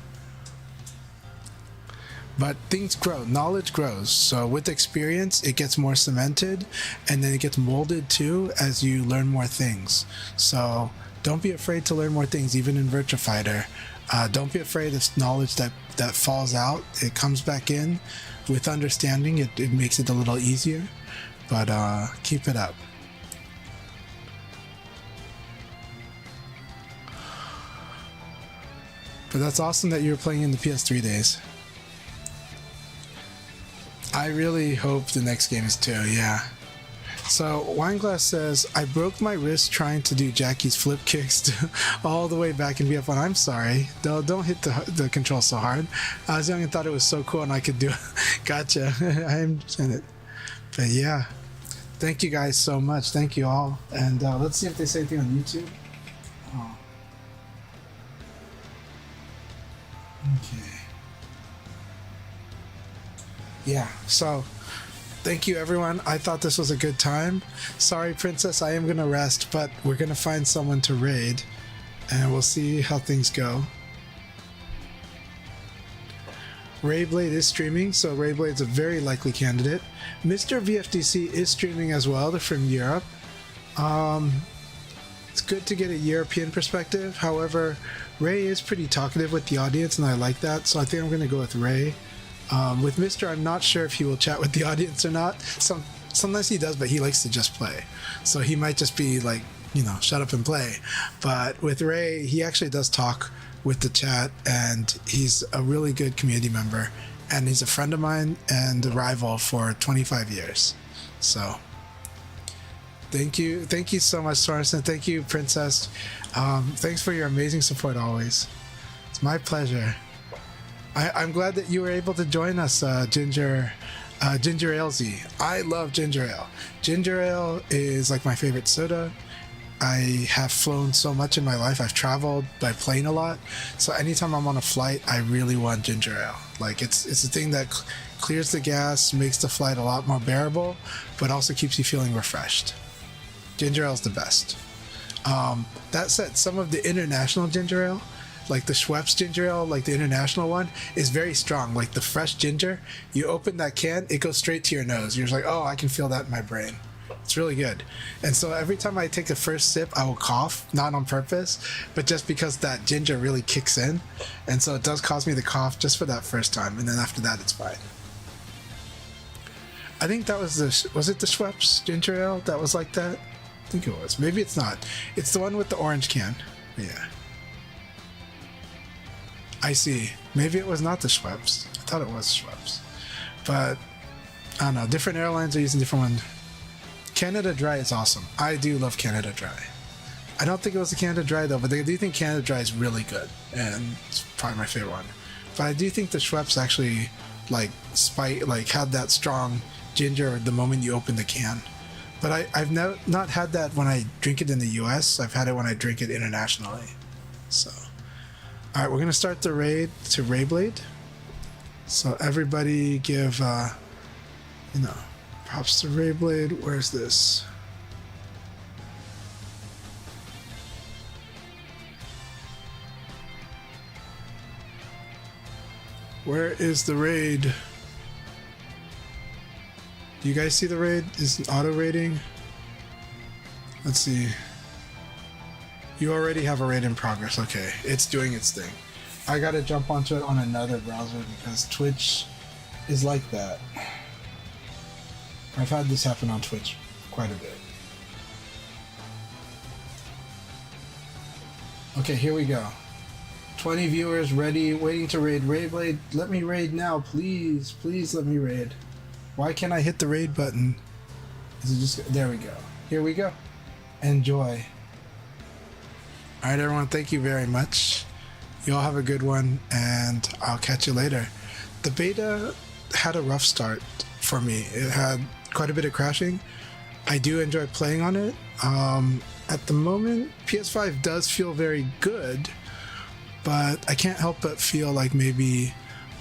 But things grow, knowledge grows. So with experience, it gets more cemented, and then it gets molded too as you learn more things. So don't be afraid to learn more things, even in Virtua Fighter. Don't be afraid of knowledge that falls out. It comes back in with understanding. It makes it a little easier, but keep it up. But that's awesome that you were playing in the PS3 days. I really hope the next game is 2, yeah. So Wineglass says, I broke my wrist trying to do Jackie's flip kicks all the way back in BF1. I'm sorry. Don't hit the control so hard. I was young and thought it was so cool and I could do it. Gotcha. I understand it. But yeah. Thank you guys so much. Thank you all. And let's see if they say anything on YouTube. Oh. Okay. Yeah, so thank you everyone. I thought this was a good time. Sorry Princess, I am gonna rest, but we're gonna find someone to raid and we'll see how things go. Rayblade is streaming, so Rayblade's a very likely candidate. Mr. VFDC is streaming as well. They're from Europe. It's good to get a European perspective. However, Ray is pretty talkative with the audience and I like that, so I think I'm gonna go with Ray. With Mr., I'm not sure if he will chat with the audience or not. Sometimes he does, but he likes to just play. So he might just be like, you know, shut up and play. But with Ray, he actually does talk with the chat, and he's a really good community member. And he's a friend of mine and a rival for 25 years. So thank you so much, Sorensen. Thank you, Princess. Thanks for your amazing support always. It's my pleasure. I'm glad that you were able to join us, Ginger Ale Z. I love ginger ale. Ginger ale is like my favorite soda. I have flown so much in my life. I've traveled by plane a lot. So anytime I'm on a flight, I really want ginger ale. Like it's a thing that clears the gas, makes the flight a lot more bearable, but also keeps you feeling refreshed. Ginger ale is the best. That said, some of the international ginger ale, like the Schweppes ginger ale, like the international one, is very strong. Like the fresh ginger, you open that can, it goes straight to your nose. You're just like, oh, I can feel that in my brain. It's really good. And so every time I take the first sip, I will cough, not on purpose, but just because that ginger really kicks in. And so it does cause me to cough just for that first time. And then after that, it's fine. I think that was it the Schweppes ginger ale that was like that? I think it was. Maybe it's not. It's the one with the orange can. Yeah. I see. Maybe it was not the Schweppes. I thought it was Schweppes. But, I don't know. Different airlines are using different ones. Canada Dry is awesome. I do love Canada Dry. I don't think it was the Canada Dry though, but I do think Canada Dry is really good. And it's probably my favorite one. But I do think the Schweppes actually, like, had that strong ginger the moment you open the can. But I've not had that when I drink it in the US. I've had it when I drink it internationally. So... Alright, we're going to start the raid to Rayblade. So everybody give, props to Rayblade. Where's this? Where is the raid? Do you guys see the raid? Is it auto raiding? Let's see. You already have a raid in progress. Okay, it's doing its thing. I gotta jump onto it on another browser because Twitch is like that. I've had this happen on Twitch quite a bit. Okay, here we go. 20 viewers ready, waiting to raid. Rayblade, let me raid now, please. Please let me raid. Why can't I hit the raid button? Is it just... There we go. Here we go. Enjoy. Alright everyone, thank you very much. You all have a good one, and I'll catch you later. The beta had a rough start for me. It had quite a bit of crashing. I do enjoy playing on it. At the moment, PS5 does feel very good, but I can't help but feel like maybe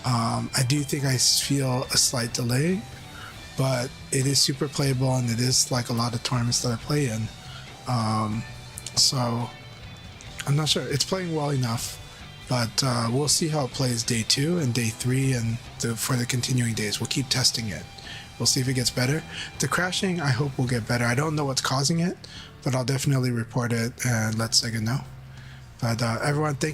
I do think I feel a slight delay, but it is super playable and it is like a lot of tournaments that I play in. So I'm not sure. It's playing well enough, but we'll see how it plays day 2 and day 3 and for the continuing days. We'll keep testing it. We'll see if it gets better. The crashing, I hope will get better. I don't know what's causing it, but I'll definitely report it and let Sega know. But everyone, thank